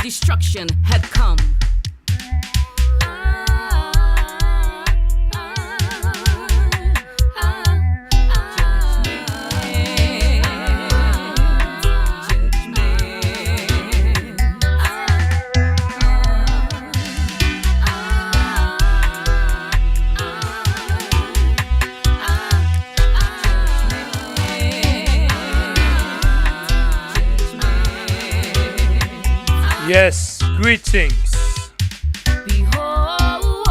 destruction had come. Yes, greetings. Behold,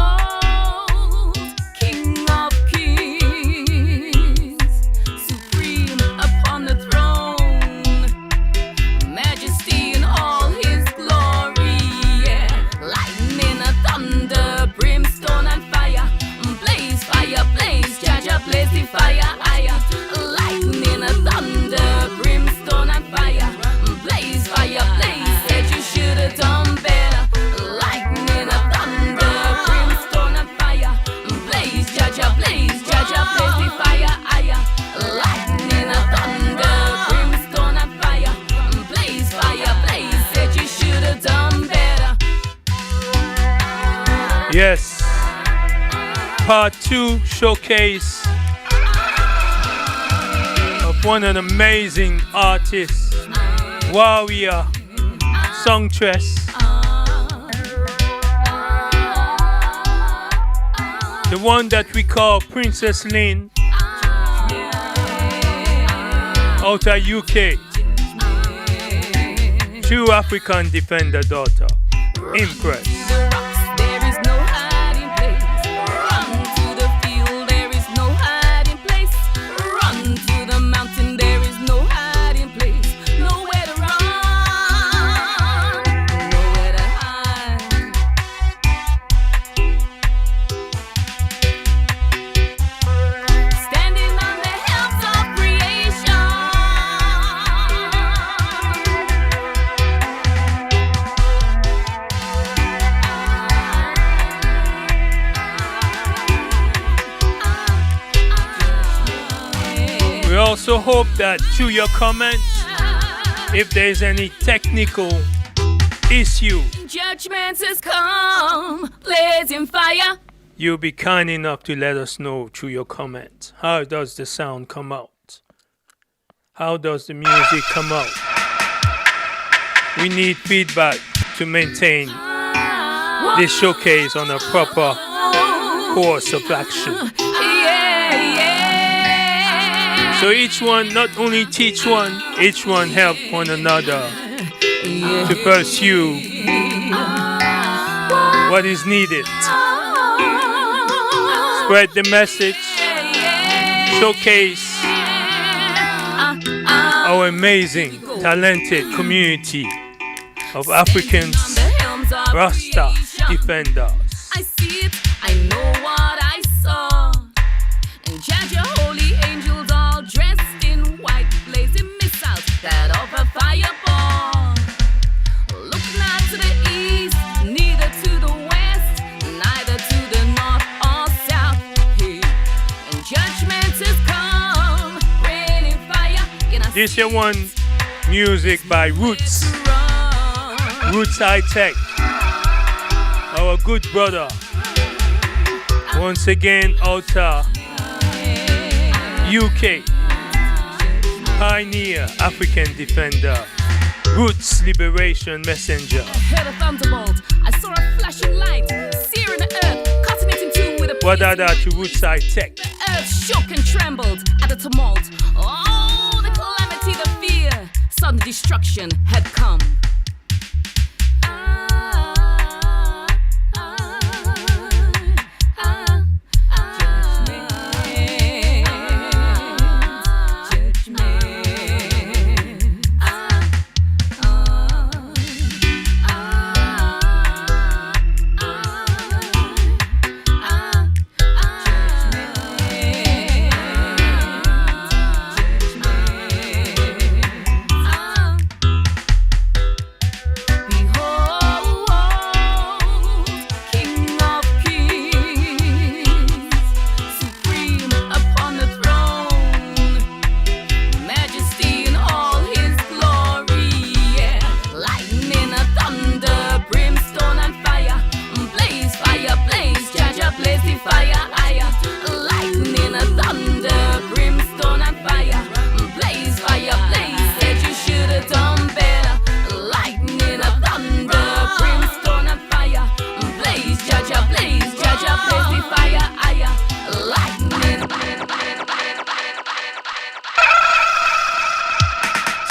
King of Kings, supreme upon the throne, majesty in all his glory, yeah. Lightning, thunder, brimstone and fire, blaze, Jaja, blaze the fire, lightning, thunder, brimstone and fire, blaze, said you should have done better. Lightning, thunder, brimstone and fire, blaze, Jaja, blaze the fire, lightning, thunder, brimstone and fire, blaze, said you should have done better. Yes. Part 2 showcase of one of the amazing artists, warrior, songstress, the one that we call Princess Lynn, out of UK, true African defender daughter, Impress. We also hope that through your comments, if there's any technical issue, Judgment has come, blazing fire. you'll be kind enough to let us know through your comments. How does the sound come out? How does the music come out? We need feedback to maintain this showcase on a proper course of action. So each one not only teach one, each one help one another to pursue what is needed. Spread the message, showcase our amazing, talented community of Africans, Rasta defenders. I see it, I know what I saw. And Jaja, holy angels all dressed in white, blazing missiles that offer fireball. Look not to the east, neither to the west, neither to the north or south. Hey. And judgment has come, raining fire. This here one, music by Roots High Tech, our good brother. Once again, out of UK, pioneer, African defender, Roots Liberation Messenger. I heard a thunderbolt, I saw a flashing light, searing the earth, cutting it in two with a Wadada to Roots High Tech. The earth shook and trembled at the tumult. Oh, the calamity, the fear, sudden destruction had come.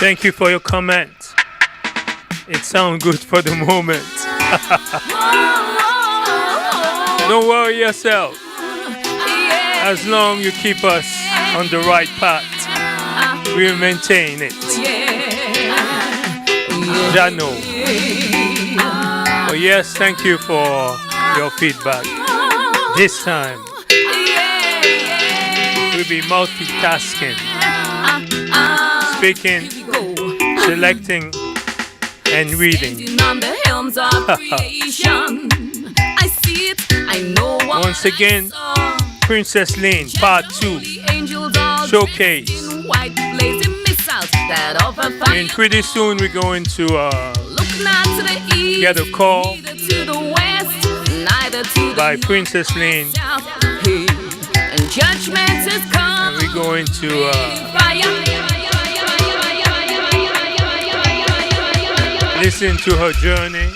Thank you for your comment. It sounds good for the moment. Don't worry yourself. As long you keep us on the right path, we'll maintain it. Jano. Oh yes, thank you for your feedback. This time, we'll be multitasking, speaking, selecting, and reading. Once again, Princess Lane, Part 2, Showcase. And pretty soon we're going to get a call by Princess Lane. And we're going to listen to her journey,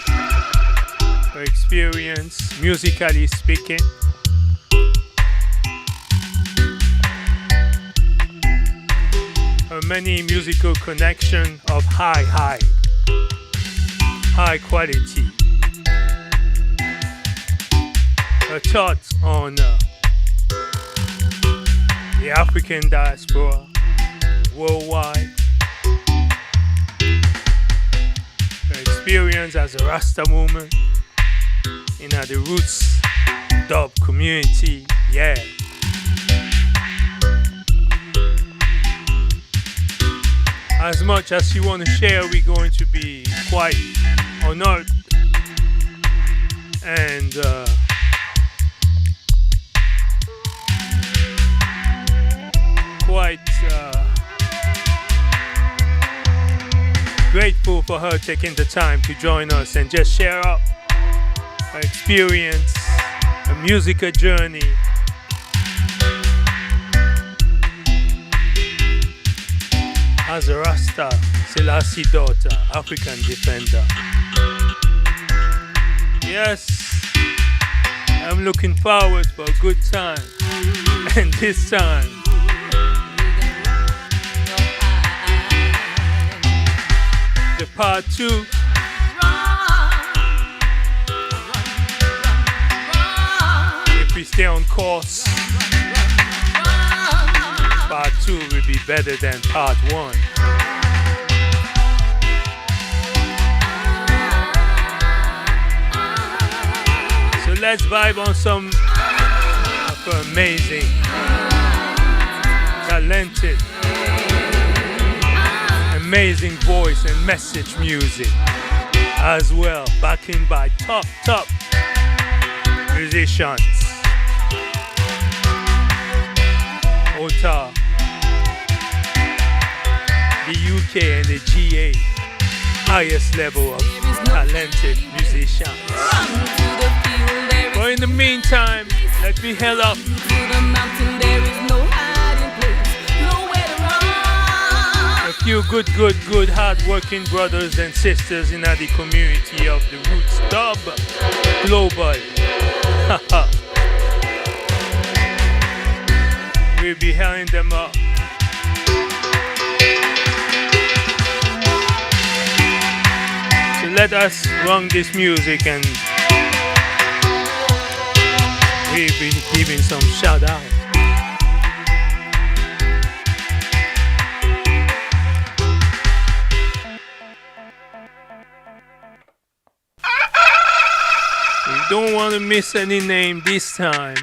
her experience, musically speaking. Her many musical connection of high quality. Her thoughts on the African diaspora worldwide. Her experience as a Rasta woman in the roots dub community, yeah. As much as you want to share, we're going to be quite honored and quite grateful for her taking the time to join us and just share up her experience, her musical journey. As a Rasta, Selassie daughter, African defender. Yes, I'm looking forward for a good time. And this time, the Part 2. If we stay on course, Part 2 will be better than Part 1. So let's vibe on some of her amazing, talented, amazing voice and message music as well, backing by top musicians. Ota, the UK and the GA, highest level of talented musicians. But in the meantime, let me head up a few good hard-working brothers and sisters in the community of the Roots Dub Global. We'll be hailing them up. So let us run this music and we'll be giving some shout out. We don't want to miss any name this time.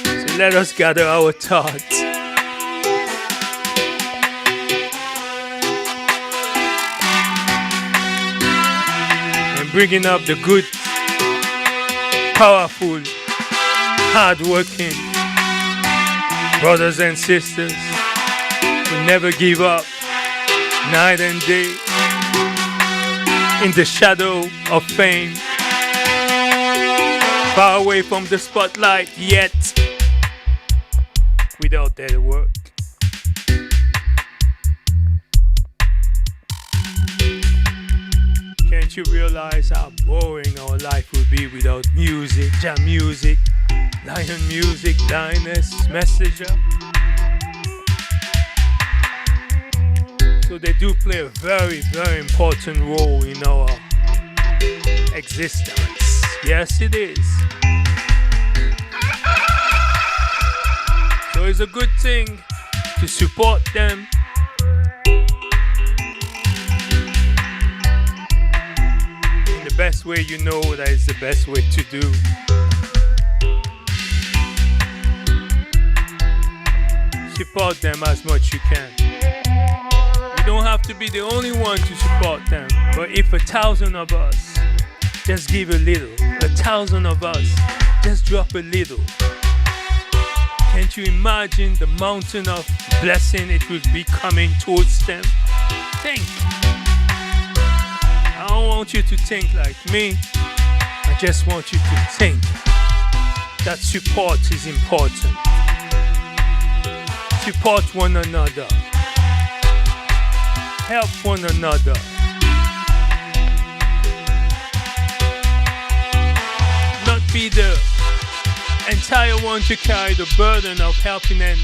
So let us gather our thoughts. And bringing up the good, powerful, hard-working brothers and sisters who never give up night and day in the shadow of fame, far away from the spotlight, yet without their work. Can't you realize how boring our life would be without music, jam music, lion music, lioness, messenger? So they do play a very, very important role in our existence. Yes, it is. So it's a good thing to support them. In the best way you know that is the best way to do. Support them as much you can. You don't have to be the only one to support them, but if 1,000 of us just give a little, 1,000 of us just drop a little, can't you imagine the mountain of blessing it will be coming towards them? Think. I don't want you to think like me. I just want you to think that support is important. Support one another. Help one another. Not be the entire one to carry the burden of helping and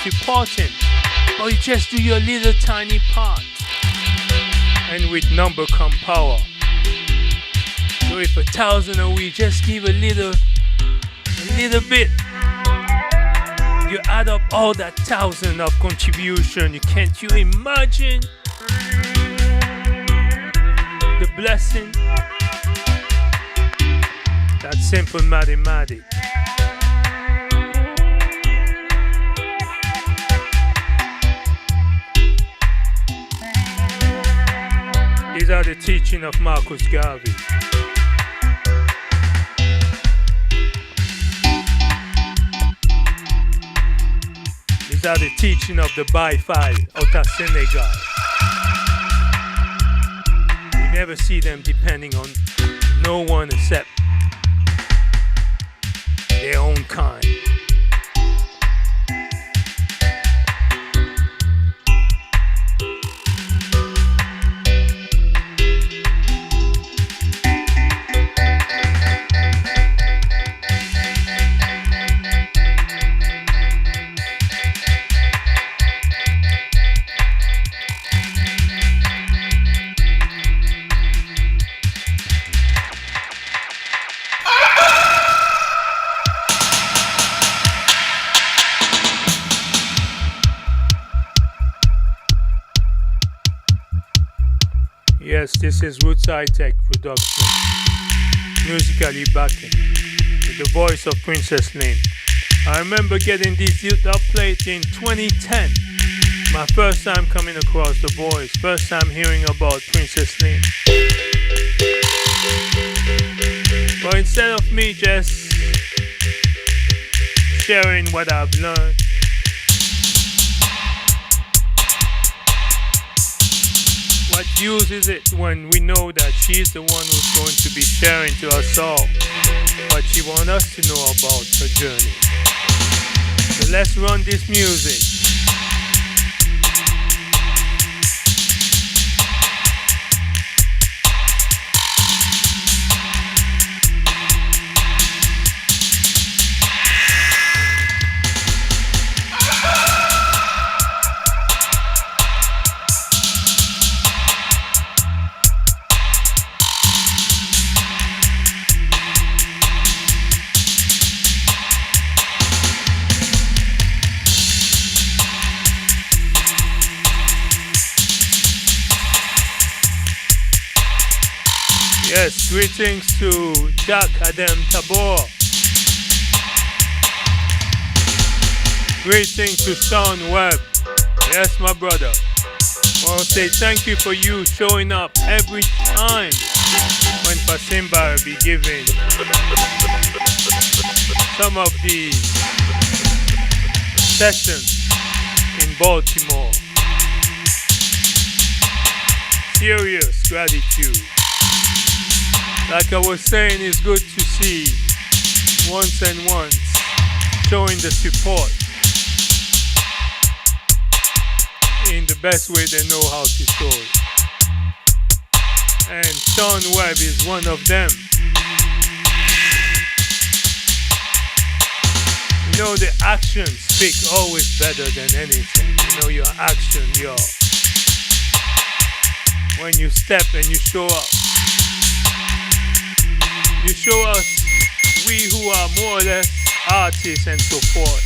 supporting, but you just do your little tiny part. And with number come power. So if 1,000 of we just give a little bit, you add up all that 1,000 of contribution. Can't you imagine the blessing? That's simple mathematics. These are the teaching of Marcus Garvey. These are the teaching of the Bai-Fi out of Senegal. You never see them depending on no one except their own kind. Yes, this is Woodside Tech Production, musically backing, with the voice of Princess Lynn. I remember getting this upplate in 2010, my first time coming across the voice, first time hearing about Princess Lynn. But instead of me just sharing what I've learned, what use is it when we know that she's the one who's going to be sharing to us all what she wants us to know about her journey? So let's run this music. Yes, greetings to Jack Adam Tabor. Greetings to Sean Webb. Yes, my brother. I want to say thank you for you showing up every time when FASIMBAS be giving some of the sessions in Baltimore. Serious gratitude. Like I was saying, it's good to see once and once showing the support in the best way they know how to show it. And Sean Webb is one of them. You know, the actions speak always better than anything. You know, your action, your when you step and you show up. You show us, we who are more or less artists and so forth,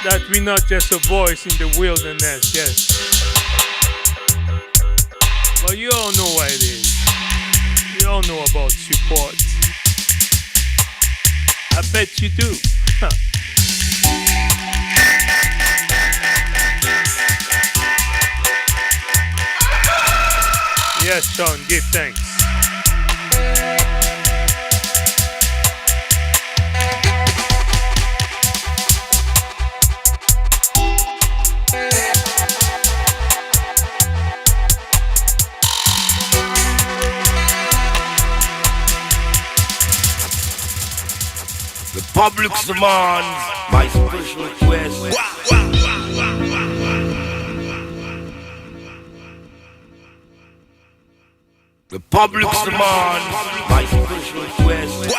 that we're not just a voice in the wilderness, yes. But you all know what it is. You all know about support. I bet you do. Yes, Sean, give thanks. The public's demands my special request. The public's demands my special request.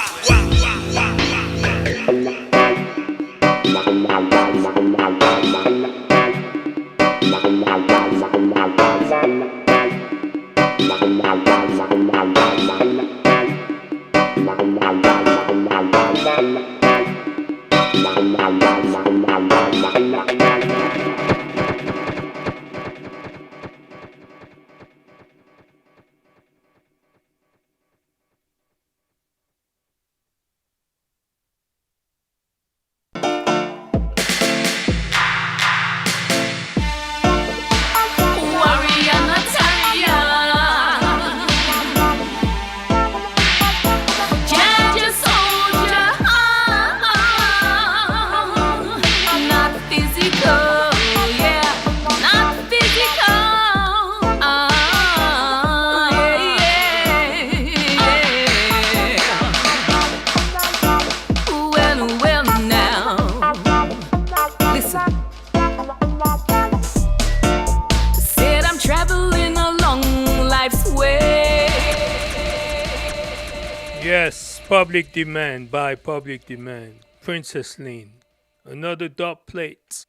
Yes, Public Demand by Public Demand. Princess Lean. Another dot plate.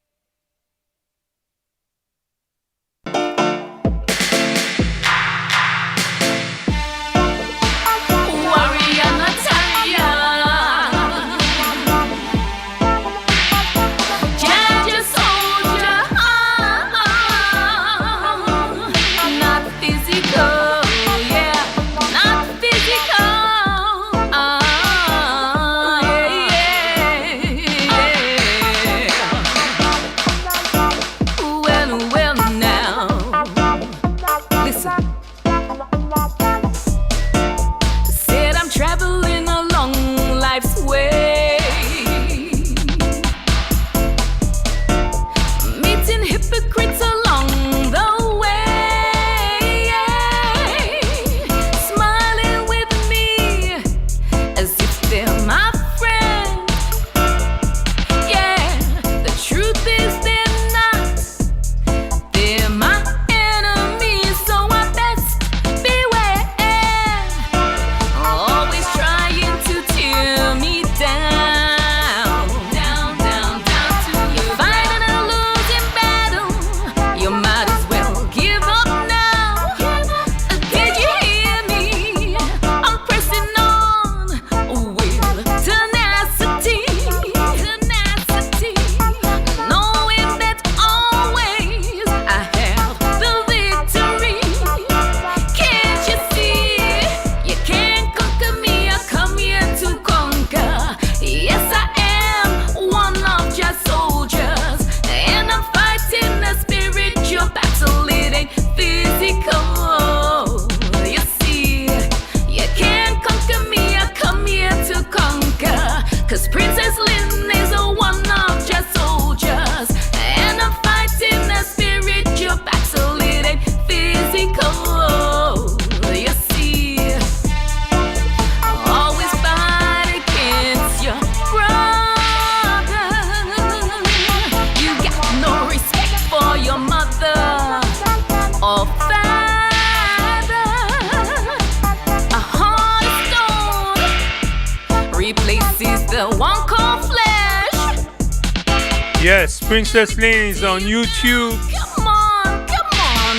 Yes, Princess Lean is on YouTube. Come on,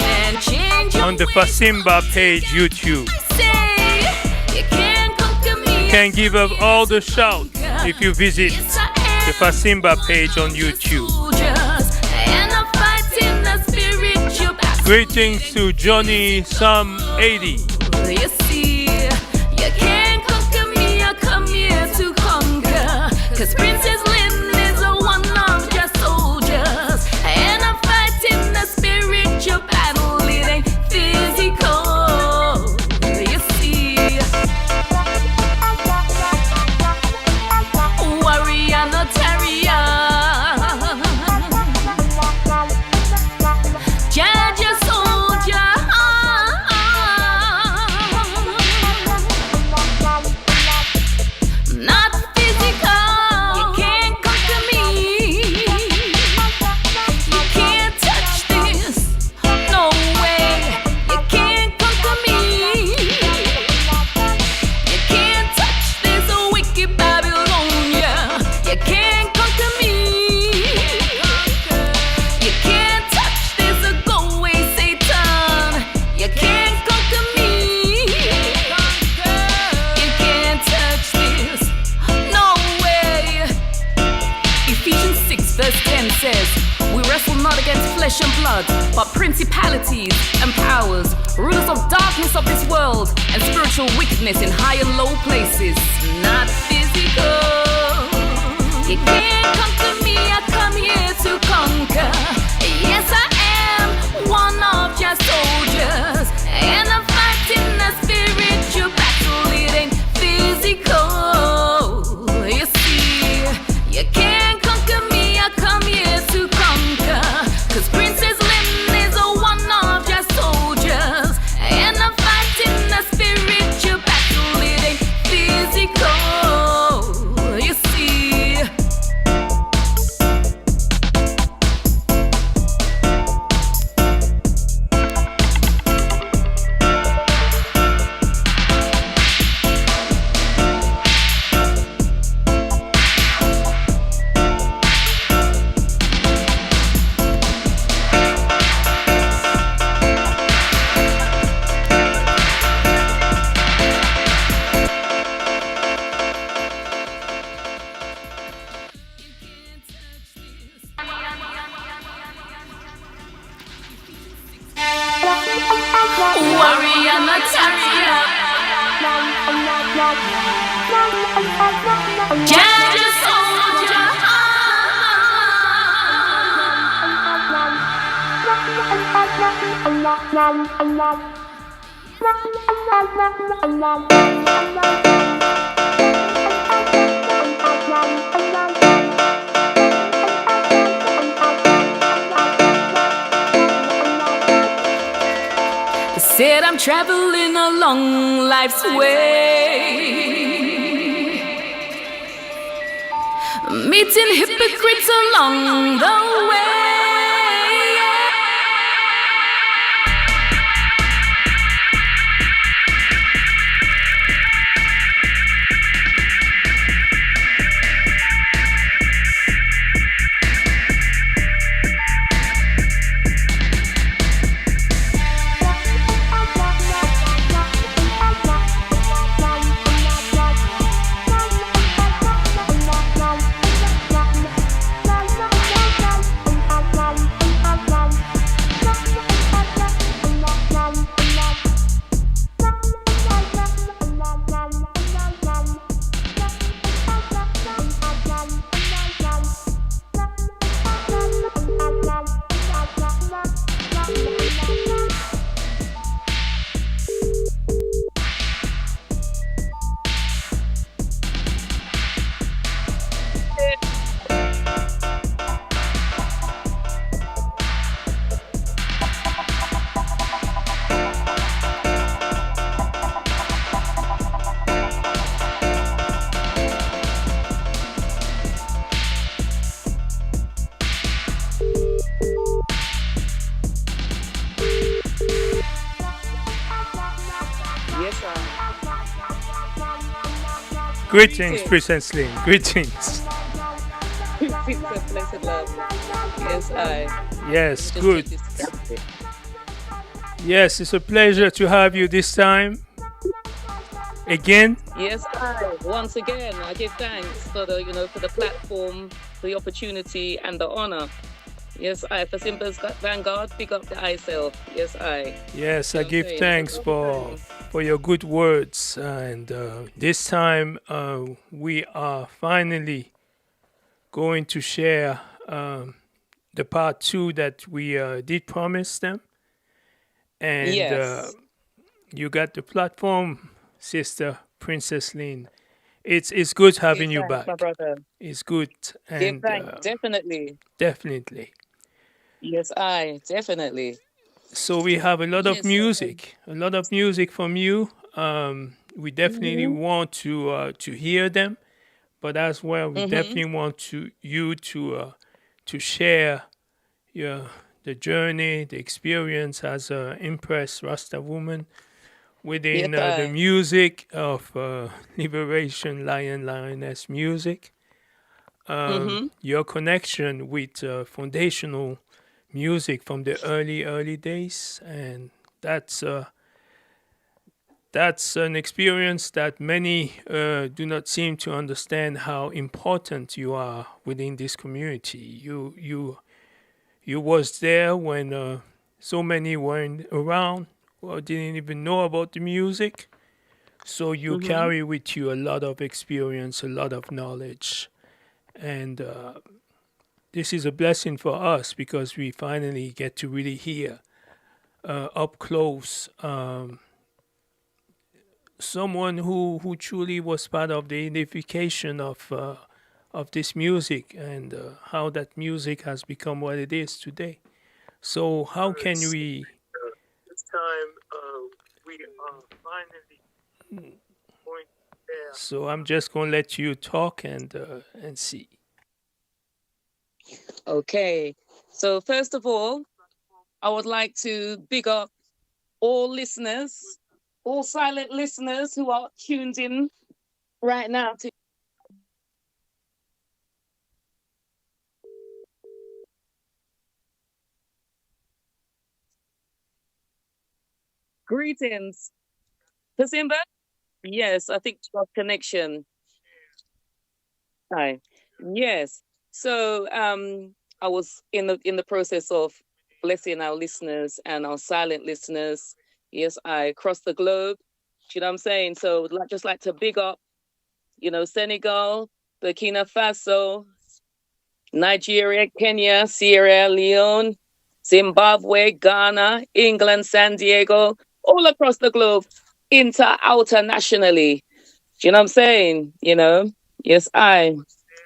and change your on the Fasimba page YouTube. You can give up all the shout if you visit the Fasimba page on YouTube. Greetings to Johnny Sam 80. You see, you can't conquer me, I come here to conquer. Cause Princess Lynn is a one of your soldiers. And I'm fighting the spiritual battle, it ain't physical. You see, warrior, no terrier. Judge a soldier. Not physical. You can't conquer me. You can't touch this. No way. You can't conquer me. You can't touch this wicked Babylonia. You can't conquer me. You can't touch this go away Satan. You can't conquer me. You can't touch this. No way. Ephesians 6 verse 10 says, we wrestle not against flesh and blood, but principalities and powers, rulers of darkness of this world, and spiritual wickedness in high and low places. Not physical. You can't conquer me, I come here to conquer. Yes, I am one of your soldiers, and I'm fighting a spiritual battle, it ain't physical. You see, you can't conquer me, I come here to conquer. Cause Princess Lynn is a one of your soldiers, and I'm fighting a spiritual battle, it ain't physical. You see, warrior, not terrier. Judge a soldier. Said I'm traveling along life's way, meeting hypocrites along the way. Greetings, Princess Lynn. Greetings. Peace and blessed love. Yes, I. Yes, Just good. get distracted. Yes, it's a pleasure to have you this time again. Yes, I. Once again, I give thanks for the, for the platform, the opportunity, and the honor. Yes, I. For Simba's Vanguard, pick up the I self. Yes, I. Yes, You I know what I'm give saying? It's a thanks long time. for your good words, and this time we are finally going to share the part two that we did promise them, and Yes. you got the platform, sister Princess Lynn. It's good Give having you thanks, my back. brother. It's good, Give and thanks. Definitely. definitely. Yes, I. Definitely. So we have Yes. a lot of music from you. We definitely Mm-hmm. want to hear them, but as well, we Mm-hmm. definitely want you to share your the journey, the experience as a impressed Rasta woman Yes, within the I. music of Liberation Lion Lioness music. Mm-hmm. Your connection with foundational music from the early days, and that's uh, that's an experience that many do not seem to understand how important you are within this community. You was there when so many weren't around or didn't even know about the music. So you Mm-hmm. carry with you a lot of experience, a lot of knowledge, and this is a blessing for us because we finally get to really hear up close someone who truly was part of the identification of this music and how that music has become what it is today. So how can we? This time we are finally going there. So I'm just gonna let you talk and see. Okay. So first of all, I would like to big up all listeners, all silent listeners who are tuned in right now to greetings. Pasimba? Yes, I think it's got connection. Hi. Yes. So I was in the process of blessing our listeners and our silent listeners. Yes, I across the globe. You know what I'm saying? So just like to big up, Senegal, Burkina Faso, Nigeria, Kenya, Sierra Leone, Zimbabwe, Ghana, England, San Diego, all across the globe, outer nationally. Do you know what I'm saying? Yes, I.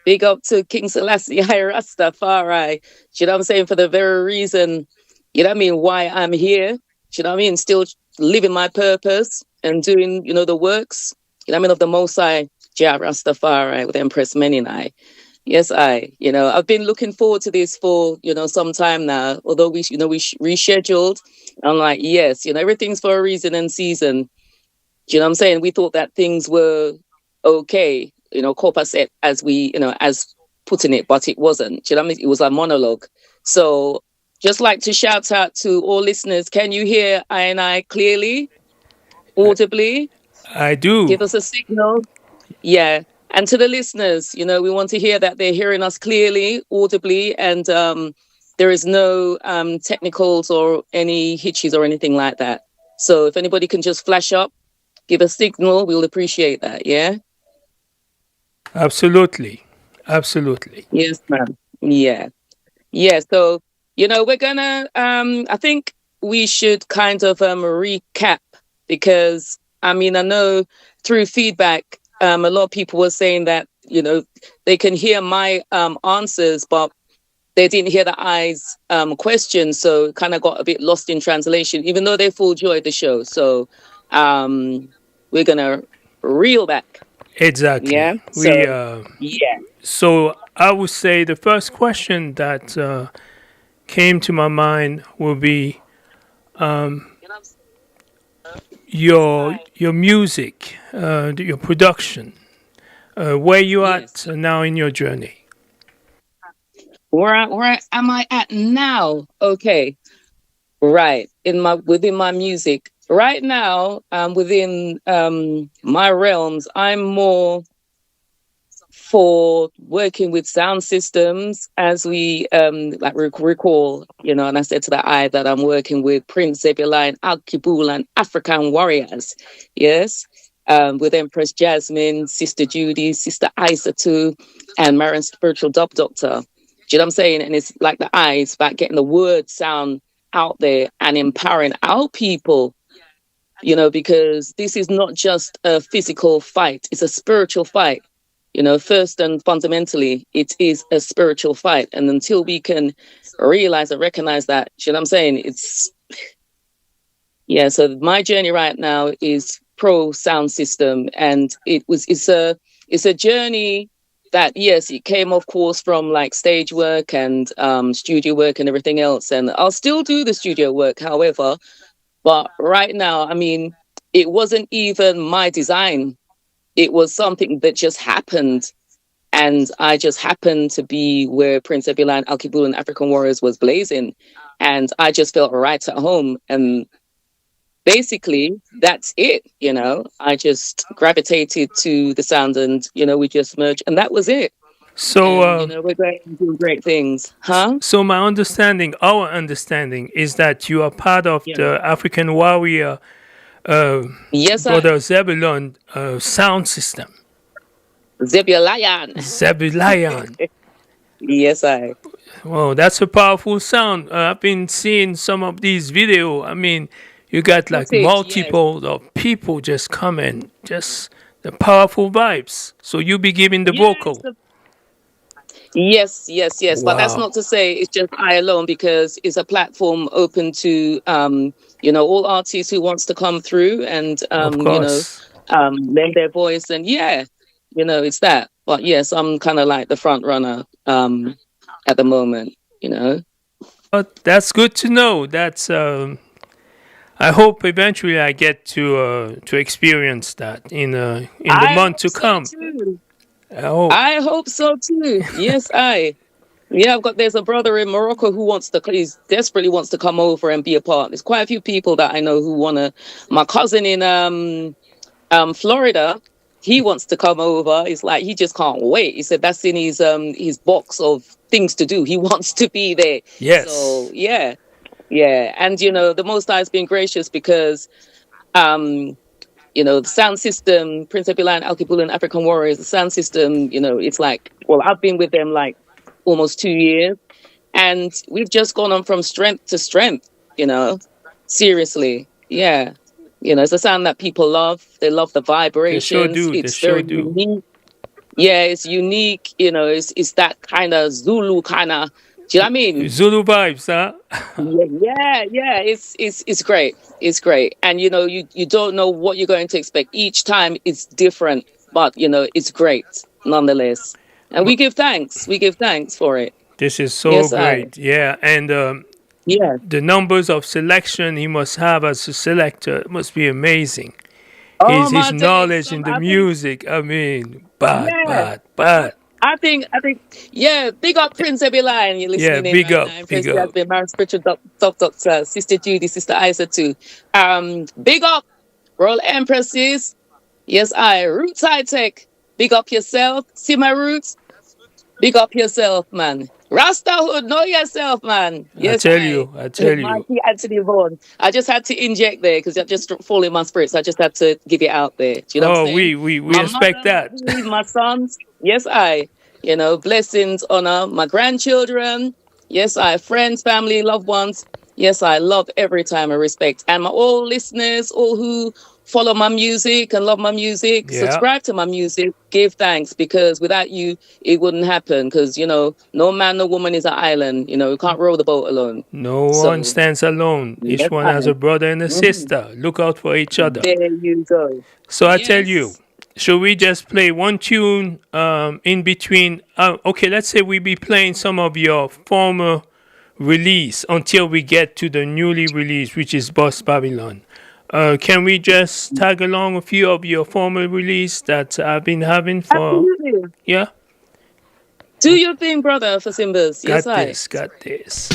Big up to King Selassie I Rastafari. Do you know what I'm saying? For the very reason, you know what I mean, why I'm here. Do you know what I mean? Still living my purpose and doing, the works, you know what I mean, of the Most High, Jah Rastafari with Empress Meninai. Yes, I. I've been looking forward to this for, some time now. Although we rescheduled. I'm like, yes, everything's for a reason and season. Do you know what I'm saying? We thought that things were okay, Copa said as as putting it, but it wasn't. Do you know what I mean? It was a monologue. So just like to shout out to all listeners. Can you hear I and I clearly, I, audibly? I do. Give us a signal. Yeah. And to the listeners, we want to hear that they're hearing us clearly, audibly, and there is no technicals or any hitches or anything like that. So if anybody can just flash up, give a signal, we'll appreciate that. Yeah. Absolutely. Absolutely. Yes, ma'am. Yeah. Yeah. So, we're gonna I think we should kind of recap because I mean I know through feedback a lot of people were saying that, they can hear my answers, but they didn't hear the eyes questions, so it kind of got a bit lost in translation, even though they full enjoyed the show. So um we're gonna reel back. Yeah. Exactly. We So yeah. so I would say the first question that came to my mind will be your music, your production. Where you Yes. at now in your journey? Where am I at now? Okay. right within my music right now, within my realms, I'm more for working with sound systems, as we like recall, and I said to the eye that I'm working with Prince Zebulon Al-Kibul and African Warriors. Yes. With Empress Jasmine, Sister Judy, Sister Isa too, and Marion Spiritual Dub Doctor. Do you know what I'm saying? And it's like the eyes about getting the word sound out there and empowering our people, because this is not just a physical fight, it's a spiritual fight. First and fundamentally, it is a spiritual fight. And until we can realize and recognize that, you know what I'm saying? So my journey right now is pro sound system. And it's a journey that, yes, it came, of course, from like stage work and studio work and everything else. And I'll still do the studio work, however. But right now, I mean, it wasn't even my design. It was something that just happened. And I just happened to be where Prince Ebulan Al-Kibul and African Warriors was blazing. And I just felt right at home. And basically, that's it. I just gravitated to the sound and, we just merged. And that was it. So, And, we're going to do great things. Huh? so our understanding is that you are part of Yeah. the African Warrior Yes, Brother Zebulon sound system. Zebulayan. Zebulayan. Yes, I. Wow, that's a powerful sound. I've been seeing some of these videos. I mean, you got like Footage, multiple of people just coming, just the powerful vibes. So you be giving the vocal. Yes. But that's Wow. not to say it's just I alone, because it's a platform open to all artists who wants to come through and Of course. lend their voice. And it's that. But yes, I'm kind of like the front runner at the moment. But that's good to know. That's I hope eventually I get to experience that in the month to come. Too. Oh, I hope so too. Yes, there's a brother in Morocco who he desperately wants to come over and be a part. There's quite a few people that I know who wanna. My cousin in Florida, he wants to come over. It's like he just can't wait. He said that's in his box of things to do. He wants to be there. yes. So yeah. And the Most High has been gracious because the sound system, Prince Ebulan, Al-Kibul and African Warriors, the sound system, it's like, well, I've been with them like almost 2 years, and we've just gone on from strength to strength, seriously. Yeah. It's a sound that people love. They love the vibrations. They sure do. It's very unique. Yeah, it's unique. It's that kind of Zulu kind of, do you know what I mean? Zulu vibes, huh? Yeah. It's great. It's great. And you don't know what you're going to expect. Each time it's different, but it's great nonetheless. And we give thanks. We give thanks for it. This is so Yes, great. Yeah, and Yeah. the numbers of selection he must have as a selector must be amazing. Oh, His my knowledge days. in the I think, music, I mean, bad, yeah. bad, bad. I think, yeah, big up Prince Ebeline. You're listening Yeah, in big right up, now. big Prince up. has been married spiritual doctor, Sister Judy, Sister Isa too. Big up, Royal Empresses. Yes, Roots High Tech. Big up yourself. See my roots? Big up yourself, man. Rastahood, know yourself, man. Yes, I tell you. Mikey Anthony Vaughan. I just had to inject there because I just fall in my spirits. I just had to give it out there. Do you know what I'm saying? we My respect mother, that. my sons. Yes, blessings, honor. My grandchildren. Yes, friends, family, loved ones. Yes, I love every time I respect. And all listeners, all who follow my music and love my music, Yeah. subscribe to my music, give thanks, because without you, it wouldn't happen. Because, no man, no woman is an island. You can't row the boat alone. No So, one stands alone. Each yes, one has a brother and a sister. Look out for each other. there you go. So I tell you, Yes. should we just play one tune in between? Okay, let's say we be playing some of your former release until we get to the newly released, which is Boss Babylon. Can we just tag along a few of your former release that I've been having for? Absolutely. Yeah, Do your thing, brother, FASIMBAS. Yes, got this.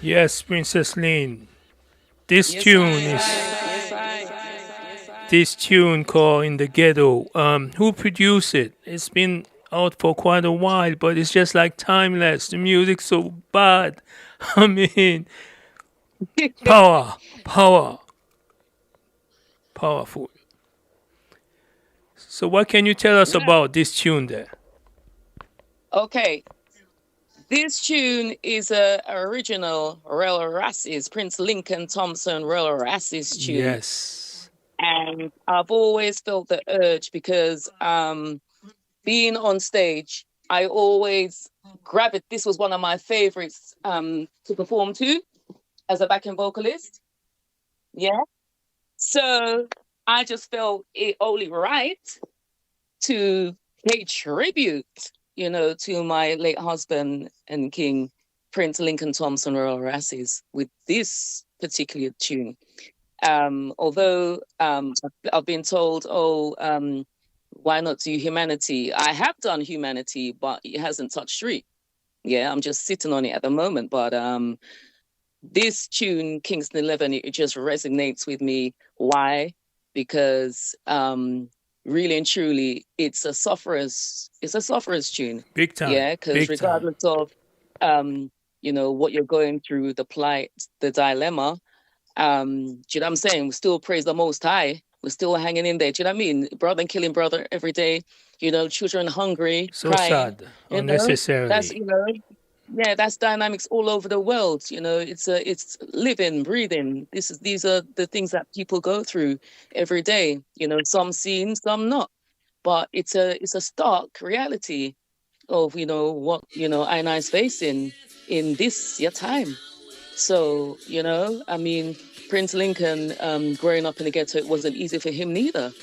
Yes, Princess Lynn. This Yes, tune I. is Yes, I. Yes, I. this tune called "In the Ghetto." Who produced it? It's been out for quite a while, but it's just like timeless. The music's so bad. I mean, power, power, powerful. So, what can you tell us Yeah. about this tune there? Okay. This tune is a original Rel Rassis, Prince Lincoln Thompson Rel Rassis tune. Yes. And I've always felt the urge because being on stage, I always grab it. This was one of my favorites to perform to as a backing vocalist. Yeah. So I just felt it only right to pay tribute, to my late husband and king, Prince Lincoln Thompson Royal Rassis, with this particular tune. Although I've been told, why not do Humanity? I have done Humanity, but it hasn't touched street. Yeah, I'm just sitting on it at the moment. But this tune, Kingston 11, it just resonates with me. Why? Because really and truly, it's a sufferer's tune. Big time. Yeah, because Big time. regardless of what you're going through, the plight, the dilemma, do you know what I'm saying? We still praise the Most High. We're still hanging in there. Do you know what I mean? Brother and killing brother every day. Children hungry, So crying. sad. You know, that's Unnecessarily. yeah, that's dynamics all over the world. It's living, breathing. These are the things that people go through every day. Some seen, some not. But it's a stark reality of what I and I's facing in this your time. So I mean, Prince Lincoln, growing up in the ghetto, it wasn't easy for him neither. Do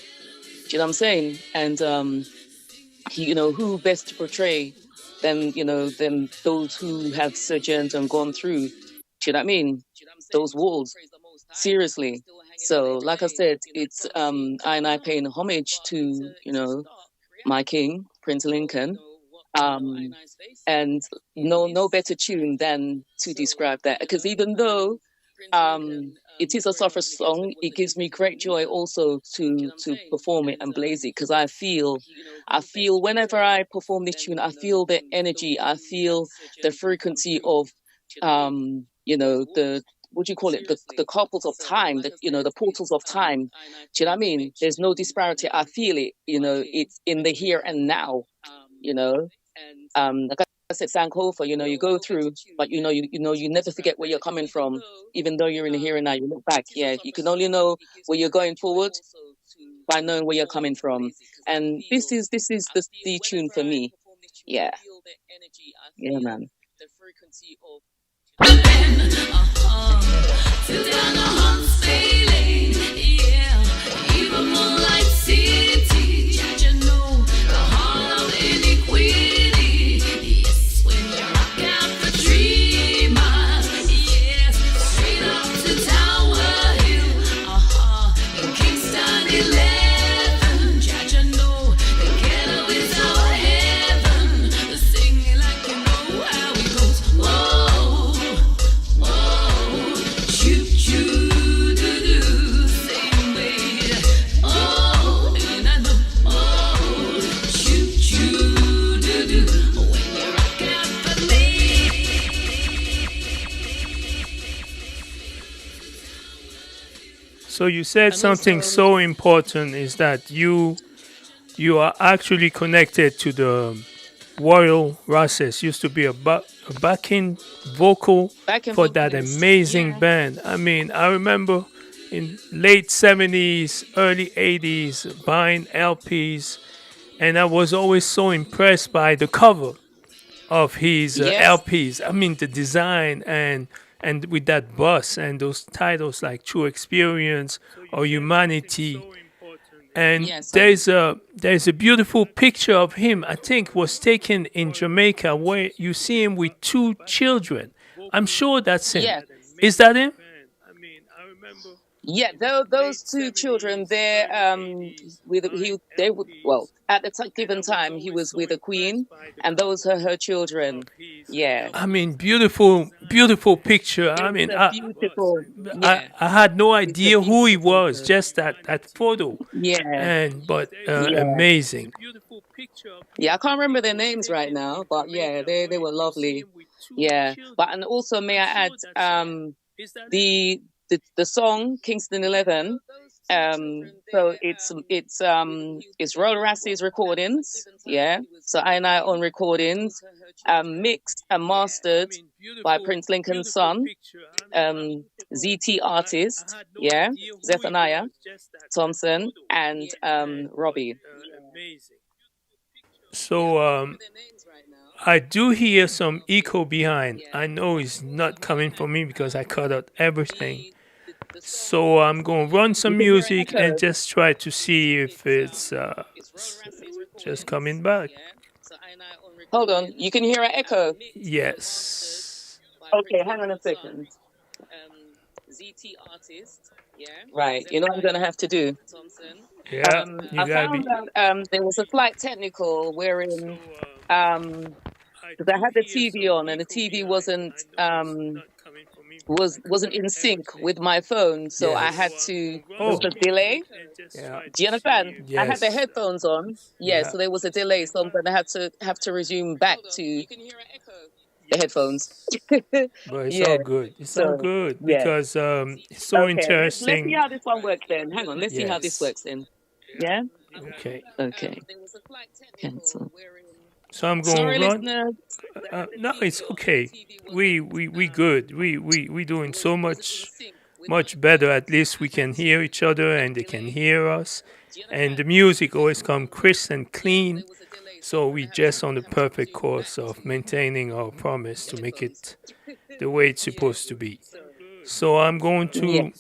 you know what I'm saying? And who best to portray than those who have sojourned and gone through. Do you know what I mean? Those walls. Seriously. So, like I said, it's I and I paying homage to my king, Prince Lincoln. Um, and no better tune than to describe that, because even though it is a suffer song, it gives me great joy also to perform it and blaze it, because I feel whenever I perform this tune, I feel the energy, I feel the frequency of the what do you call it, the couples of time, the portals of time. Do you know what I mean? There's no disparity. I feel it. It's in the here and now. you know like I said, Sankofa, you go through, but you never forget where you're coming from. Even though you're in the here and now, you look back. Yeah, you can only know where you're going forward by knowing where you're coming from. And this is the tune for me. Yeah, yeah, man. Till down the humps failing, yeah. Even moonlight city, you know the heart of iniquity. Yes, when you rock out for 3 miles, yes, straight up to Tower Hill, in Kingston 11, you know the ghetto is our heaven. Sing it like you know how it goes. Whoa, whoa, choo choo doo doo, same way. Oh, and I know. Oh, choo choo doo doo, when you rock out for me. So you said And something also, so important is that you are actually connected to the Royal Russes. Used to be a backing vocal backing for that vocalist. amazing Yeah. band. I mean, I remember in late 70s, early 80s buying LPs, and I was always so impressed by the cover of his Yes. LPs. I mean, the design and with that bus and those titles like True Experience or Humanity. And Yes. there's a beautiful picture of him. I think was taken in Jamaica where you see him with 2 children. I'm sure that's him. Yes. Is that him? Yeah, those two children, they're with he they would well at the given time he was with a queen, and those are her children. Yeah, I mean, beautiful, beautiful picture. I it's mean, a beautiful. Yeah, I had no it's a idea who he beautiful was, photo. just that photo, Yeah, and but yeah, amazing. yeah. I can't remember their names right now, but yeah, they were lovely. Yeah, but and also may I add the the song Kingston 11. So it's Roll Rassie's recordings, yeah. So I own recordings, mixed and mastered by Prince Lincoln's son, ZT artist, yeah, Zephaniah Thompson and Robbie. So I do hear some echo behind. I know it's not coming from me because I cut out everything. So I'm going to run You some can hear an music and echo. just try to see if it's just coming back. Hold on, you can hear an echo. Yes. Okay, hang on a second. Right, you know what I'm gonna have to do. Yeah, you I gotta found be. out there was a slight technical wherein because I had the TV on and the TV wasn't in sync with my phone, so I had to. There was Oh, a delay. yeah. Do you understand? I had the Yes. headphones on, yeah, Yeah. so there was a delay, so I'm gonna have to resume back to the headphones. But it's all Yeah. good. It's all So good yeah. because it's so Okay. Let's see interesting. how this one works then. Hang on. Let's see how this Yes. works then. Yeah. Okay. Okay. Cancel. So I'm going Sorry, to run. listeners. No, it's okay. We good. We doing so much better. At least we can hear each other and they can hear us. And the music always come crisp and clean. So we just on the perfect course of maintaining our promise to make it the way it's supposed to be. So Yeah. I'm going to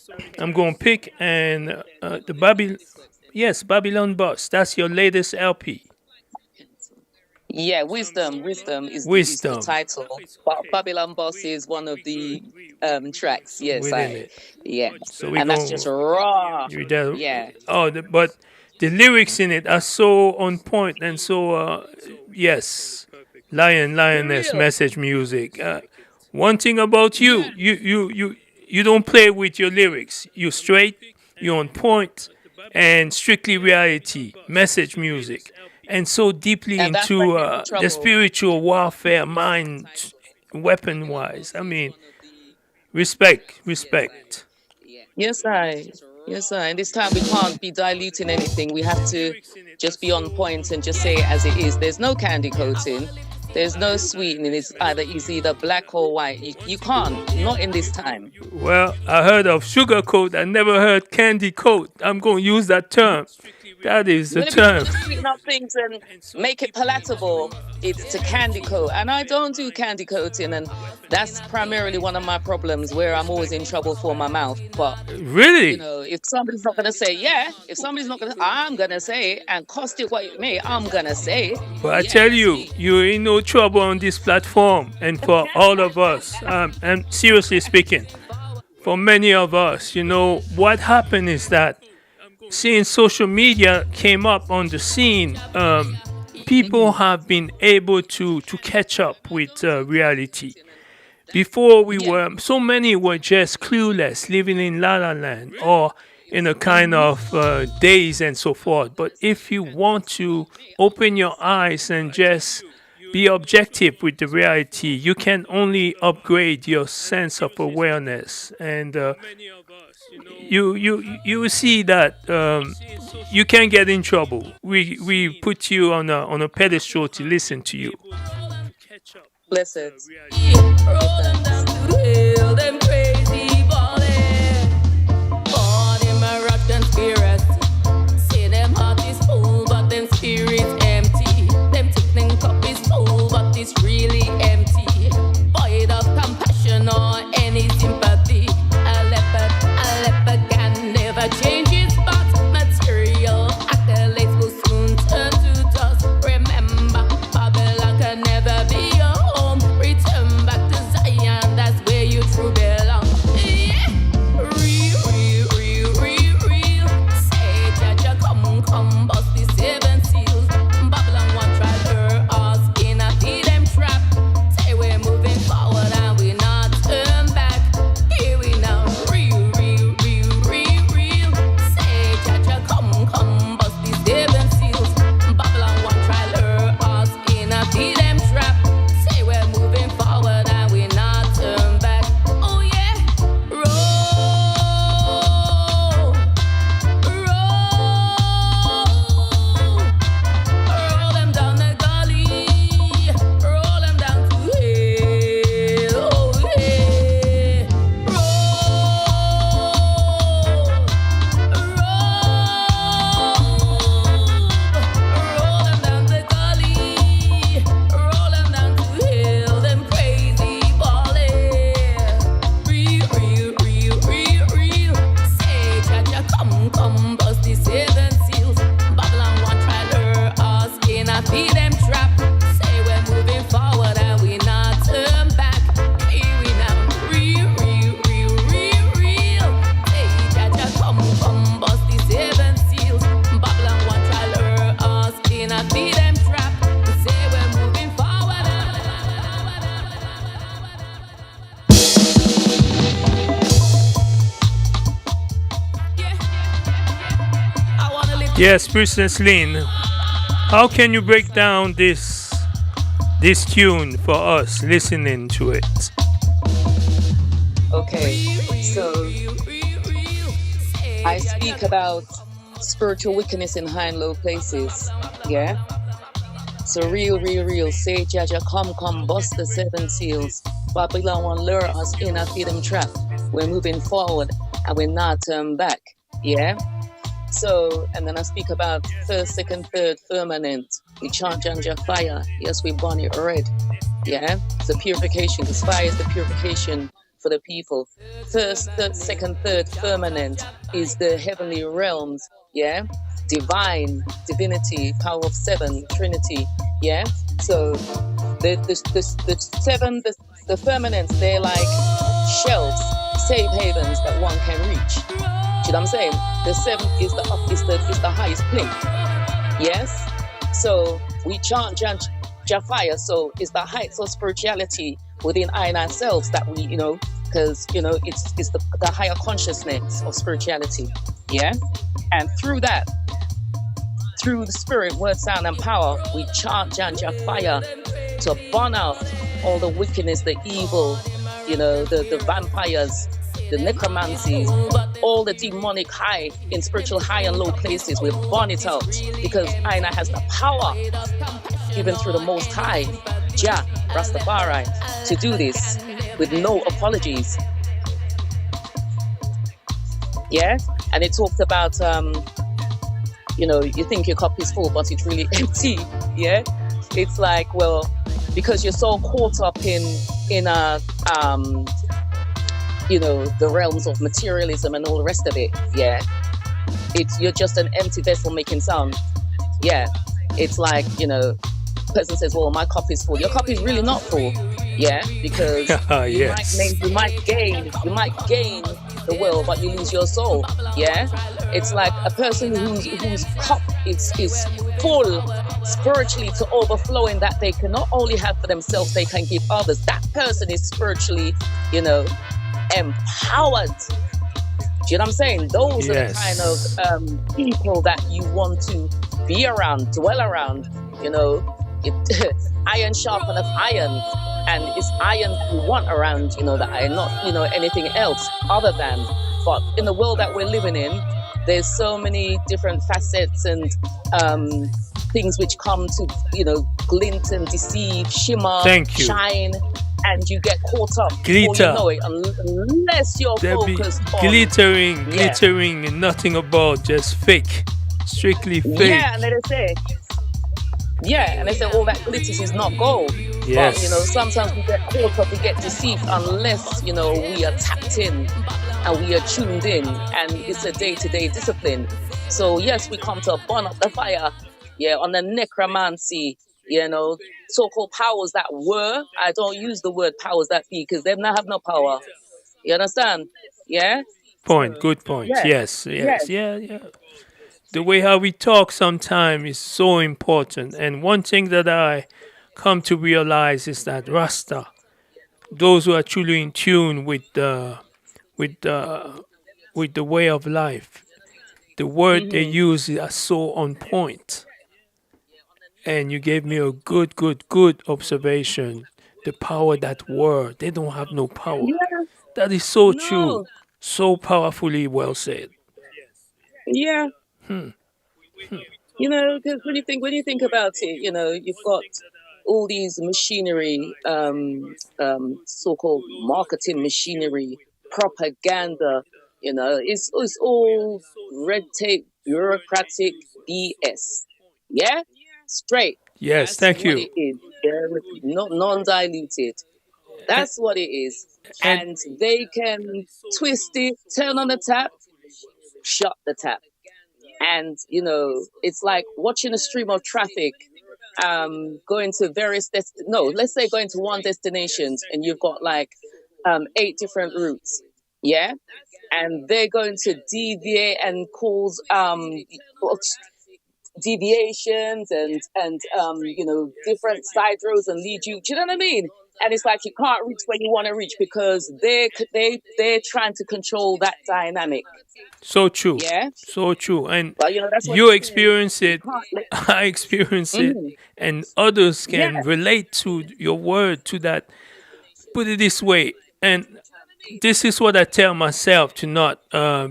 pick and the Babylon Bus. That's your latest LP. Yeah. Wisdom is the Wisdom title. But Babylon Boss is one of the tracks. Yes, within it. yeah. So we And that's just going raw. you there. Yeah. Oh, but the lyrics in it are so on point and so yes, For lioness real. message music. One thing about you, Yeah. you don't play with your lyrics. You straight, you on point, and strictly reality message music, and so deeply And that's where I into get in the trouble. spiritual warfare, mind, weapon wise. I mean, respect. Yes, I. Yes, I. And this time we can't be diluting anything. We have to just be on point and just say it as it is. There's no candy coating. There's no sweetening. It's either black or white. You can't. Not in this time. Well, I heard of sugar coat. I never heard candy coat. I'm going to use that term. That is the When if you want term. to sweeten up things and make it palatable, it's to candy coat. And I don't do candy coating, and that's primarily one of my problems where I'm always in trouble for my mouth. But Really? if somebody's not gonna say yeah, if somebody's not gonna, I'm gonna say it, and cost it what it may, I'm gonna say it. But I tell you, you're in no trouble on this platform. And for all of us, and seriously speaking, for many of us, what happened is that since social media came up on the scene, people have been able to catch up with reality. Before so many were just clueless, living in La La Land or in a kind of daze and so forth. But if you want to open your eyes and just be objective with the reality, you can only upgrade your sense of awareness, and you will see that you can get in trouble. We put you on a pedestal to listen to you. Blessed. Roll them down to hell, them crazy ballin'. Born in my rock conspiracy. Say them heart is full, but them spirits empty. Them ticking cup is full, but it's really empty. Void of compassion or any sympathy. A leopard can never change its spot. Material accolades will soon turn to dust. Remember, Babylon can never be your home. Return back to Zion, that Yes, Princess Lynn, how can you break down this tune for us listening to it? Okay, so I speak about spiritual wickedness in high and low places. Yeah. So real, real, real. Say, Jaja, come, bust the seven seals. Babylon won't lure us in a freedom trap. We're moving forward and we're not turn back. Yeah. So, and then I speak about first, second, third, firmament. We chant Janja fire. Yes, we burn it red. Yeah. It's a purification. This fire is the purification for the people. First, third, second, third, firmament is the heavenly realms. Yeah. Divine, divinity, power of seven, Trinity. Yeah. So the seven, the firmaments, they're like shelves, safe havens that one can reach. You know what I'm saying? The seventh is the up, is the highest plane. Yes. So we chant Jafire. So it's the heights of spirituality within I and ourselves that we, because it's the higher consciousness of spirituality. Yeah. And through that, through the spirit, word, sound, and power, we chant Janja fire to burn out all the wickedness, the evil, the vampires, the necromancies, all the demonic high in spiritual high and low places. We burn it out because Aina has the power given through the Most High, Jah, Rastafari, to do this with no apologies. Yeah, and it talked about you think your cup is full, but it's really empty. Yeah, it's like, well, because you're so caught up in the realms of materialism and all the rest of it. Yeah, you're just an empty vessel making sound. Yeah, it's like, person says, well, my cup is full. Your cup is really not full. Yeah, because yes. you might gain the world, but you lose your soul. Yeah, it's like a person whose cup is full spiritually to overflowing, that they can not only have for themselves, they can give others. That person is spiritually, empowered. Do you know what I'm saying? Those are the kind of people that you want to be around, dwell around. Iron sharpeneth iron, and it's iron you want around, that iron, not anything else other than. But in the world that we're living in, there's so many different facets and things which come to glint and deceive, shimmer, shine, and you get caught up before you know it, unless you're focused on glittering and nothing about, just fake, strictly fake. Yeah, and they say all that glitters is not gold. Yes. But sometimes we get caught up, we get deceived, unless we are tapped in and we are tuned in, and it's a day-to-day discipline. So yes, we come to burn up the fire, on the necromancy, so-called powers that were. I don't use the word powers that be, because they now have no power. You understand? Yeah. Good point. Yes. Yeah. The way how we talk sometimes is so important. And one thing that I come to realize is that Rasta, those who are truly in tune with the way of life, the word they use are so on point. And you gave me a good observation. The power that word, they don't have no power. Yeah. That is so true. So powerfully well said. Yeah. Because when you think about it, you've got all these machinery, so-called marketing machinery, propaganda. It's all red tape, bureaucratic BS. Yeah, straight. Yes, thank you. It is. Yeah, not non-diluted. That's what it is. And they can twist it, turn on the tap, shut the tap. And, it's like watching a stream of traffic going to various, let's say going to one destination, and you've got like 8 different routes. Yeah. And they're going to deviate and cause deviations and different side roads and lead you. Do you know what I mean? and it's like you can't reach where you want to reach because they're trying to control that dynamic. So true. Yeah, So true. And well, that's what you it says. experience You it, can't let. I experience it, Mhm. and others can Yeah, relate to your word, to that. Put it this way, and this is what I tell myself to not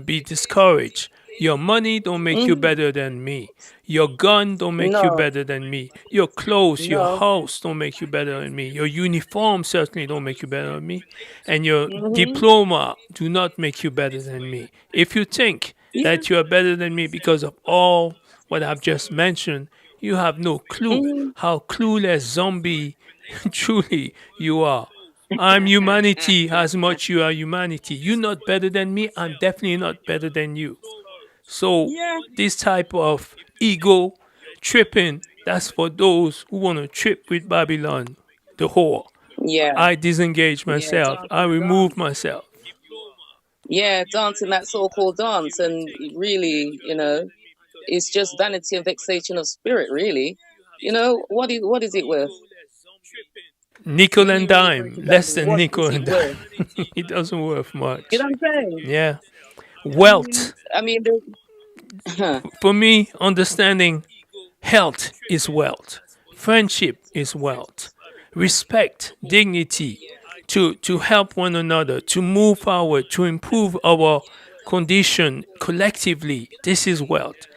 be discouraged. Your money don't make you hmm, better than me. Your gun don't make you no, better than me. Your clothes, your no, house don't make you better than me. Your uniform certainly don't make you better than me. And your hmm, diploma do not make you better than me. If you think yeah, that you are better than me because of all what I've just mentioned, you have no clue hmm. how clueless zombie truly you are. I'm humanity as much you are humanity. You're not better than me. I'm definitely not better than you. So Yeah, this type of ego tripping, that's for those who want to trip with Babylon, the whore. yeah, I disengage yeah, myself. I dancing the remove dance. myself. Yeah, dancing that so-called dance, and really, it's just vanity and vexation of spirit. Really, what is it worth? Nickel When you and really break dime, it down, less than what nickel is it and worth? dime. It doesn't worth You much. know what I'm saying? Yeah. I mean, Wealth. I mean, the, For me, understanding health is wealth. Friendship is wealth. Respect, dignity, to help one another, to move forward, to improve our condition collectively. This is wealth.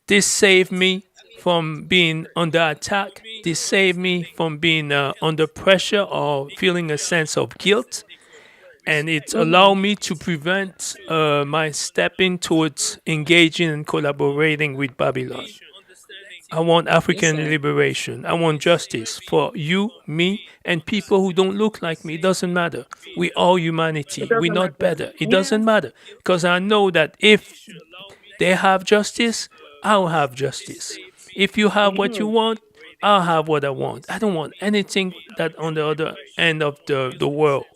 This saved me from being under attack. This saved me from being under pressure or feeling a sense of guilt. And it allowed mhm, me to prevent my stepping towards engaging and collaborating with Babylon. I want African listen, liberation. I want justice for you, me, and people who don't look like me. It doesn't matter. We all it humanity. We're doesn't not matter. better. It Yeah, doesn't matter. Because I know that if they have justice, I'll have justice. If you have what you hmm, want, I'll have what I want. I don't want anything that on the other end of the world.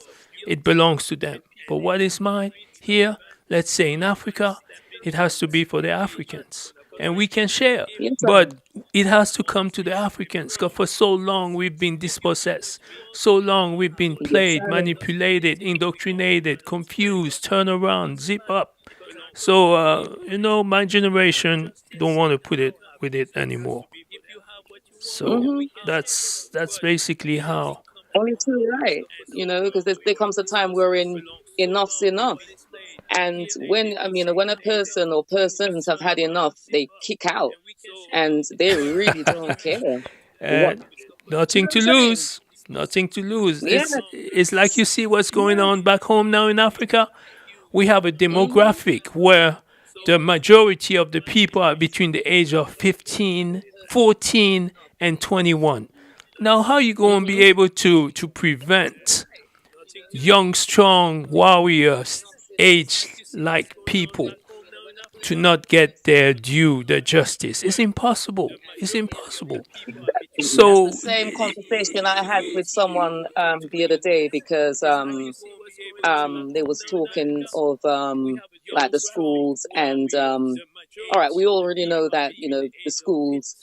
It belongs to them. But what is mine here, let's say in Africa, it has to be for the Africans. And we can share. yes, But it has to come to the Africans because for so long we've been dispossessed. So long we've been yes, played, manipulated, indoctrinated, confused, turn around, zip up. So my generation don't want to put it with it anymore. So hmm. that's basically how. Only too right. Because there comes a time wherein enough's enough. And when a person or persons have had enough, they kick out and they really don't care. What And you nothing know what to I'm saying? lose. Nothing to lose. Yeah, It's like you see what's going yeah. on back home now in Africa. We have a Hmm. demographic where the majority of the people are between the age of 15, 14, and 21. Now, how you going to be Hmm. able to prevent young, strong warriors, age like people to not get their due, their justice? It's impossible. It's impossible. That's the So, same conversation I had with someone the other day because they was talking of like the schools and all right, we already know that the schools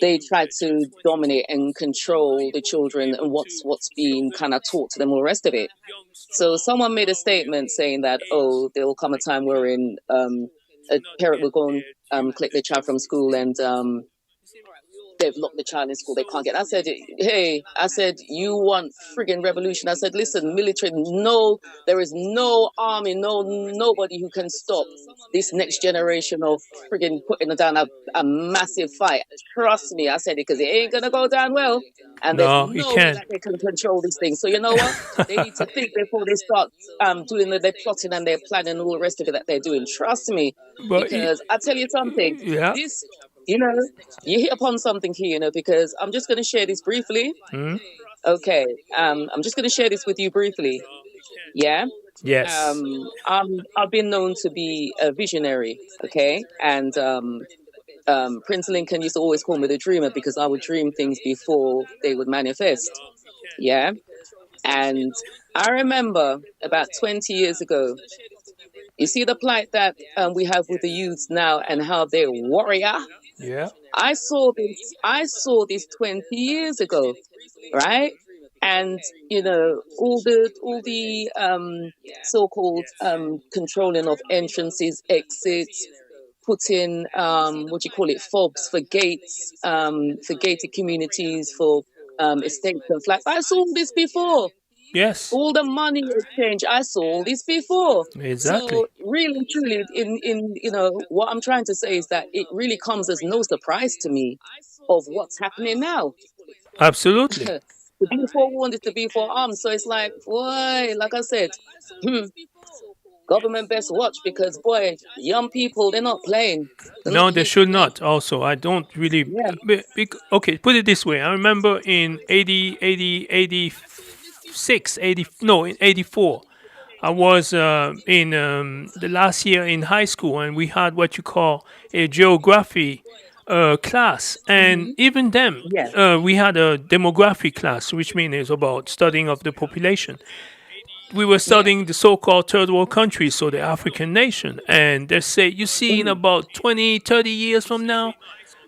they try to dominate and control the children and what's being kind of taught to them, all the rest of it. So someone made a statement saying that, oh, there will come a time wherein a parent will go and collect their child from school and they've locked the child in school, they can't get. I said, hey, I said, you want friggin' revolution? I said, listen, military, no, there is no army, nobody who can stop this next generation of friggin' putting down a massive fight. Trust me, I said it because it ain't gonna go down well. And there's no, you no way can't. that they can control this thing. So you know what? They need to think before they start doing their plotting and their planning and all the rest of it that they're doing. Trust me, But because I tell you something, yeah. this, you know, you hit upon something here, because I'm just going to share this briefly. Hmm? Okay, I'm just going to share this with you briefly. Yeah, Yes. I've been known to be a visionary. Okay, and Prince Lincoln used to always call me the dreamer because I would dream things before they would manifest. Yeah, and I remember about 20 years ago. You see the plight that we have with the youths now and how they're warrior. Yeah. I saw this 20 years ago, right? and all the so-called controlling of entrances, exits, putting what do you call it, fobs for gates, for gated communities, for estates and flats. I saw this before. Yes, All the money exchange, I saw all this before. exactly. So really, truly, in what I'm trying to say is that it really comes as no surprise to me of what's happening now. Absolutely. To be forewarned is to be forearmed. So it's like, boy, like I said, government best watch, because boy, young people, they're not playing. They're not No, they here to should play. not. Also, I don't really. Yeah. Okay, put it this way. I remember in 80, 80, 86, 80. No, in 84. I was in the last year in high school, and we had what you call a geography class. And Hmm. even then, Yeah. we had a demography class, which means it's about studying of the population. We were Yeah. studying the so-called third world countries, so the African nation. And they say, you see, in Hmm. about 20, 30 years from now,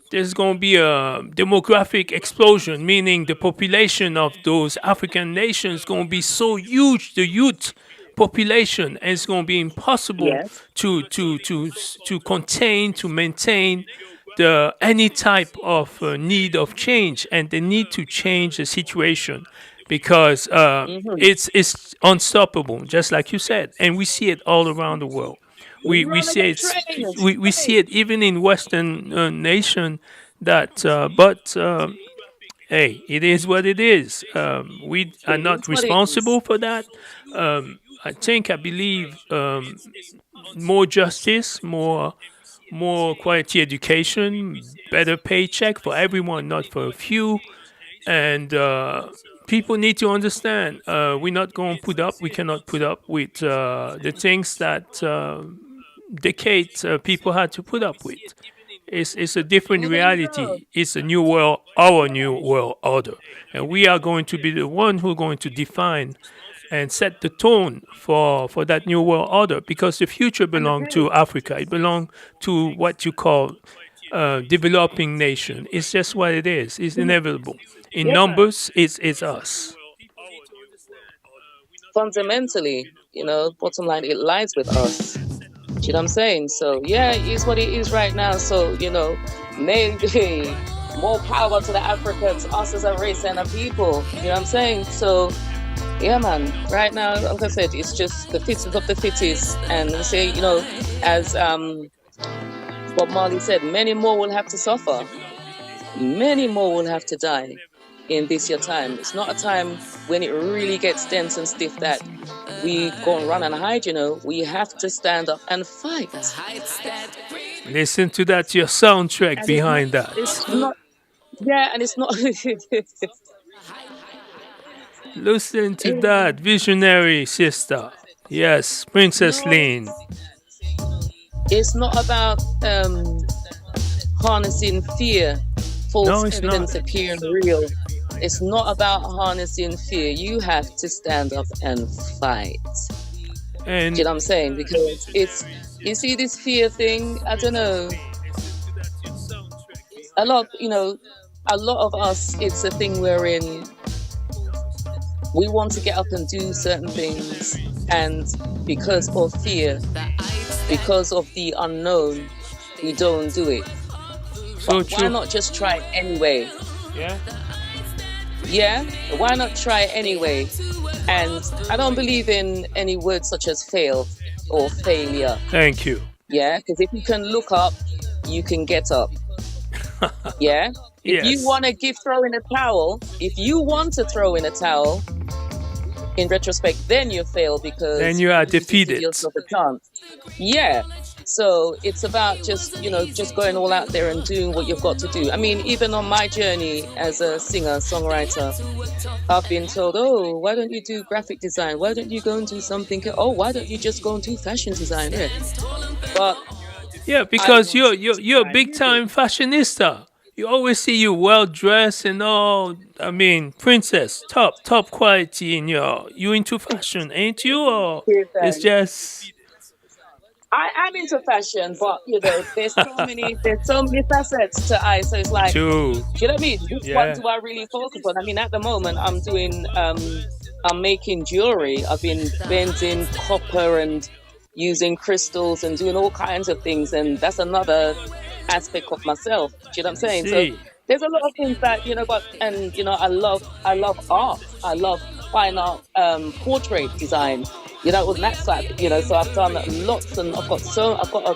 there's going to be a demographic explosion, meaning the population of those African nations is going to be so huge, the youth population, and it's going to be impossible Yes. to contain, to maintain the any type of need of change, and they need to change the situation because Hmm. it's unstoppable, just like you said, and we see it all around the world. We see Runaway it train. we see it even in Western nation that but hey, it is what it is. We It are is not what it is. responsible for that. I believe more justice, more quality education, better paycheck for everyone, not for a few, and people need to understand we're not going to put up, we cannot put up with the things that decades people had to put up with. It's a different Well, there you go. reality. It's a new world, our new world order, and we are going to be the one who are going to define and set the tone for that new world order, because the future And belongs hey, to Africa. It belongs to what you call developing nation. It's just what it is. It's inevitable. In yeah, numbers, it's us. fundamentally, bottom line, it lies with us. Do you know what I'm saying? So yeah, it is what it is right now. So maybe more power to the Africans, us as a race and a people. You know what I'm saying? So yeah, man. Right now, like I said, it's just the fittest of the fittest, and they say, as Bob Marley said, many more will have to suffer. Many more will have to die in this year time. It's not a time when it really gets tense and stiff that we go and run and hide. We have to stand up and fight. Listen to that, your soundtrack And it's not, behind that. it's not, yeah, and it's not, Listen to that, visionary sister. Yes, Princess no, Lynn. it's not about harnessing fear, No, false it's not. evidence appearing real. It's not about harnessing fear. You have to stand up and fight. Do you And know what I'm saying? Because you see this fear thing, I don't know. A lot, a lot of us, it's a thing wherein we want to get up and do certain things, and because of fear, because of the unknown, we don't do it. so Why true. not just try it anyway? Yeah. Yeah? Why not try it anyway? And I don't believe in any words such as fail or failure. Thank you. Yeah? Because if you can look up, you can get up. Yeah? If you Yes. want to throw in a towel, if you want to throw in a towel, in retrospect, then you fail Then because you are you didn't give defeated. yourself a chance. Yeah. So it's about just going all out there and doing what you've got to do. I mean, even on my journey as a singer, songwriter, I've been told, oh, why don't you do graphic design? Why don't you go and do something? Oh, why don't you just go and do fashion design? Yeah. But Yeah, I because want to you're a try big music. time fashionista. You always see you well dressed and all. I mean, princess, top quality in your. You into fashion, ain't you? Or Here's it's that. just I'm into fashion, but there's so many facets to I. So it's like, True. do you know what I mean? Which one Yeah. do I really focus on? I mean, at the moment, I'm making jewelry. I've been bending copper and using crystals and doing all kinds of things, and that's another aspect of myself. Do you know what I'm I saying? So see. there's a lot of things that but and I love art. I love fine art, portrait design. On that side. So I've done lots, and I've got a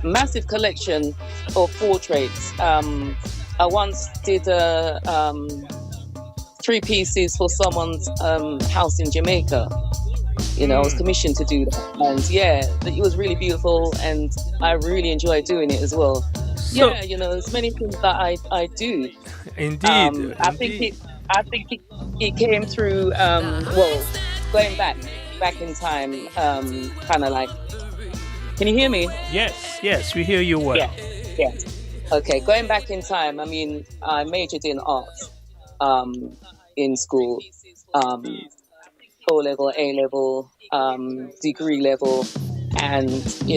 massive collection of portraits. I once did three pieces for someone's house in Jamaica. I was commissioned to do that, and yeah, it was really beautiful, and I really enjoy doing it as well. So, Yeah, there's many things that I do. indeed, I think indeed. it came through. Well, going back in time, kind of like. Can you hear me? Yes, yes, we hear you well. Yeah, yeah. Okay, going back in time. I mean, I majored in art in school, um, O level, A level, degree level, and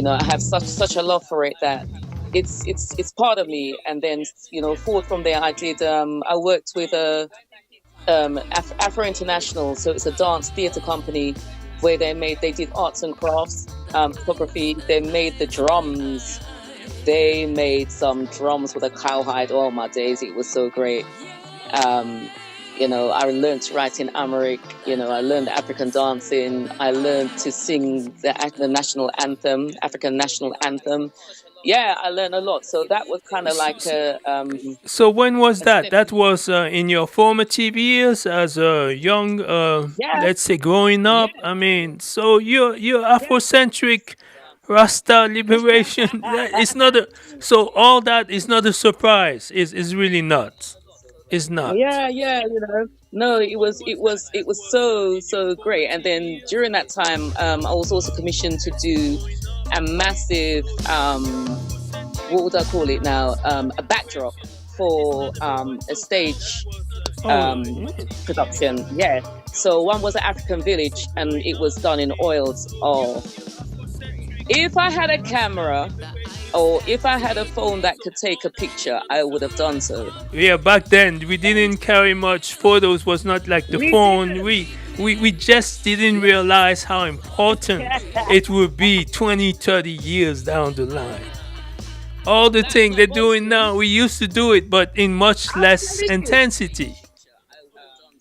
I have such a love for it that it's part of me. And then forward from there, I worked with a Afro International, so it's a dance theatre company where they did arts and crafts, photography. They made the drums. They made some drums with a cowhide. Oh my days, it was so great. Um, I learned to write in Amharic. I learned African dancing. I learned to sing the national anthem, African national anthem. Yeah, I learned a lot. So that was kind of like So when was a that? step. That was in your formative years as a young, Yeah, let's say, growing up. yeah, I mean, so your yeah. Afrocentric Rasta liberation. It's not a. So all that is not a surprise. Is really not. It's not. Yeah, yeah, no, it was so great. And then during that time, I was also commissioned to do a massive, what would I call it now? A backdrop for a stage Oh, um, yeah. production. Yeah. So one was an African village, and it was done in oils. Oh, if I had a camera or if I had a phone that could take a picture, I would have done so. Yeah, back then we didn't carry much photos. Was not like the We phone. didn't. We just didn't realize how important it would be 20, 30 years down the line. All the things they're doing now, we used to do it, but in much I'm less telling you. intensity.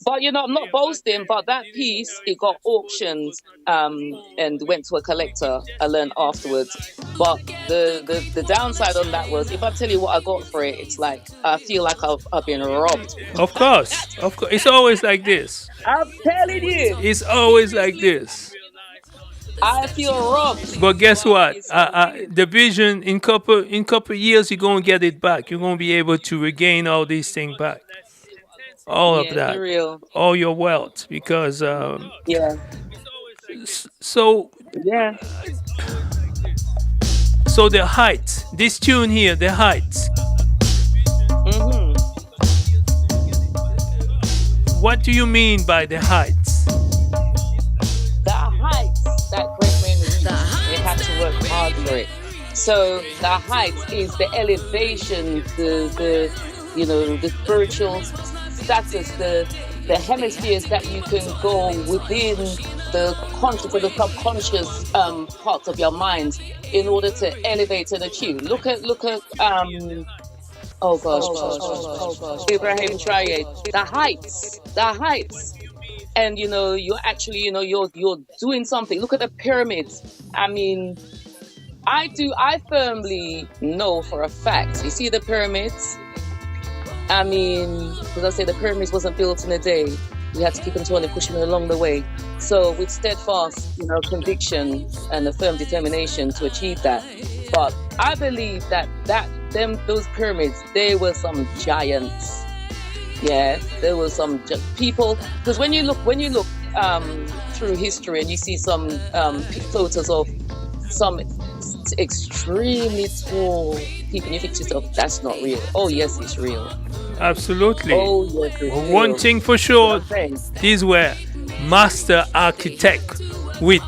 But I'm not boasting, but that piece, it got auctioned and went to a collector. I learned afterwards. But the downside on that was, if I tell you what I got for it, it's like I feel like I've been robbed. Of course, it's always like this. I'm telling you, It's always like this. I feel robbed. But guess But what? it's okay. The vision in couple years, you're gonna get it back. You're gonna be able to regain all these things back, all of Yeah, for that, real. all your wealth. Because Yeah, so yeah. so the heights. This tune here, the heights. hmm What do you mean by the heights? The heights that great men reach, they have to work hard for it. So the heights is the elevation, the spiritual status, the hemispheres that you can go within the conscious or the subconscious parts of your mind in order to elevate and achieve. Look at oh gosh, Ibrahim Traye, the heights. And you're actually you're doing something. Look at the pyramids. I mean, I firmly know for a fact, you see the pyramids. I mean, because I say the pyramids wasn't built in a day. We had to keep on turning, pushing along the way. So with steadfast conviction and a firm determination to achieve that. But I believe that those pyramids, they were some giants. Yeah, there was some people, because when you look through history and you see some photos of some extremely tall people, and you think to yourself, that's not real. Oh yes, it's real. Absolutely. Oh yes, it's One real. thing for You know what sure, I'm saying? these were master architect with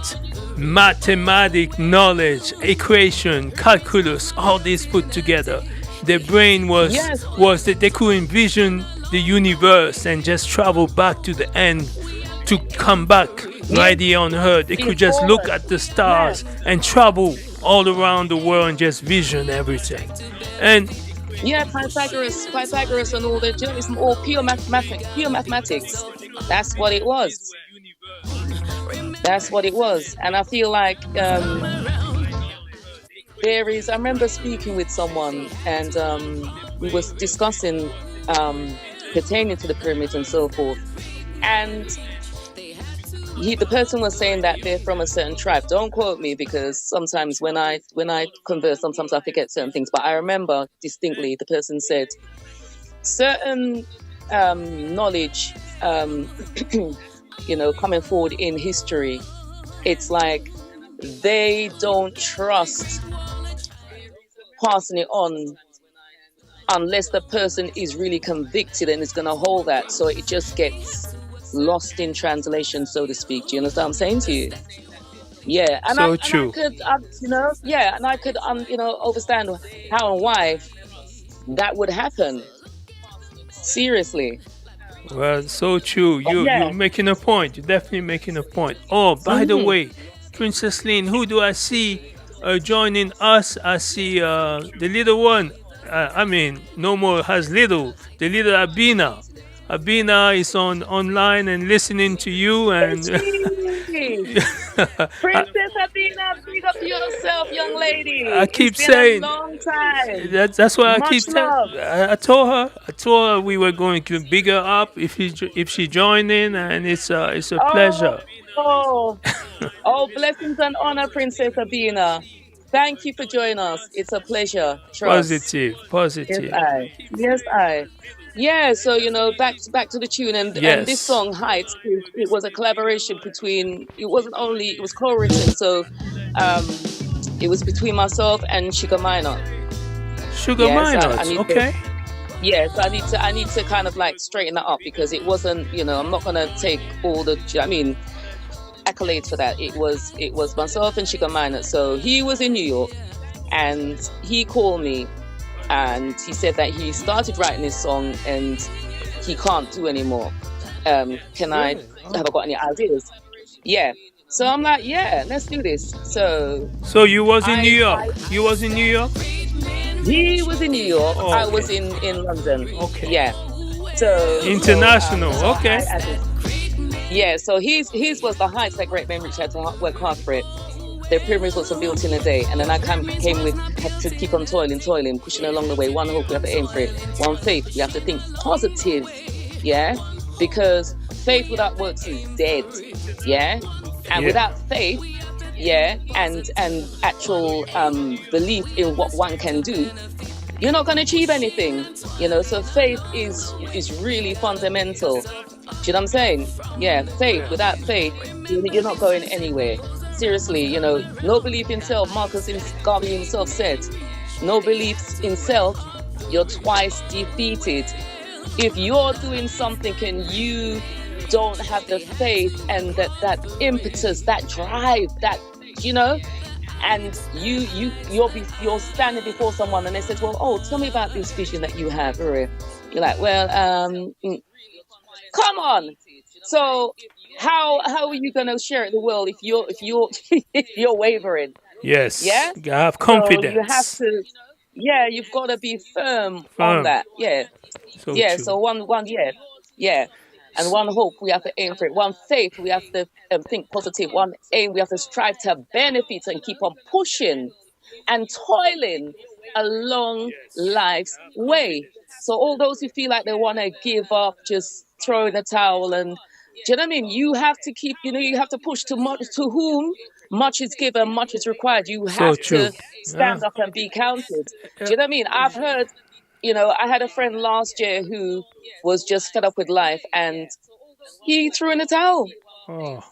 mathematic knowledge, equation, calculus, all this put together. Their brain Yes, was that they could envision the universe and just travel back to the end to come back yes, right here on Earth. They could just look before. at the Yes. stars and travel all around the world and just vision everything. And Yeah, Pythagoras, and all the it's all pure mathematics. That's what it was. That's what it was. And I feel like there is. I remember speaking with someone, and we was discussing um, pertaining to the pyramids and so forth. And the person was saying that they're from a certain tribe. Don't quote me because sometimes when I converse, sometimes I forget certain things. But I remember distinctly the person said certain knowledge, coming forward in history. It's like they don't trust passing it on unless the person is really convicted and is going to hold that. So it just gets lost in translation, so to speak. Do you understand what I'm saying to you? Yeah, so and I true. could, yeah, and I could, understand how and why that would happen. Seriously. Well, so true. But You're yeah. making a point. You're definitely making a point. Oh, by the Hmm. way, Princess Lynn, who do I see joining us? I see the little one. I mean, no more has little. The little Abina. Abina is on online and listening to you. And I, Princess Athena, big up yourself, young I lady. It's keep been a saying long time. that's why I Much keep telling. love. I told her we were going to big her up if she joined in, and it's a pleasure. Oh, oh, blessings and honor, Princess Abina. Thank you for joining us. It's a pleasure. Trust. Positive, Yes, positive. I. Yes, I. Yeah, so back to the tune, and this Yes. song Heights, it was a collaboration between. It wasn't only, it was co-written, so um, it was between myself and Sugar Minor. Sugar Yes, I miners. need to. Okay. Yes, I need to kind of like straighten that up because it wasn't. I'm not gonna take all the. Do you know what I mean, accolades for that. It was myself and Sugar Minor. So he was in New York, and he called me, and he said that he started writing this song and he can't do anymore. Can I Really? have I got any ideas? Yeah. So I'm like, yeah, let's do this. So So you was in New I York. You was in New York. he was in New York. Oh, I was okay. in London. Okay. Yeah. So International. so Okay. I added. Yeah. So his was the heights that great men reach, had to work hard for it. Their pyramids wasn't built in a day, and then I came with, had to keep on toiling, pushing along the way. One hope, we have to aim for it. One faith, we have to think positive, yeah, because faith without works is dead, yeah, and Yeah. without faith, yeah, and actual belief in what one can do, you're not going to achieve anything, So faith is really fundamental. Do you know what I'm saying? Yeah, faith. Yeah. Without faith, you're not going anywhere. Seriously, no belief in self. Marcus Garvey himself said, "No beliefs in self, you're twice defeated." If you're doing something and you don't have the faith and that impetus, that drive, that you know, and you're standing before someone and they said, "Well, oh, tell me about this vision that you have, Uri." You're like, "Well, come on." So how are you gonna share it the world if you're if you're wavering? Yes. Yeah. You have So you have confidence. to, yeah, you've got to be firm on Firm. that. Yeah. So Yeah. true. So one, yeah, yeah. And one hope, we have to aim for it. One faith, we have to think positive. One aim, we have to strive to benefit and keep on pushing and toiling along life's way. So all those who feel like they want to give up, just throw in the towel, and do you know what I mean? You have to keep, you have to push to much, to whom much is given, much is required. You So have true. to Yeah. stand up and be counted. Do Yeah. you know what I mean? I've heard, I had a friend last year who was just fed up with life and he threw in the towel. Oh.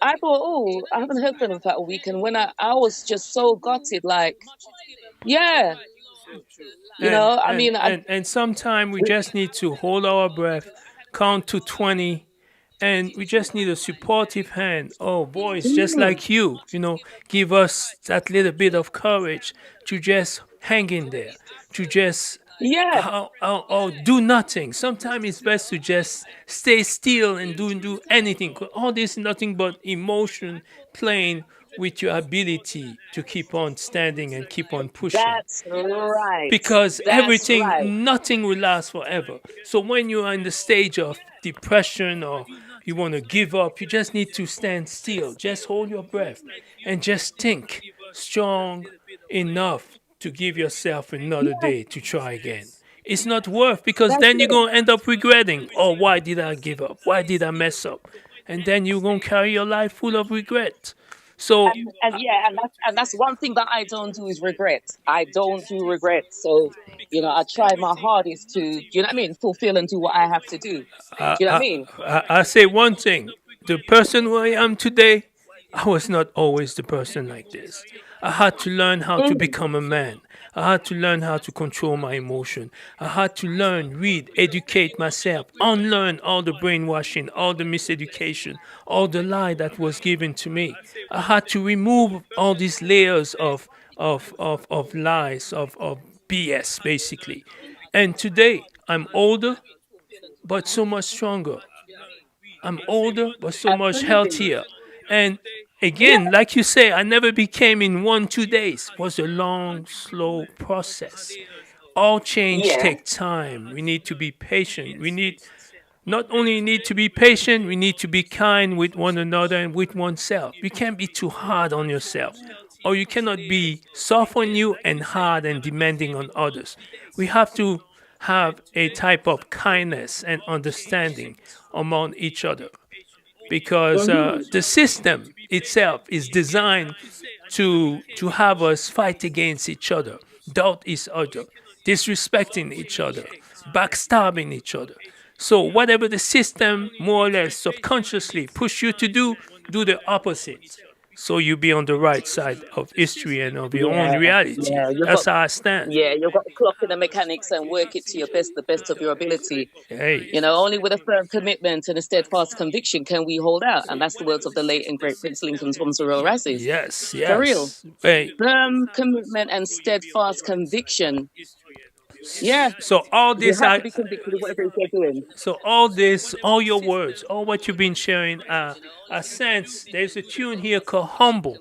I thought, oh, I haven't heard from him for a week. And when I was just so gutted, like, yeah, I mean, And sometimes we just need to hold our breath, count to 20, and we just need a supportive hand. Oh, boys, just Mm. like you, give us that little bit of courage to just hang in there, to just Yeah, do nothing. Sometimes it's best to just stay still and do anything. 'Cause all this is nothing but emotion playing with your ability to keep on standing and keep on pushing, that's right. because That's right. nothing will last forever. So when you are in the stage of depression or you want to give up, you just need to stand still, just hold your breath, and just think strong enough to give yourself another Yeah, day to try again. It's not worth, because that's then you're it. going to end up regretting, oh, why did I give up? Why did I mess up? And then you're going to carry your life full of regret. So And yeah, and that's one thing that I don't do is regret. I don't do regret. So, I try my hardest to, what I mean, fulfill and do what I have to do. Do I, you know what I I, mean? I say one thing: the person who I am today, I was not always the person like this. I had to learn how to Mm, become a man. I had to learn how to control my emotion. I had to learn, read, educate myself, unlearn all the brainwashing, all the miseducation, all the lie that was given to me. I had to remove all these layers of lies, of BS, basically. And today, I'm older, but so much stronger. I'm older, but so much absolutely. healthier. And Yeah, again, like you say, I never became in 1, 2 days. It was a long, slow process. All change yeah. takes time. We need to be patient. We need not only need to be patient, we need to be kind with one another and with oneself. You can't be too hard on yourself, or you cannot be soft on you and hard and demanding on others. We have to have a type of kindness and understanding among each other, because Hmm. the system itself is designed to have us fight against each other, doubt each other, disrespecting each other, backstabbing each other. So whatever the system more or less subconsciously push you to do the opposite. So you be on the right side of history and of your own Yeah, reality. yeah. That's how I stand. You've got to clock in the mechanics and work it to the best of your ability. Hey, Only with a firm commitment and a steadfast conviction can we hold out. And that's the words of the late and great Prince Lincoln's from Sorrel Rices. yes, For real. yes. Hey, Firm commitment and steadfast conviction. Yeah, so all you this have to I be convicted of whatever it is you're doing. So all this, all your words, all what you've been sharing, I sense there's a tune here called Humble.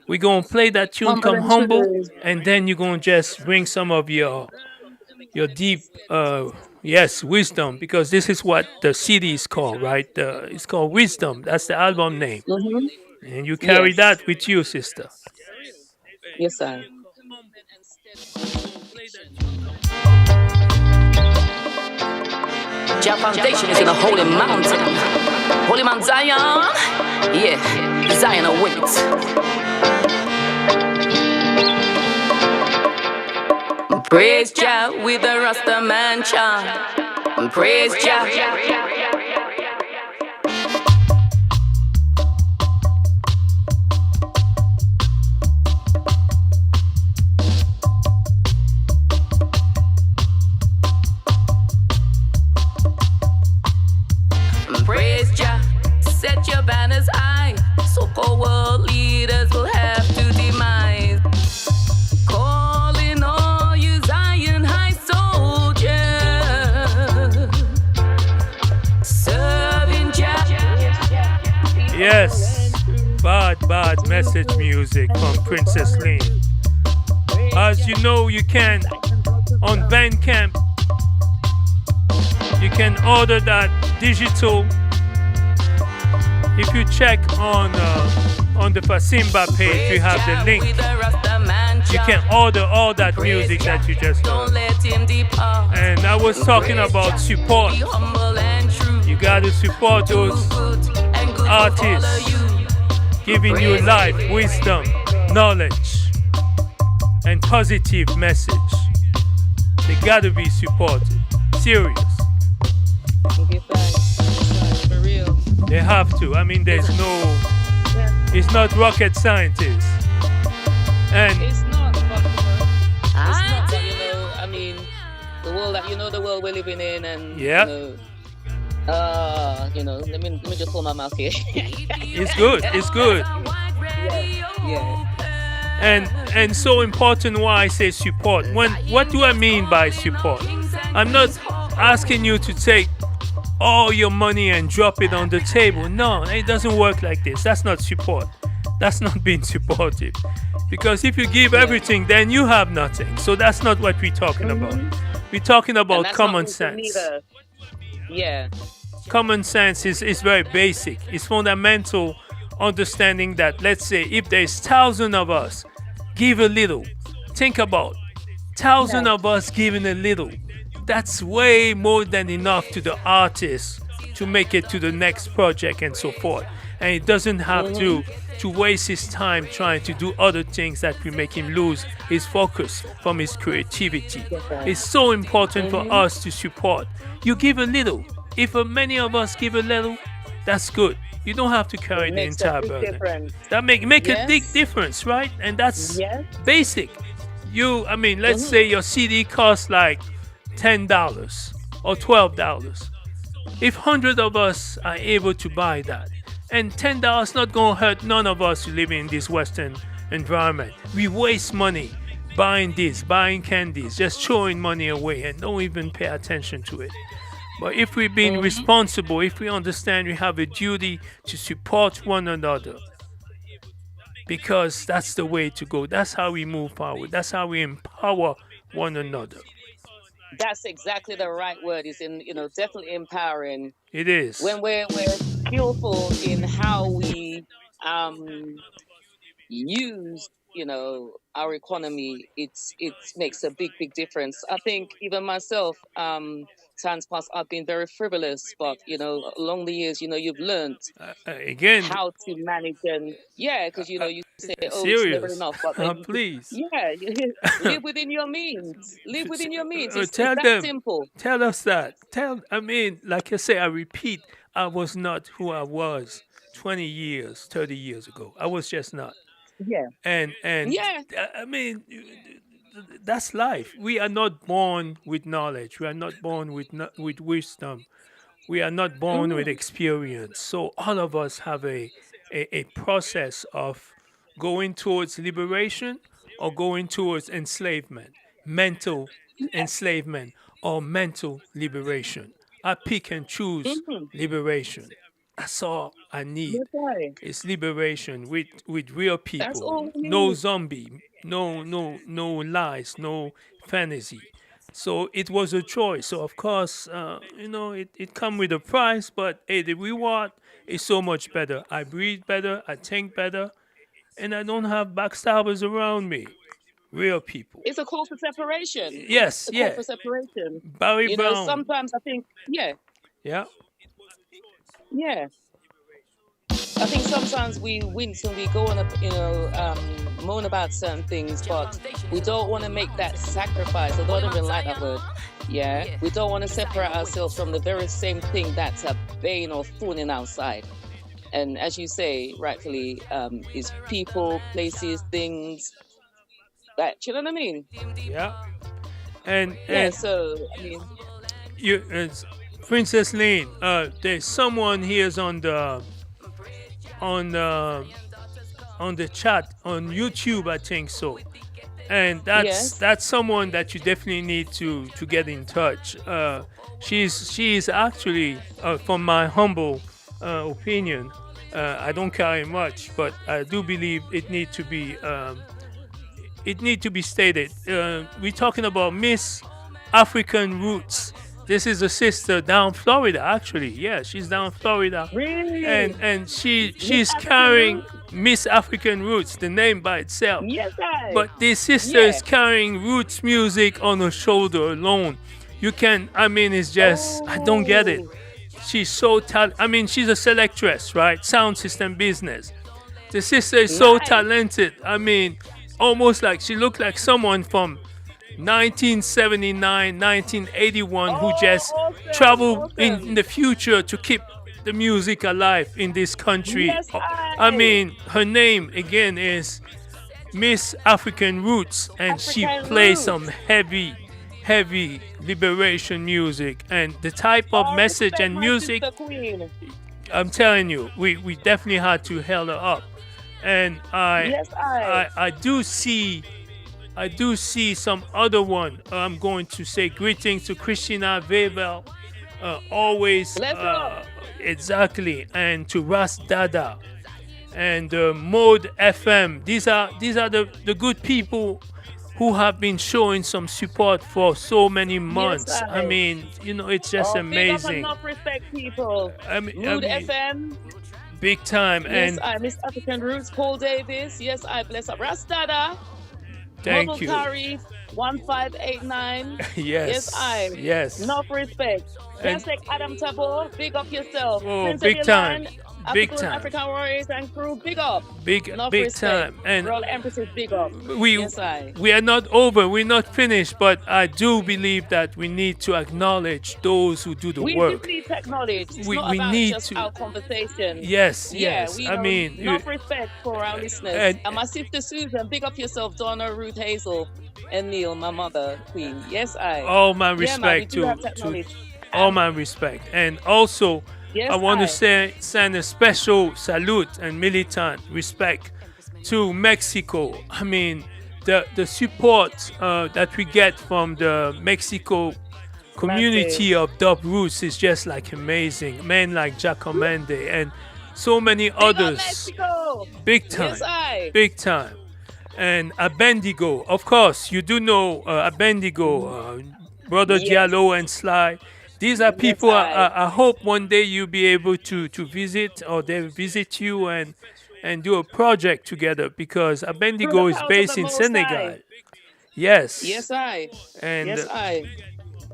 We're gonna play that tune Humble called and Humble, true. and then you're gonna just bring some of your deep yes, wisdom, because this is what the CD is called, right? It's called Wisdom. That's the album name. Hmm. And you carry Yes. that with you, sister. Yes, sir. Your foundation is in a holy mountain. Holy Mount Zion. Yeah, Zion awaits. Praise Jah with the Rasta man chant. Praise Jah. Praise Jah, set your banners high, so called world leaders will have to demise. Calling all you Zion high soldiers, serving Jah. Yes, bad message music from Princess Lynn. As you know, you can on Bandcamp. You can order that digital. If you check on the FASIMBA page, you have the link. You can order all that music that you just heard. And I was talking about support. You got to support those artists, giving you life, wisdom, knowledge, and positive message. They got to be supported. Serious. Give thanks. For real. They have to. I mean, there's no. It's not rocket scientists. And It's not, but it's not. But I mean, the world that the world we're living in, and Yeah. Let me just hold my mouth here. It's good. It's good. Yeah, yeah. And so important why I say support. When what do I mean by support? I'm not asking you to take all your money and drop it on the table. No, it doesn't work like this. That's not support. That's not being supportive. Because if you give Yeah. everything, then you have nothing. So that's not what we're talking about. Hmm. We're talking And about that's not common wisdom sense. neither. Yeah. Common sense is very basic. It's fundamental understanding that, let's say, if there's thousand of us, give a little. Think about thousand Yes. of us giving a little. That's way more than enough to the artist to make it to the next project and so forth. And he doesn't have Hmm. to waste his time trying to do other things that will make him lose his focus from his creativity. Yes, sir. It's so important for Hmm. us to support. You give a little. If many of us give a little, that's good. You don't have to It carry the makes a entire big burden. difference. That make a big Yes. difference, right? And that's Yes. basic. I mean, let's Hmm. say your CD costs like $10 or $12. If 100 of us are able to buy that, and $10 not gonna hurt none of us living in this Western environment. We waste money buying this, buying candies, just throwing money away and don't even pay attention to it. But if we're being Hmm. responsible, if we understand we have a duty to support one another, because that's the way to go. That's how we move forward. That's how we empower one another. That's exactly the right word. Is in definitely empowering It is. when we're skillful in how we um use our economy. It makes a big difference. I think even myself, times past I've been very frivolous, but along the years, you've learned Again, how to manage. And yeah, because you say, oh, it's never serious. enough, but then Please. yeah, live within your means. Live within your means. It's Tell that them. simple. Tell us that. I mean, like I say, I repeat, I was not who I was 20 years, 30 years ago. I was just not. Yeah. And Yeah. I mean, that's life. We are not born with knowledge. We are not born with with wisdom. We are not born with Hmm. experience. So all of us have a process of going towards liberation or going towards enslavement, mental enslavement or mental liberation. I pick and choose Hmm. liberation. That's all I need. That's right. It's liberation with real That's people. all we No need. zombie, no lies, no fantasy. So it was a choice. So of course, it come with a price, but hey, the reward is so much better. I breathe better, I think better, and I don't have backstabbers around me. Real people. It's a call for separation. It's Yes, a call yeah. for separation. Barry Brown. Sometimes I think, yeah, Yeah. yeah. I think sometimes we wince when we go on moan about certain things, but we don't want to make that sacrifice. I don't even like that word. Yeah. We don't want to separate ourselves from the very same thing that's a bane or thorn in our side. And as you say, rightfully, is people, places, things that, you know what I mean? Yeah. And Yeah. and So, I mean, you Princess Lane, there's someone here's on the on the chat on YouTube, I think so, and yes. that's someone that you definitely need to get in touch. She's actually, from my humble opinion, I don't carry much, but I do believe it need to be stated. We're talking about Miss African Roots. This is a sister down Florida, actually. Yeah, she's down Florida, Really? and Miss she's African carrying Roots? Miss African Roots, the name by itself. Yes, I. But this sister Yeah. is carrying roots music on her shoulder alone. You can, I mean, it's just, I don't get it. Oh, She's so I mean, she's a selectress, right? Sound system business. The sister is so nice. talented. I mean, almost like she looked like someone from 1979, 1981 who Oh, just awesome. traveled in Awesome. the future to keep the music alive in this country. Yes, I I. mean, her name again is Miss African Roots, and she African plays some Roots. heavy liberation music and the type of All message respect, and my music. sister queen. I'm telling you, we definitely had to held her up, and Yes, I. I do see some other one. I'm going to say greetings to Christina Weber, always Let's go. exactly, and to Ras Dada and Mode FM. These are the good people who have been showing some support for so many Yes, months. I I. mean, it's just Oh, big up and amazing. enough respect, people. I Rude mean, FM. big time. Yes, And I. Miss African Roots, Paul Davis. Yes, I. Bless up. Rastada. thank Mobile you. Tarif 1589. Yes, I. Yes. Enough respect. And Just like Adam Tabo, big up yourself. oh, Prince big of time. Line, Big African, time. African Warriors and crew, big up. Big Enough big respect. time. And Royal Empresses, big up. we Yes, I. we are not over, we're not finished, but I do believe that we need to acknowledge those who do the We work. just need to acknowledge it's We not we about need just to. our conversation. Yes, Yeah, yes. we I know mean, enough respect for our listeners. and And my sister Susan, big up yourself, Donna, Ruth Hazel, and Neil, my mother, Queen. Yes, I. all my Yeah, man, we respect do have to to acknowledge. all And my respect. And also, yes, I want to I. send a special salute and militant respect to Mexico. I mean, the support that we get from the Mexico community Massive. of dub roots is just like amazing. Men like Giacomende and so many Big up others. Mexico. Big Yes, time, I. big time. And Abendigo, of course, you do know Abendigo, Brother Yes. Diallo and Sly. These are Yes, people I. I hope one day you'll be able to visit, or they visit you and do a project together, because Through the Abendigo is powers of based the in Most Senegal. High. Yes, Yes, I. and Yes, I.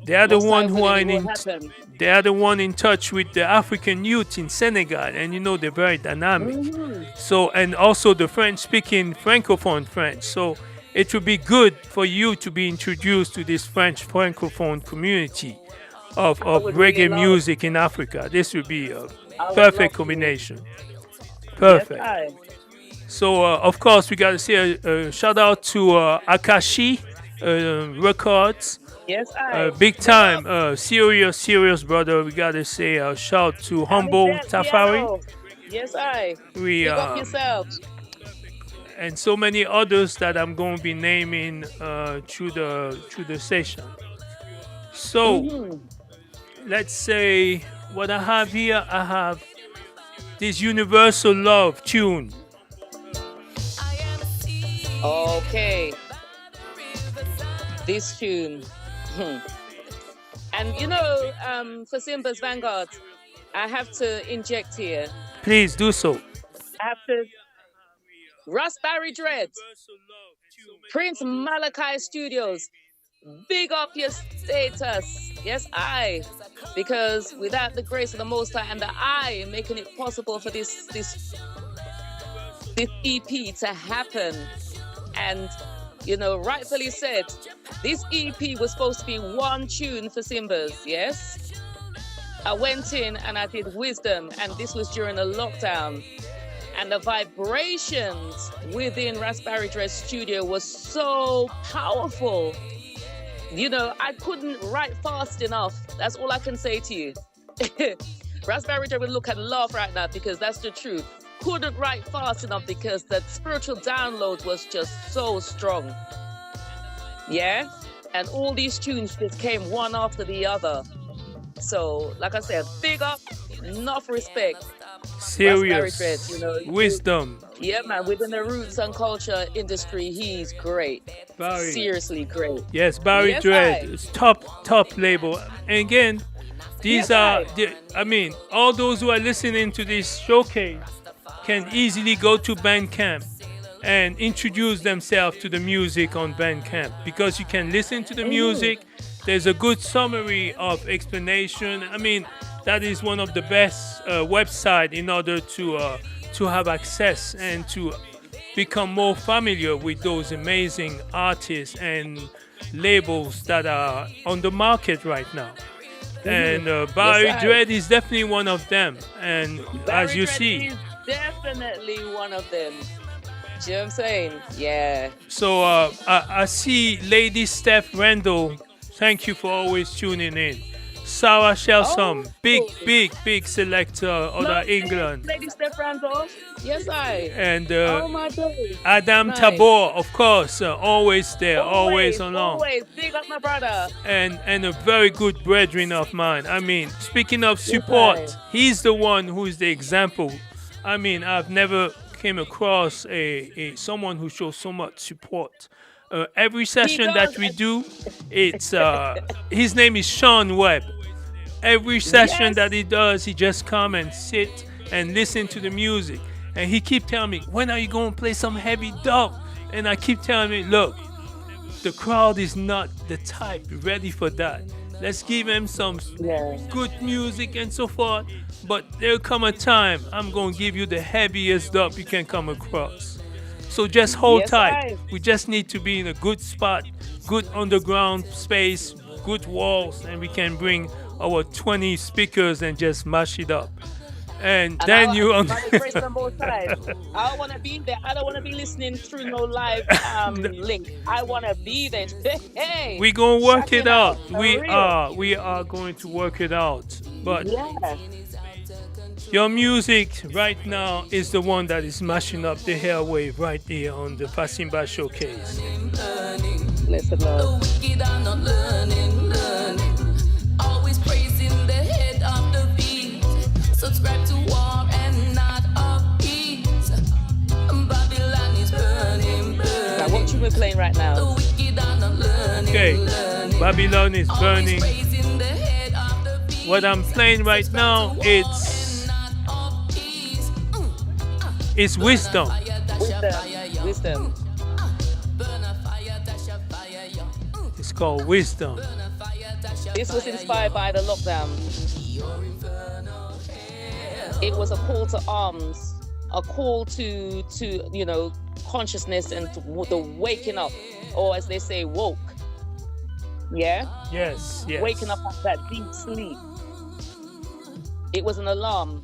they are the Most High one who willing, are it will in happen. they are the one in touch with the African youth in Senegal, and they're very dynamic. Mhm. So, and also the French speaking francophone French. So it would be good for you to be introduced to this French francophone community of would really reggae love. music in Africa. This would be a I would perfect love to. combination. Yes, Perfect. I. So, of course, we got to say a shout out to Akashi Records. Yes, I. Big time, serious brother. We got to say a shout to Humble Tafari. Piano. Yes, I. We Big up yourself. and so many others that I'm going to be naming through the session. So Mhm. let's say what I have here. I have this Universal Love tune. Okay. This tune. And FASIMBAS Vanguard, I have to inject here. Please do so. I have to. Raspberry Dread, Prince Malachi Studios, big up your status. Yes, I. Because without the grace of the Most High and the I making it possible for this EP to happen. And, rightfully said, this EP was supposed to be one tune for Simbas, yes? I went in and I did Wisdom, and this was during a lockdown. And the vibrations within Raspberry Dread Studio was so powerful. I couldn't write fast enough. That's all I can say to you. Raspberry Dread would look and laugh right now, because that's the truth. Couldn't write fast enough because the spiritual download was just so strong. Yeah? And all these tunes just came one after the other. So, like I said, big up, enough respect. Serious Raspberry Dread, wisdom. Yeah, man, within the roots and culture industry, he's great. Barry. Seriously great. Yes, Barry Yes, Dread. I. It's top label. And again, these Yes, are, I. all those who are listening to this showcase can easily go to Bandcamp and introduce themselves to the music on Bandcamp, because you can listen to the music. There's a good summary of explanation. That is one of the best website in order to have access and to become more familiar with those amazing artists and labels that are on the market right now. And Barry Yes, I. Dread is definitely one of them. And as you Dread see, is definitely one of them. Do you know what I'm saying? Yeah. so I see Lady Steph Randall Thank you for always tuning in. Sarah Oh, Shelsom, big selector out no, of thanks, England. Lady Stefranto. Yes, I. And Oh my days. Adam Nice. Tabor, of course, always there, always Always, along. always. Big up my brother. And a very good brethren of mine. I mean, speaking of Yes, I. support, he's the one who is the example. I mean, I've never came across a someone who shows so much support. Every He session does. that we do, it's his name is Sean Webb. Every session Yes. that he does, he just come and sit and listen to the music. And he keep telling me, when are you going to play some heavy dub? And I keep telling me, look, the crowd is not the type ready for that. Let's give him some Yeah. good music and so forth. But there'll come a time I'm going to give you the heaviest dub you can come across. So just hold Yes, tight. I. We just need to be in a good spot, good underground space, good walls, and we can bring our 20 speakers and just mash it up. And And then you I praise on both sides. I don't want to be there. I don't want to be listening through no live link. I want to be there. Hey, we gonna work check it it out. out. For real. We are going to work it out. But Yeah. your music right now is the one that is mashing up the airwave right here on the FASIMBAS showcase. Bless the Lord. The wicked are not learning. Always praising the head of the beast. Subscribe to war and not of peace. Babylon is burning. Now, what tune we're playing right The now? wicked are not learning. Okay, Babylon is Always burning. praising the head of the beast. What I'm playing right now, it's wisdom. Wisdom. It's called wisdom. This was inspired by the lockdown. It was a call to arms, a call to consciousness and to the waking up, or as they say, woke. Yeah, Yes, yes. waking up out that deep sleep. It was an alarm.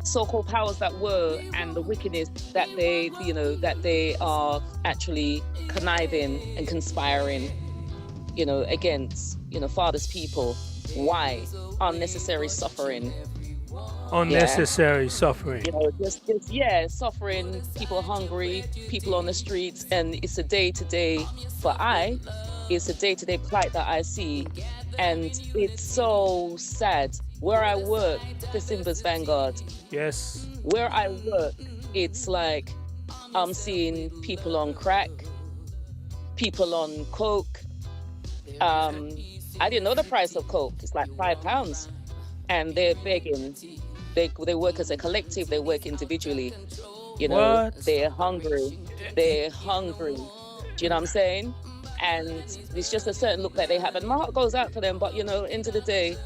So-called powers that were and the wickedness that they are actually conniving and conspiring, against, father's people. Why? Unnecessary suffering. Unnecessary suffering. Suffering, people hungry, people on the streets, and it's a day-to-day, it's a day-to-day plight that I see, and it's so sad. Where I work, FASIMBAS Vanguard, Yes. where I work, it's like I'm seeing people on crack, people on coke. I didn't know the price of coke. It's like £5, and they're begging. They work as a collective. They work individually. What? They're hungry. They're hungry. Do you know what I'm saying? And it's just a certain look that they have, and my heart goes out for them. But end of the day,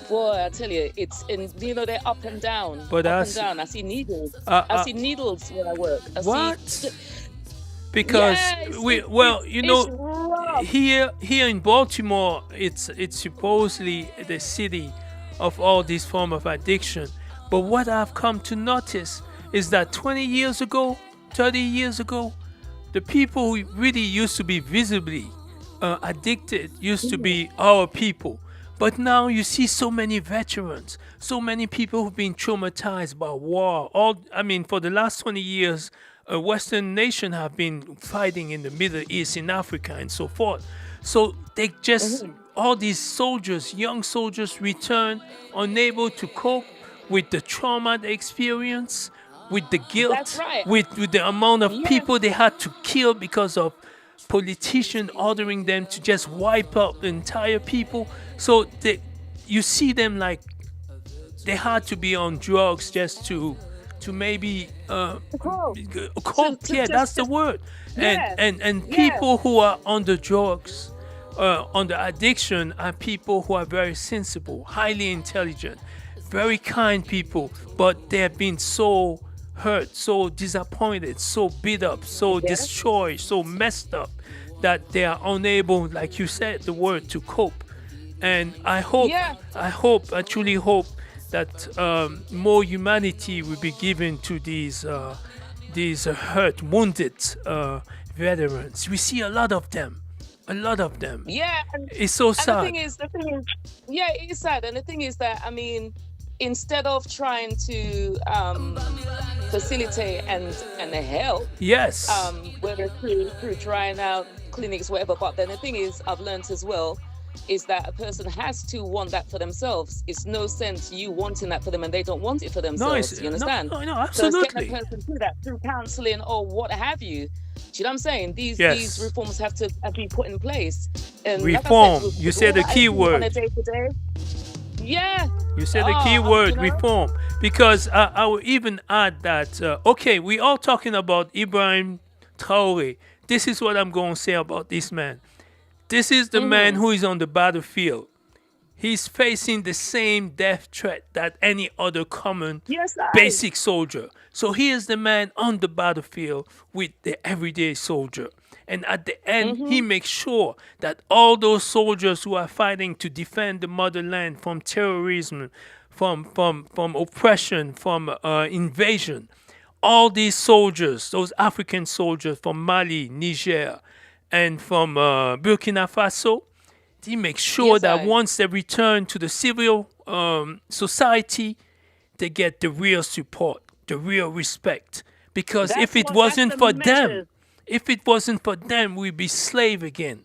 boy, I tell you, they're up and down. But up and down. I see needles. I see needles where I work. What? Because Yes, it's rough. here in Baltimore, it's supposedly the city of all these form of addiction. But what I've come to notice is that 20 years ago, 30 years ago, the people who really used to be visibly addicted used to be our people. But now you see so many veterans, so many people who've been traumatized by war. For the last 20 years, Western nations have been fighting in the Middle East, in Africa, and so forth. So they just, all these soldiers, young soldiers, return unable to cope with the trauma they experience, with the guilt, That's right. with the amount of Yes. people they had to kill because of politicians ordering them to just wipe out the entire people. So you see them like they had to be on drugs just to maybe Cope. cope. Yeah, that's the word. And people who are on the drugs, on the addiction, are people who are very sensible, highly intelligent, very kind people, but they have been so hurt, so disappointed, so beat up, so destroyed, so messed up that they are unable, like you said, the word, to cope. And I truly hope that more humanity will be given to these hurt, wounded veterans. We see a lot of them. A lot of them. Yeah, It's so and sad. the thing is, yeah, it is sad. And the thing is that, I mean, instead of trying to facilitate and help, Yes. whether through trying out clinics, whatever. But then the thing is, I've learned as well, is that a person has to want that for themselves. It's no sense you wanting that for them and they don't want it for No, themselves. You no, understand? no, no, So it's getting a absolutely. person through that through counselling or what have you. Do you know what I'm saying? These Yes. reforms have to be put in place. And like I said, Reform. You with all said the that I key do on a word. day to day, yeah. You said the key You word, know, reform. Because I will even add that, okay, we all talking about Ibrahim Traore. This is what I'm going to say about this man. This is the man mm-hmm. who is on the battlefield. He's facing the same death threat that any other common Yes, I. basic soldier. So he is the man on the battlefield with the everyday soldier. And at the end, he Mm-hmm. makes sure that all those soldiers who are fighting to defend the motherland from terrorism, from oppression, from invasion, all these soldiers, those African soldiers from Mali, Niger, and from Burkina Faso, he makes sure Yes, that I. once they return to the civil society, they get the real support, the real respect. Because That's the measures. if it wasn't for them, we'd be slave again.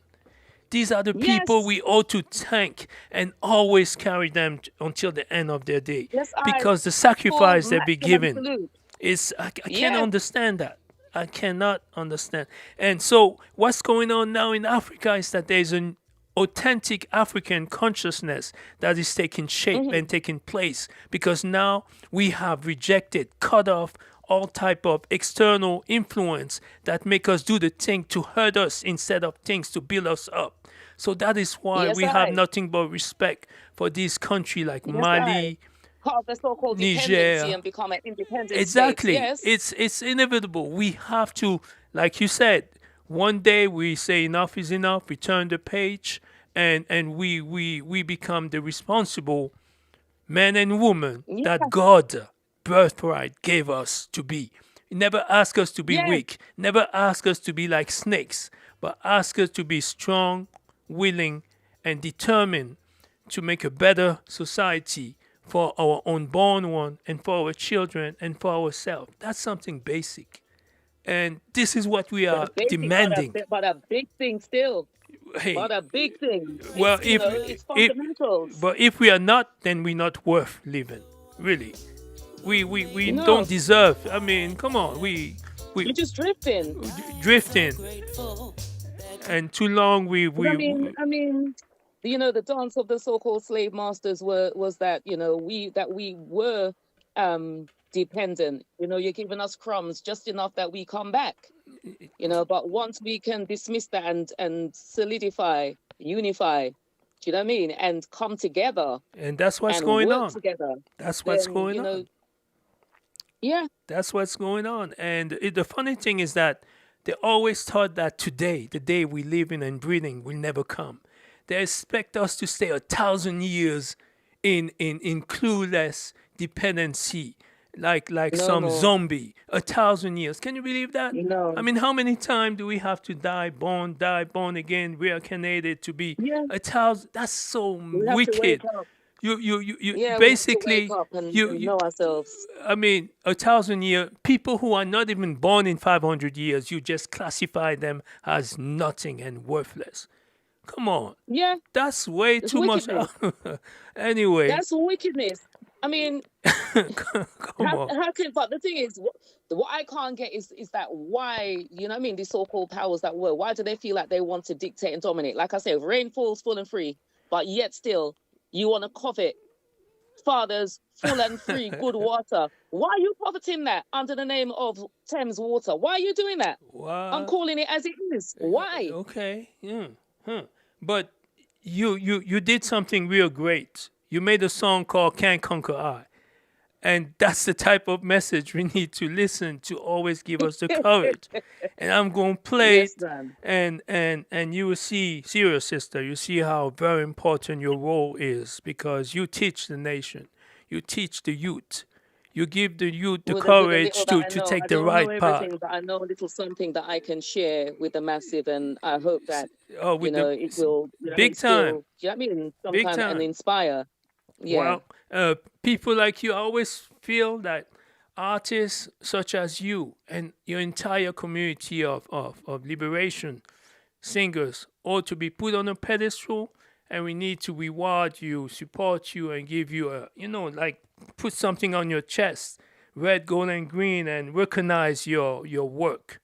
These are the people Yes, we ought to thank and always carry them until the end of their day. yes, I. Because the Full sacrifice they be maximum given salute. is, I can't Yes. understand that. I cannot understand. And so what's going on now in Africa is that there's an authentic African consciousness that is taking shape Mm-hmm. and taking place because now we have rejected, cut off all type of external influence that make us do the thing to hurt us instead of things to build us up. So that is why Yes, we have I. nothing but respect for this country like Yes, I. Mali, Part of the so-called dependency Niger. and become an independent state. Exactly. Yes. It's inevitable. We have to, like you said, one day we say enough is enough, we turn the page, and we become the responsible men and women Yeah. that God birthright gave us to be. He never asked us to be Yes. weak, never asked us to be like snakes, but asked us to be strong, willing, and determined to make a better society for our unborn one and for our children and for ourselves. That's something basic. And this is what we But are a basic, demanding. but a big thing still. Hey, But a big thing. well, It's, it's if fundamentals. but if we are not, then we're not worth living. Really, we don't No, deserve. I mean, come on, we you're just drifting. drifting, and too long But I mean, the dance of the so-called slave masters was that, we were dependent. You're giving us crumbs just enough that we come back. But once we can dismiss that and solidify, unify, do you know what I mean? And come together and that's what's and going work on. together, That's what's then, going on. yeah, That's what's going on. And the funny thing is that they always thought that today, the day we live in and breathing, will never come. They expect us to stay 1,000 years in clueless dependency, like no some more. zombie. 1,000 years. Can you believe that? I No. mean, how many times do we have to die, born again, reincarnated to be Yeah, 1,000? That's so we have to wake wicked. up. You Yeah, we have to wake basically up and, you, and you know ourselves. I mean, 1,000 year people who are not even born in 500 years, you just classify them as nothing and worthless. Come on, Yeah, that's way it's too much. wickedness. Anyway, That's wickedness. I mean, come on. how can? But the thing is, what I can't get is that why, what I mean, these so-called powers that were, why do they feel like they want to dictate and dominate? Like I said, rain falls full and free, but yet still you want to covet fathers full and free good water. Why are you coveting that under the name of Thames water? Why are you doing that? I'm What? calling it as it is. Why? Okay, yeah, huh. But you did something real great. You made a song called "Can't Conquer I." And that's the type of message we need to listen to always give us the courage. And I'm going to play Yes, it, man. and you will see your sister, you see how very important your role is because you teach the nation, you teach the youth, You give the youth the With the courage little that I to know. take I the don't know right path. everything, but I know a little something that I can share with the massive, and I hope that Oh, with the it will, big time, instill. Do you know what I mean? Some big kind of, and time. inspire. Yeah. Well, people like you, I always feel that artists such as you and your entire community of liberation singers ought to be put on a pedestal, and we need to reward you, support you, and give you a, like put something on your chest, red, gold, and green, and recognize your work.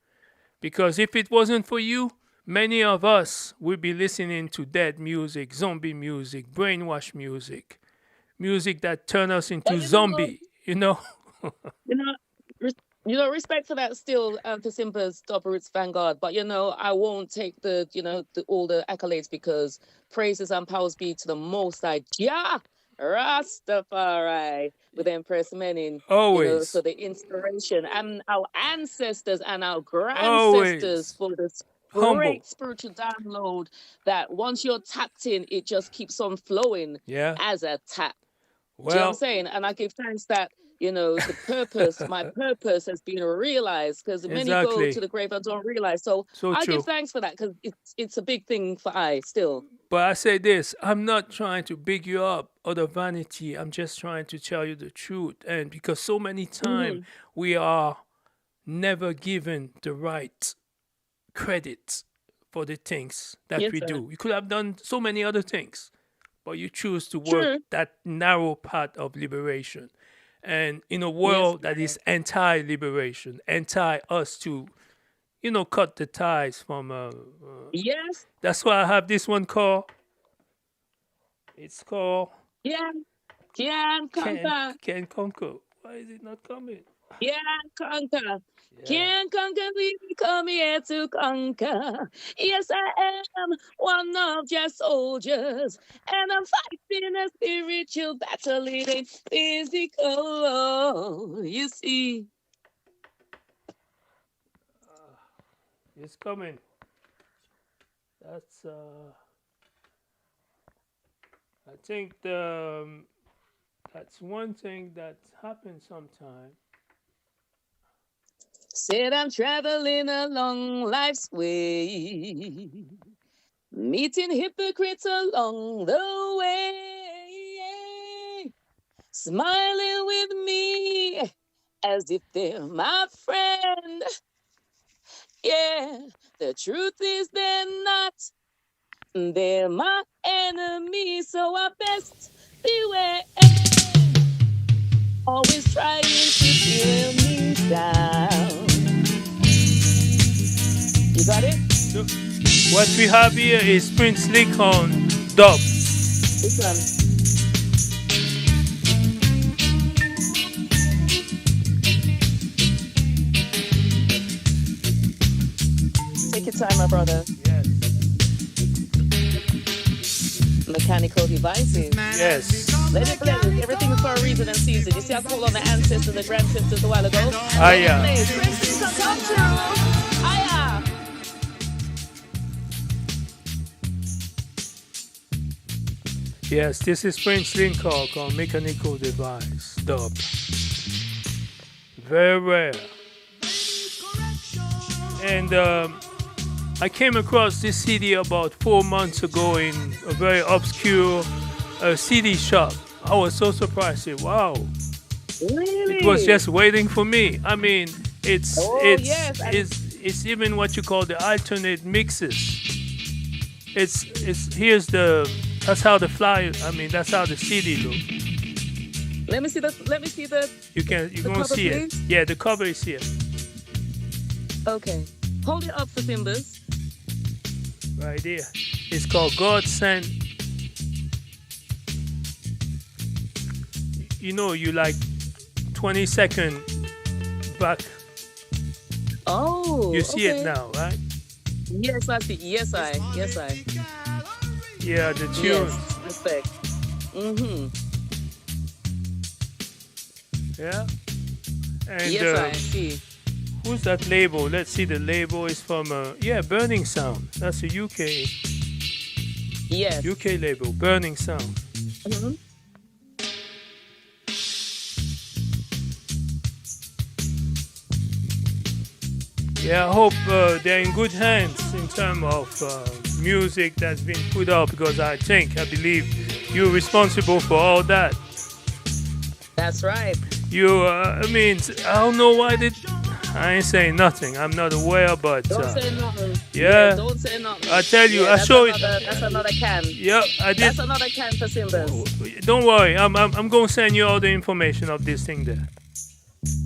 Because if it wasn't for you, many of us would be listening to dead music, zombie music, brainwash music, music that turn us But into zombie, you know? you know, res- respect for that still, for Simba's Top Roots Vanguard. But I won't take all the accolades, because praises and powers be to the Most High, Jah Rastafari, with Empress Menin. For Always, the inspiration, and our ancestors and our grandcestors, always for this humble. great spiritual download, that once you're tapped in, it just keeps on flowing Yeah. as a tap. Do you know what I'm Well, saying? And I give thanks that, the purpose, my purpose has been realized, because many go to exactly. the grave and don't realize. So So I give true. thanks for that, because it's a big thing for I still. But I say this, I'm not trying to big you up out of vanity. I'm just trying to tell you the truth. And because so many times Hmm. we are never given the right credit for the things that Yes, we sir. do. You could have done so many other things, but you choose to work True. that narrow path of liberation. And in a Yes, world that sir. is anti liberation, anti us to, cut the ties from. Yes. That's why I have this one called, it's called Yeah. Can conquer. Can Conquer. Why is it not coming? Yeah, conquer. Yeah. Can conquer, we come here to conquer. Yes, I am one of your soldiers, and I'm fighting a spiritual battle. It ain't physical. You see. It's coming. That's I think that's one thing that happens sometime. Said I'm traveling along life's way, meeting hypocrites along the way, smiling with me as if they're my friend. Yeah, the truth is they're not. They're my enemy, so I best beware. Always trying to tear me down. You got it? So, what we have here is Prince Lincoln dub. This one. Take your time, my brother. Yes. Mechanical devices. Yes. Let it blaze. Everything's for a reason and season. You see, I called on the ancestors and grandcestors a while ago. Ah, Let it yeah. blaze. Prince Lincoln, come through. Hiya. Yes, this is Prince Lincoln called Mechanical Device dub. Very rare. And I came across this CD about 4 months ago in a very obscure CD shop. I was so surprised. I said, wow, Really? it was just waiting for me. I mean, it's Oh, it's yes, and- it's even what you call the alternate mixes. It's here's the that's how the flyer. I mean, that's how the CD looks. Let me see the. You The gonna cover, see it. please? Yeah, the cover is here. Okay. Hold it up for Simbas. Right there. It's called God Sent. You like 20-second back. Oh. You see okay. it now, right? Yes, I see. Yes, I. Yeah, the tune. Yes. Respect. Mm-hmm. Yeah. And Yes, I see. who's that label? Let's see. The label is from Burning Sound. That's a Yes. UK label. Burning Sound. Mm-hmm. Yeah, I hope they're in good hands in terms of music that's been put up because I believe you're responsible for all that. That's right. I mean, I don't know why I ain't saying nothing. I'm not aware, but Don't say nothing. yeah, Don't say nothing. I tell you, Yeah, I show it. That's another can. Yeah, I did. That's another can for Simbas. Don't worry, I'm gonna send you all the information of this thing there.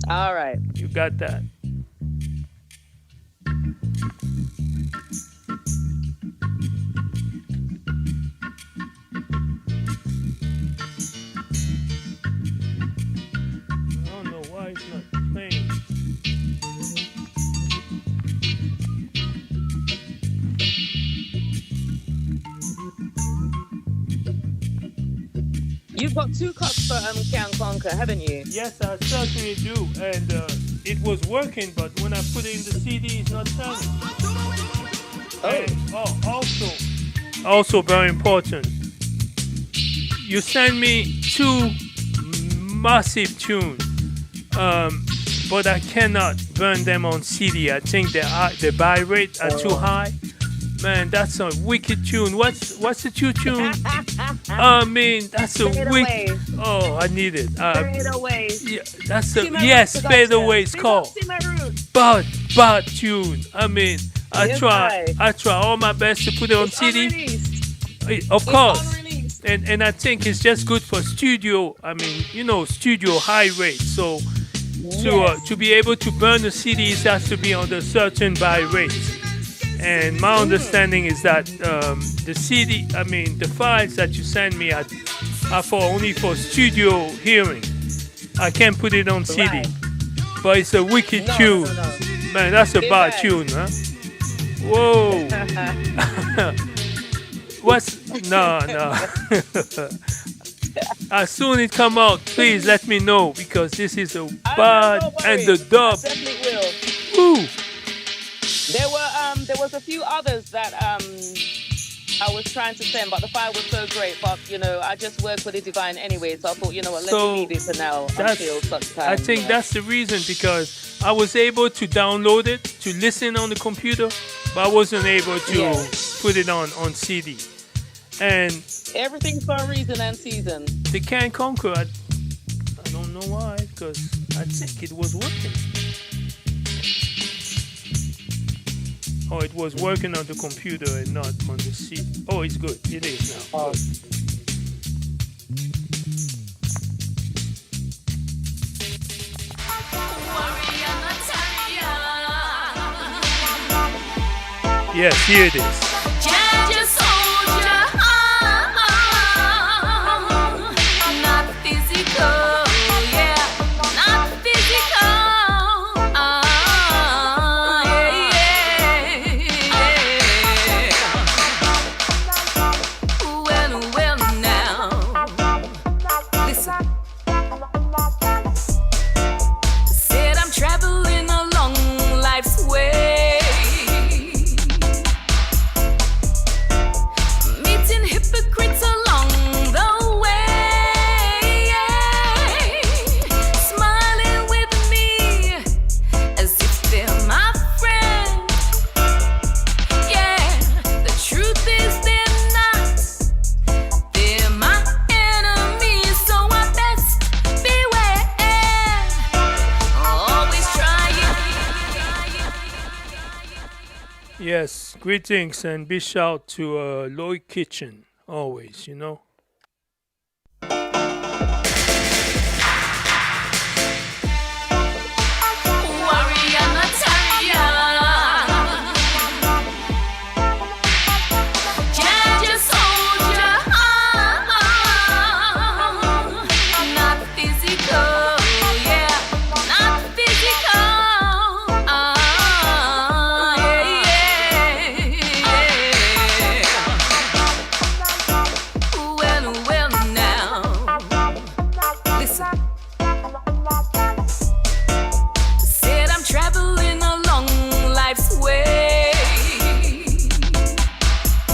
All right. You got that. I don't know why it's not playing. You've got 2 cups for Can Conquer, haven't you? Yes, I certainly do, and it was working, but when I put it in the CD, it's not turning. And, also very important, you send me 2 massive tunes, but I cannot burn them on CD. I think the buy rate are too high. Man, that's a wicked tune. What's the tune? I mean, that's a wicked. Oh, I need it. Fade Away. Yeah, that's a Fade Away. It's called. Bad tune. I mean, I try all my best to put it on CD. Of course. And I think it's just good for studio. I mean, studio high rate. So to be able to burn the CD, it has to be on a certain buy rate. And my understanding is that the CD, I mean, the files that you send me are only for studio hearing. I can't put it on CD. Right. But it's a wicked tune. No. Man, that's a bad tune, huh? Whoa. No. As soon as it come out, please let me know because this is a bad and the dub. I definitely will. Woo. There was a few others that I was trying to send, but the file was so great. But I just work with the divine anyway, so I thought, let me leave it for now until such time. I think that's the reason because I was able to download it to listen on the computer, but I wasn't able to put it on CD. And everything for a reason and season. The Can Conquer, I don't know why, because I think it was working. Oh, it was working on the computer and not on the CD. Oh, it's good. It is now. Oh. Yes, here it is. Yes, greetings and big shout to Lloyd Kitchen, always,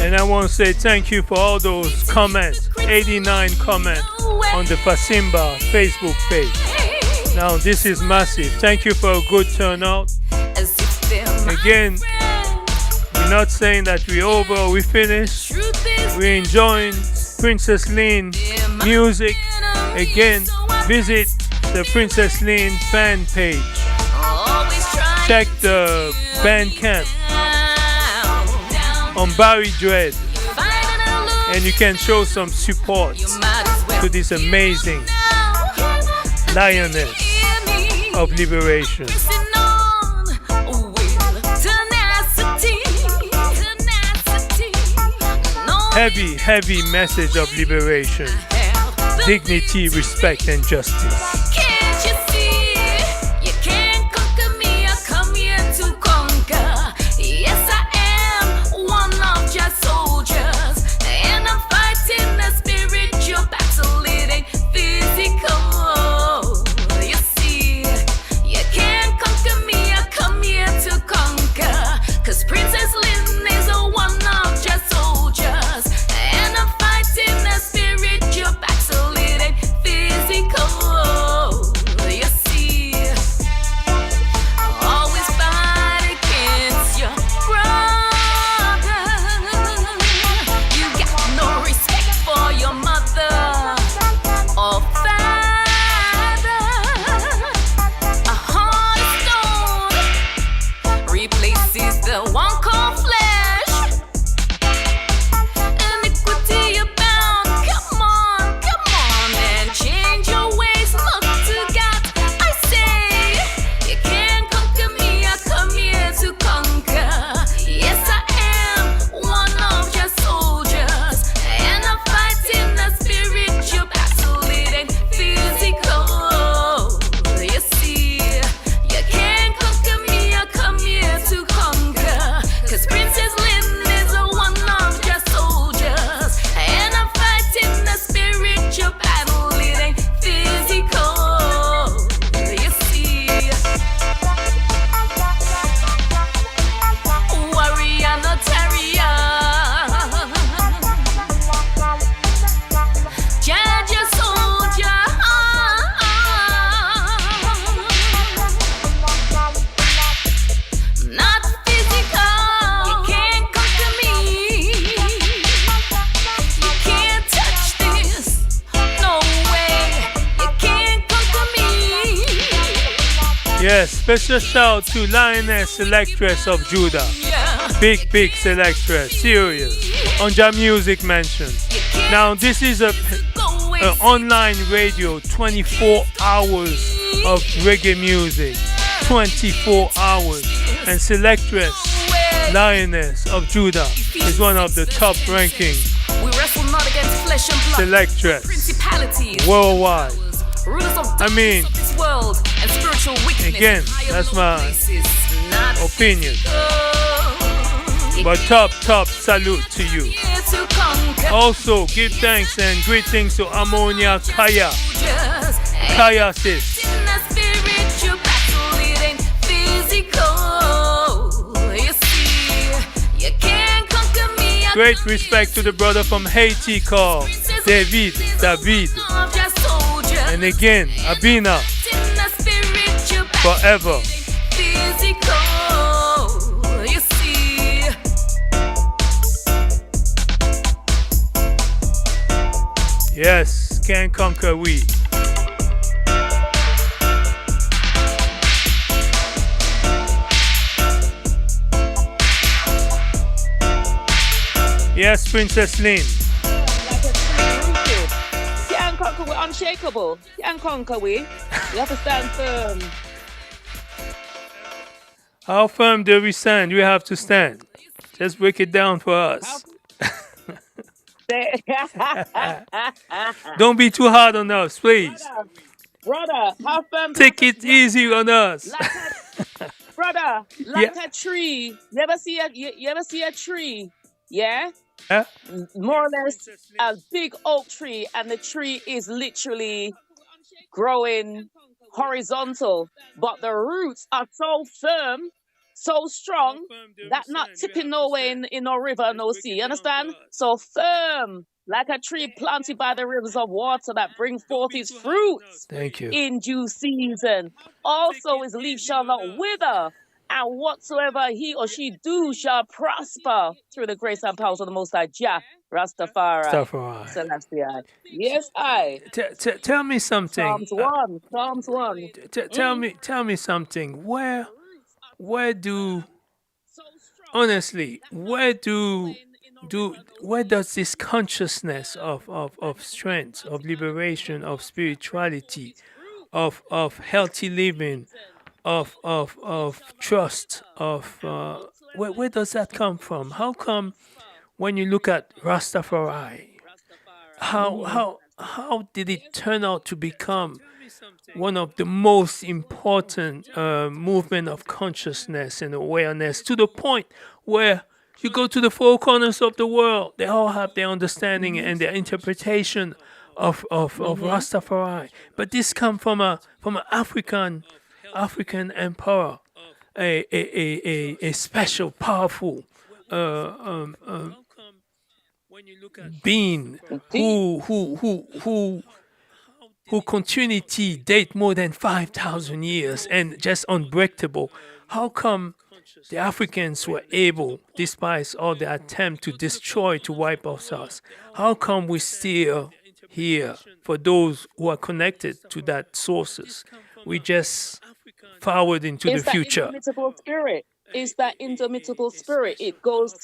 And I want to say thank you for all those comments, 89 comments on the FASIMBAS Facebook page. Now this is massive. Thank you for a good turnout. Again, we're not saying that we're over or we finished. We're enjoying Princess Lynn music. Again, visit the Princess Lynn fan page. Check the Bandcamp on Barry Dread, and you can show some support to this amazing lioness of liberation. Heavy, heavy message of liberation, dignity, respect, and justice. Can't you see? You can't conquer me. I come here to conquer. Yes, I am one of your soldiers, and I'm fighting the spiritual battle. It ain't physical. You see, you can't conquer me. I come here to conquer. 'Cause Princess Lynn is a one of your soldiers, and I'm fighting the spiritual battle. It ain't physical. You see, always fight against your brother. You got no respect for your mother or father. A heart of stone replaces the one called flesh. Iniquity abound. Come on, and change your ways. Look to God. I say, you can't conquer me. I come here to conquer. Yes, I am one of your soldiers, and I'm fighting the spiritual battle. It ain't physical. You see, you can't conquer me. I come here to conquer. 'Cause Princess Lynn is a one of your soldiers, and I'm fighting the spiritual battle. It ain't physical. You see, warrior, no terrier. Judge a soldier. Not physical. You can't conquer me. You can't touch this. No way. You can't conquer me. Yes, special shout to Lioness Selectress of Judah. Yeah. Big, big Selectress, serious. On your music mention. Now, this is a online radio, 24 hours of reggae music. 24 hours. And Selectress, Lioness of Judah, is one of the top ranking We wrestle not against flesh and blood. Selectress Principalities, worldwide. rulers of I mean, darkness of this world, and spiritual wickedness. again, in higher that's low my places. Not opinion. physical. But top salute to you. Here to conquer. Also, give thanks and greetings to Ammonia Kaya. Soldiers. Kaya sis. In the spiritual battle, it ain't physical. You see, you can't conquer me. I Great come respect to the brother from Haiti called David. of your soldiers. And again, Abina, In the spiritual battle, forever. physical. You see, Yes, can't conquer we. Yes, Princess Lynn. Can't conquer, we're unshakable. Can't conquer, we have to stand firm. How firm do we stand? We have to stand. Just break it down for us. Don't be too hard on us, please. Brother, how firm? Take it easy on us. Brother, like a tree. You ever see a tree? Yeah? Yeah? More or less a big oak tree, and the tree is literally growing horizontal, but the roots are so firm, so strong, that not tipping nowhere in no river, no sea. You understand? So firm, like a tree planted by the rivers of water that bring forth its fruits Thank you. in due season. Also his leaf shall not wither, And whatsoever he or she do shall prosper through the grace and powers of the Most High Jah, Rastafari, Stuff alright. Selassie I. Yes, I. Tell me something. Psalms 1. Psalms 1. Tell me something. Where do honestly where does this consciousness of strength, of liberation, of spirituality, of healthy living, of trust, of where does that come from? How come when you look at Rastafari, how did it turn out to become one of the most important movement of consciousness and awareness, to the point where you go to the four corners of the world, they all have their understanding and their interpretation of Rastafari. But this come from an African emperor, a special, powerful being who continuity date more than 5,000 years and just unbreakable. How come the Africans were able, despite all the attempt to destroy, to wipe us out? How come we still here for those who are connected to that sources? We just forward into the It's that future. indomitable spirit. It's that indomitable spirit. It goes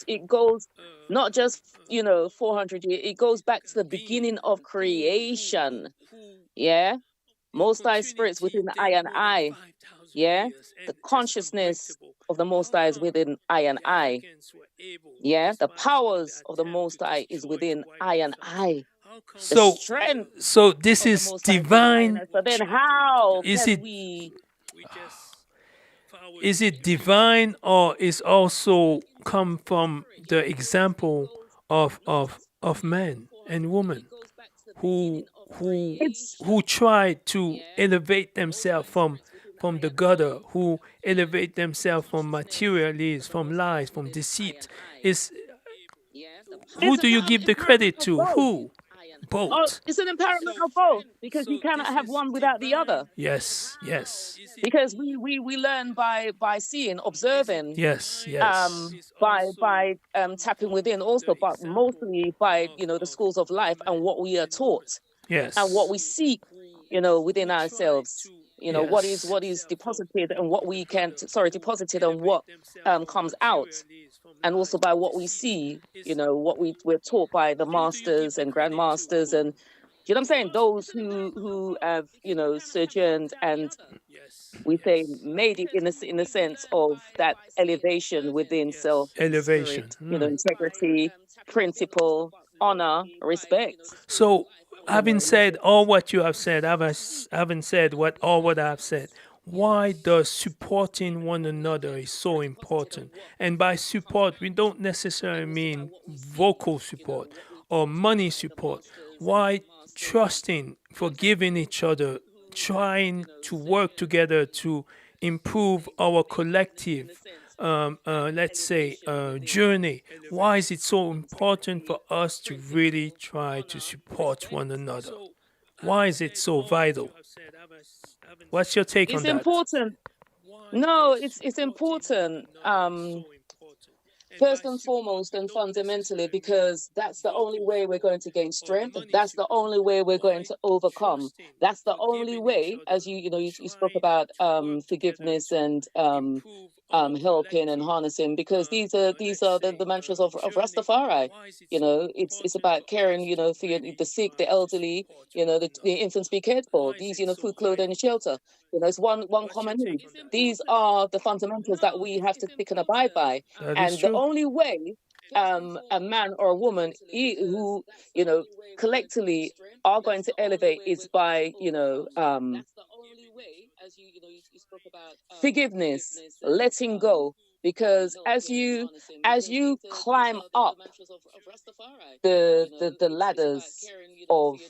not just 400 years. It goes back to the beginning of creation. Yeah. Most High spirits within I and I. Yeah. The consciousness of the Most High is within I and I. Yeah. The powers of the Most High is within I and I. The So strength so this of the is Most High is within I and divine. I. So then how Is can it we? is it divine, or is also come from the example of men and women who It's try to elevate themselves from the gutter, who elevate themselves from materialism, from lies, from deceit? Is who it's do you give the empowerment credit of to? both. Who? Oh, Both. it's an empowerment of both because you cannot have one without the other. Yes, yes, Because we learn by seeing, observing, yes, yes, by tapping within also, but mostly by the schools of life and what we are taught and what we yes, seek, within ourselves. yes. What is deposited and what we can deposited and what comes out, and also by what we see, what we're taught by the masters and grandmasters, and you know what I'm saying, those who have sojourned and we say made it in the sense of that elevation within self, Elevation. spirit, integrity, principle, honor, respect. So, You having know, said all what you have said, having said what I have said, why does supporting one another is so important? And by support, we don't necessarily mean vocal support or money support. Why trusting, forgiving each other, trying to work together to improve our collective, let's say, journey? Why is it so important for us to really try to support one another? Why is it so vital? What's your take on it's that? important. No, it's important. First and foremost and fundamentally, because that's the only way we're going to gain strength. That's the only way we're going to overcome. That's the only way, as you spoke about forgiveness and helping and harnessing, because these are the mantras of Rastafari. It's about caring, for the sick, the elderly, the infants be cared for. These, food, clothing, and shelter. It's one common need. These are the fundamentals that we have to stick and abide by. That is And the true. only way a man or a woman who, collectively are going to elevate is by, forgiveness, letting go. Because as you climb up the ladders of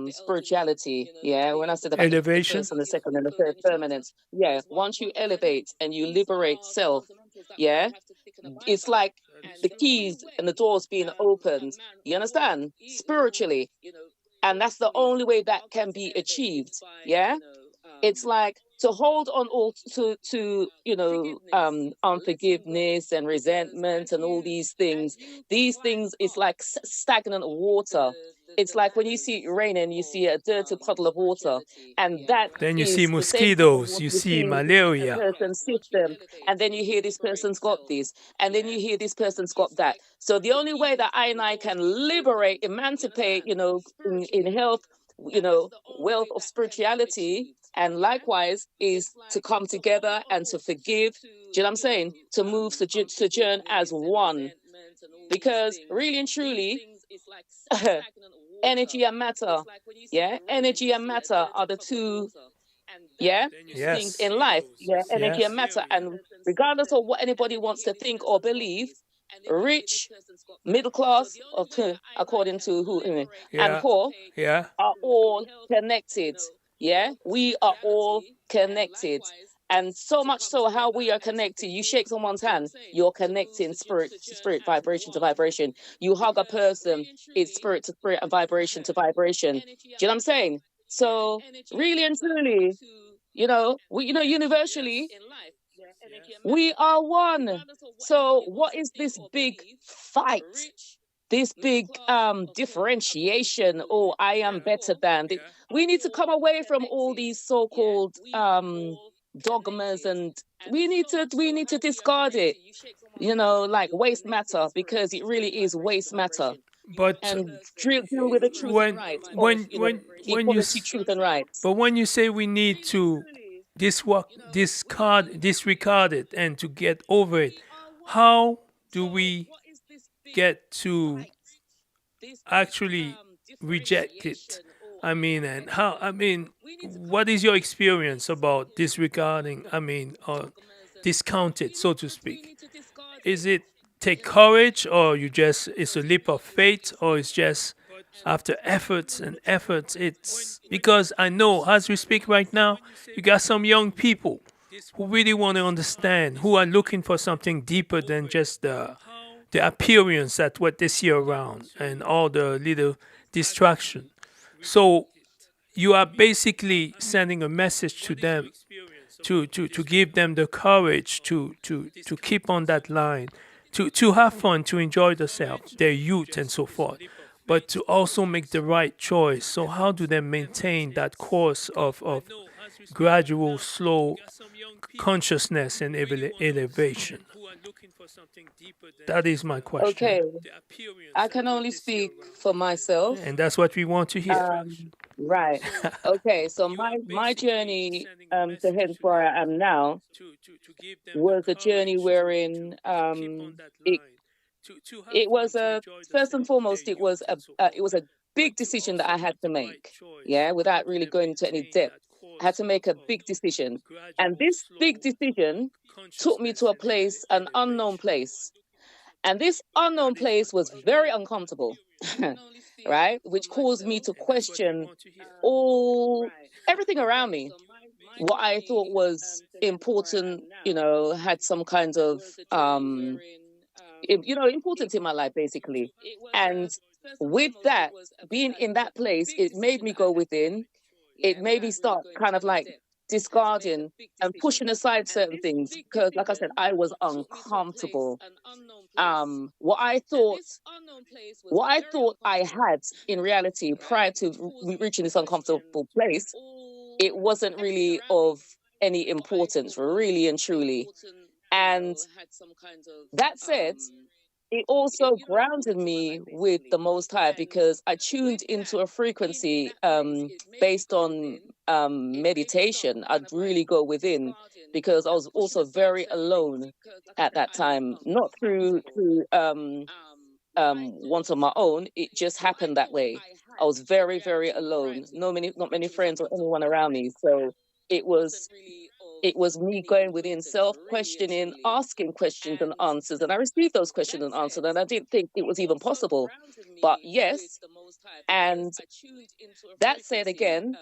spirituality, yeah, when I said about the Elevation. first and the second and the third permanence, yeah, once you elevate and you liberate self, yeah, it's like the keys and the doors being opened, you understand, spiritually. And that's the only way that can be achieved, yeah. It's like to hold on all to unforgiveness and resentment and all these things. These things is like stagnant water. It's like when you see it raining, you see a dirty puddle of water, and that Then you see is the same kind of mosquitoes, water you you see see in a malaria. person's system, and then you hear this person's got this, and then you hear this person's got that. So the only way that I and I can liberate, emancipate, in health, wealth of spirituality, and likewise is to come together and to forgive. Do you know what I'm saying? To move, sojourn as one. Because really and truly, energy and matter, yeah, energy and matter are the two, yeah, things Yes. in life, yeah, energy and Yes. matter. And regardless of what anybody wants to think or believe, rich, middle class, or according to who, and Yeah. poor, Yeah. are all connected. Yeah, we are all connected. And so much so, how we are connected. You shake someone's hand, you're connecting spirit to spirit, vibration to vibration. You hug a person, it's spirit to spirit and vibration to vibration. Do you know what I'm saying? So, really and truly, universally, we are one. So, what is this big fight? This big differentiation? Oh, I am better than. We need to come away from all these so-called dogmas, and we need to discard it. Like waste matter, because it really is waste matter, But and deal with the truth and when rights of when equality, truth and rights. but when you say we need to discard it and to get over it, how do we get to actually reject it? I mean, and how? I mean, what is your experience about disregarding? I mean, or discount it, so to speak. Is it take courage, or you just it's a leap of faith, or it's just after efforts and efforts? It's because I know as we speak right now, you got some young people who really want to understand, who are looking for something deeper than just the appearance that what they see around and all the little distraction. So you are basically sending a message to them to give them the courage to keep on that line, to have fun, to enjoy themselves, their youth and so forth, but to also make the right choice. So how do they maintain that course of gradual, slow consciousness and elevation? That is my question. Okay, I can only speak for myself. And that's what we want to hear. Right. Okay, so my journey to hence where I am now was a journey wherein it was a first and foremost, it was a big decision that I had to make. Yeah, without really going into any depth, I had to make a big decision, and this big decision took me to a place, an unknown place, and this unknown place was very uncomfortable, right? Which caused me to question all everything around me. What I thought was important, had some kind of importance in my life, basically. And with that, being in that place, it made me go within. It made me start kind of like discarding and pushing aside certain things, because, like I said, I was uncomfortable. What I thought I had in reality prior to reaching this uncomfortable place, it wasn't really of any importance, really and truly. And that said, it also grounded me with the Most High, because I tuned into a frequency based on meditation. I'd really go within, because I was also very alone at that time, not through want of my own. It just happened that way. I was very, very alone. Not many friends or anyone around me. So it was it was me going within, self questioning, asking questions and answers. And I received those questions and answers, and I didn't think it was even possible. But yes, and that said again,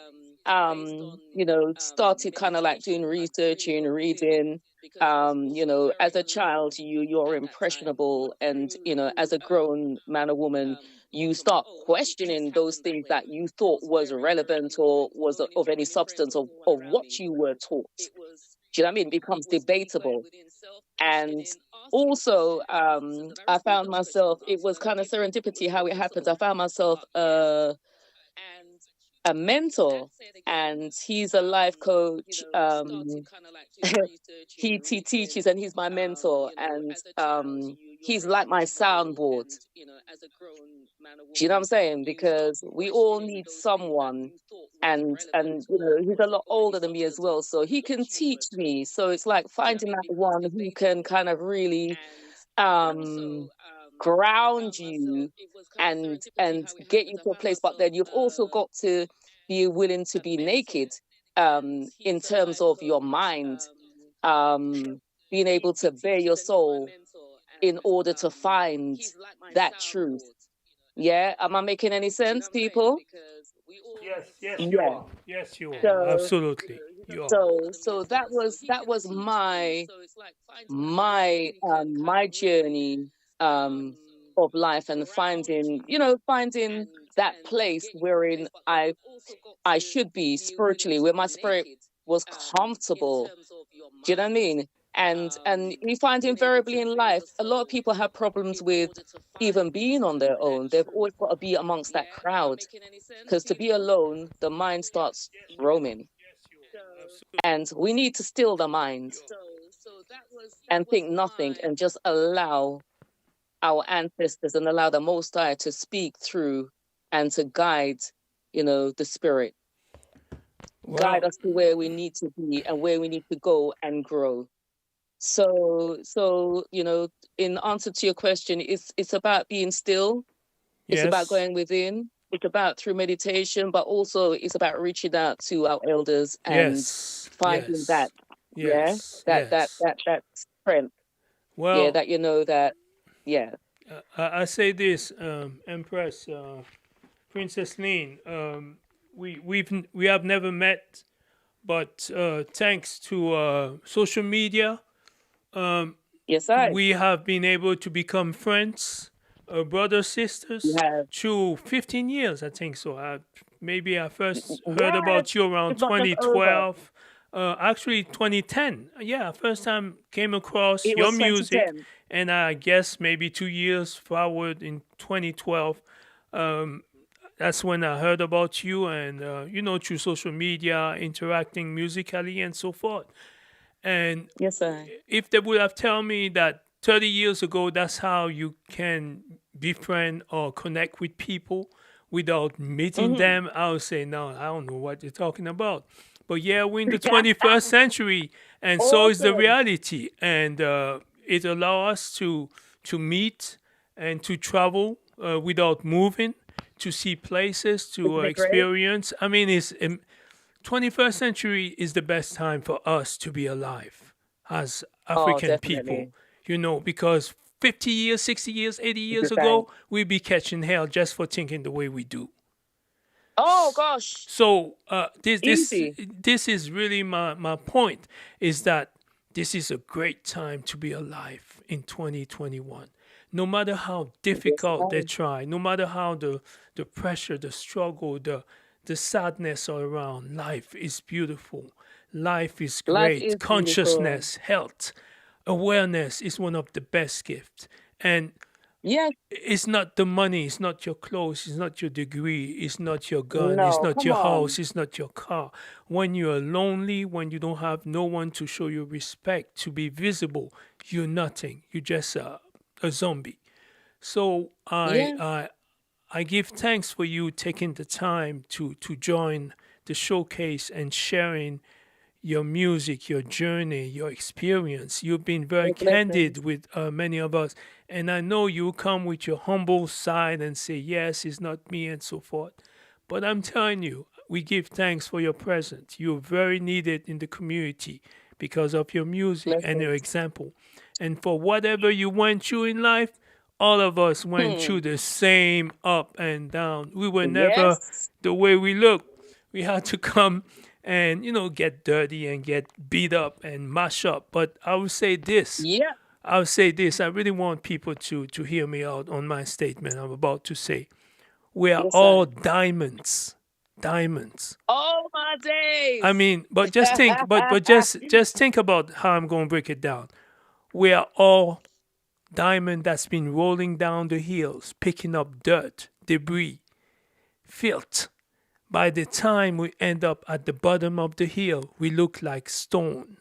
started kind of like doing researching, reading, As a child, you're impressionable, and as a grown man or woman, you start questioning those things that you thought was relevant or was of any substance of what you were taught. Do you know what I mean? It becomes debatable. And also, I found myself, it was kind of serendipity how it happens. I found myself a mentor, and he's a life coach. He teaches, and he's my mentor, and he's like my soundboard. Do you know what I'm saying? Because we all need someone, and he's a lot older than me as well, so he can teach me. So it's like finding that one who can kind of really um ground you and get you to a place. But then you've also got to be willing to be naked in terms of your mind, being able to bare your soul in order to find that truth. Yeah, am I making any sense, people? Yes, you Yeah. are. Yes, you are. So Absolutely, you are. so that was my journey of life, and finding that place wherein I should be spiritually, where my spirit was comfortable. Do you know what I mean? And you find invariably in life, a lot of people have problems with even being on their own. They've always got to be amongst that crowd, because to be alone, the mind starts roaming, and we need to still the mind and think nothing, and just allow our ancestors and allow the Most High to speak through and to guide, the spirit, guide Well, us to where we need to be and where we need to go and grow. So in answer to your question, it's about being still. It's about yes, going within. It's about through meditation, but also it's about reaching out to our elders and yes, finding yes, that, yeah, yes, yes. that strength. Yeah, Well, that that, yeah. I say this, Empress, Princess Lin. We have never met, but thanks to social media, um, Yes, I we have been able to become friends, brothers, sisters, have. through 15 years, I think so. Maybe I first heard Yes, about you around it's not just over. 2012, actually 2010. Yeah, first time came across It your was music, 2010. and I guess maybe 2 years forward in 2012. Um, that's when I heard about you, and through social media, interacting musically and so forth. And Yes, I. if they would have told me that 30 years ago, that's how you can befriend or connect with people without meeting Mm-hmm. them, I would say, no, I don't know what you're talking about. But yeah, we're in the 21st century, and so is the Awesome. reality. And it allows us to meet and to travel without moving, to see places, to Isn't it great? experience. I mean, 21st century is the best time for us to be alive as Oh, African people, definitely. because 50 years, 60 years, 80 It's the years same. ago, we'd be catching hell just for thinking the way we do. Oh gosh, So easy. this is really my point, is that this is a great time to be alive in 2021. No matter how Yes, difficult they I. try, no matter how the pressure, the struggle, the sadness are around, life is beautiful. Life is Life great. is beautiful. Consciousness, health, awareness is one of the best gifts. And Yes. it's not the money, it's not your clothes, it's not your degree, it's not your gun, it's No, not come your house, on. it's not your car. When you're lonely, when you don't have no one to show you respect, to be visible, you're nothing. You're just a zombie. So Yeah. I give thanks for you taking the time to join the showcase and sharing your music, your journey, your experience. You've been very Your blessings. candid with many of us. And I know you come with your humble side and say, yes, it's not me and so forth. But I'm telling you, we give thanks for your presence. You're very needed in the community because of your music and your Blessings. example. And for whatever you went through in life, all of us went Hmm. through the same up and down. We were never Yes. the way we look. We had to come and get dirty and get beat up and mash up. But I will say this. Yeah. I'll say this. I really want people to hear me out on my statement I'm about to say. We are Yes, all sir. diamonds. Diamonds. Oh my I days. mean, but just think, but just think about how I'm going to break it down. We are all diamond that's been rolling down the hills, picking up dirt, debris, filth. By the time we end up at the bottom of the hill, we look like stone.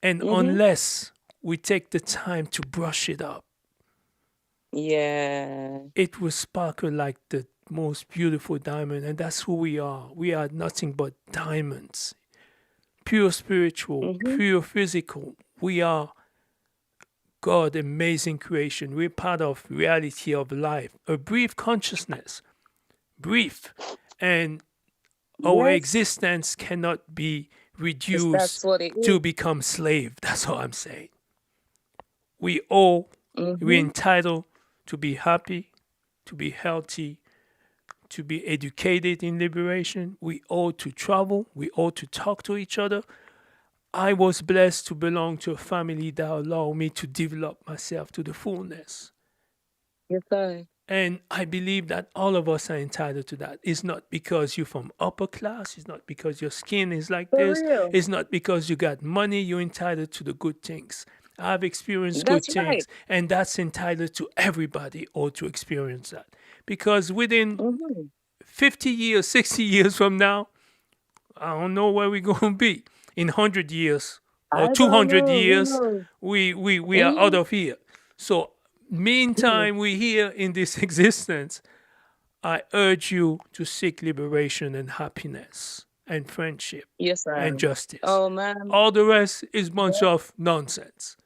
And Mm-hmm. unless we take the time to brush it up, Yeah. it will sparkle like the most beautiful diamond. And that's who we are. We are nothing but diamonds. Pure spiritual, Mm-hmm. pure physical. We are God, amazing creation. We're part of reality of life. A brief consciousness. Brief. And our Yes. existence cannot be reduced That's what it to is. become slave. That's all I'm saying. We all we're Mm-hmm. entitled to be happy, to be healthy, to be educated in liberation. We ought to travel. We ought to talk to each other. I was blessed to belong to a family that allowed me to develop myself to the fullness. Yes, sir. And I believe that all of us are entitled to that. It's not because you're from upper class. It's not because your skin is like For this. real. It's not because you got money. You're entitled to the good things. I've experienced good That's right. things, and that's entitled to everybody or to experience that. Because within Mm-hmm. 50 years, 60 years from now, I don't know where we're going to be. In 100 years or I don't 200 know. Who years, knows? we are out Mm-hmm. of here. So, meantime, we're here in this existence. I urge you to seek liberation and happiness and friendship Yes, and sir. justice. Oh man. All the rest is bunch Yeah. of nonsense.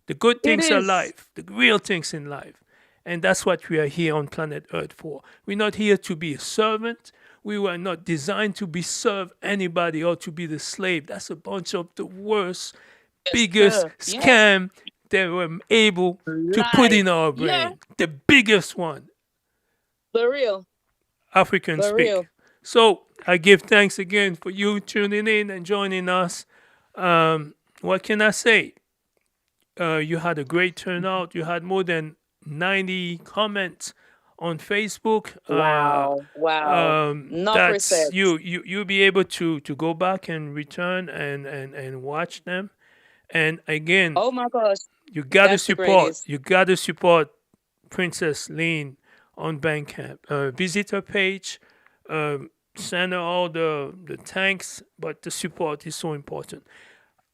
The good It things are is. life, the real things in life. And that's what we are here on planet Earth for. We're not here to be a servant. We were not designed to be served anybody or to be the slave. That's a bunch of the worst, Yes, biggest sir. Yes. scam they were able to put Lie. in our Yeah. brain. The biggest one, For real. African For speak. real. So I give thanks again for you tuning in and joining us. What can I say? You had a great turnout. You had more than 90 comments on Facebook. Wow. Wow. Enough That's respect. you'll be able to go back and return and watch them. And again, Oh my gosh. you gotta That's the support. greatest. You gotta support Princess Lean on Bandcamp. Visit her page. Send her all the thanks, but the support is so important.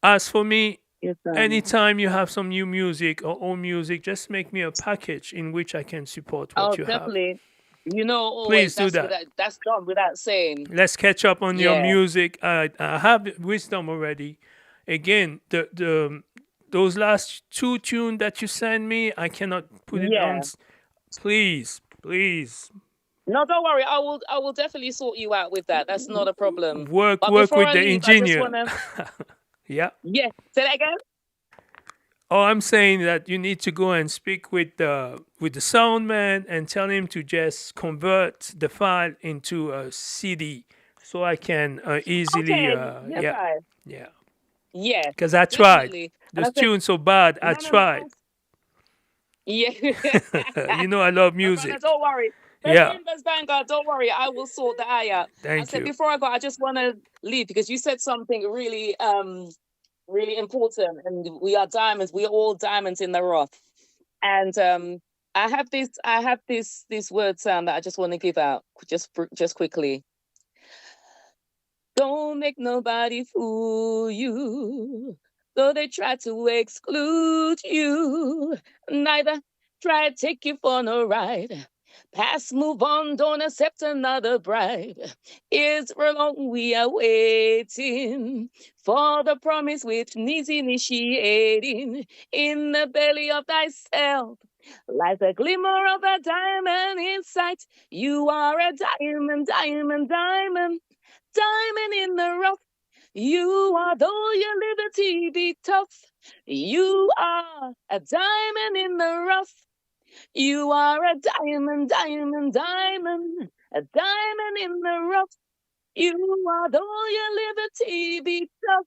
As for me, Yes, sir. anytime you have some new music or old music, just make me a package in which I can support Oh, what you have. definitely. You know, always Please do that. that's done without saying. Let's catch up on your Yeah. music. I have wisdom already. Again, the those last two tunes that you sent me, I cannot put it on. Yeah. Please, please No, don't worry. I will definitely sort you out with that. That's not a problem. But work before with I the leave, I just engineer. wanna Yeah. yeah, say that again. Oh, I'm saying that you need to go and speak with the sound man and tell him to just convert the file into a CD so I can easily Okay. Yes, yeah, I. yeah. Yeah, Because I tried. definitely. And I This said, tune's so bad, I no, no, no. tried. Yeah. You know I love My brother, music. don't worry. Yeah. Fasimbas Vanguard, don't worry. I will sort the eye out. I Thank said you. before I go, I just want to leave because you said something really, really important. And we are diamonds. We are all diamonds in the rough. And I have this word sound that I just want to give out just quickly. Don't make nobody fool you. Though they try to exclude you, neither try to take you for no ride. Pass, move on, don't accept another bribe. Israel long we are waiting for the promise which needs initiating. In the belly of thyself lies a glimmer of a diamond in sight. You are a diamond, diamond, diamond, diamond in the rough. You are, though your liberty be tough, you are a diamond in the rough. You are a diamond, diamond, diamond, a diamond in the rough. You are all your liberty be tough.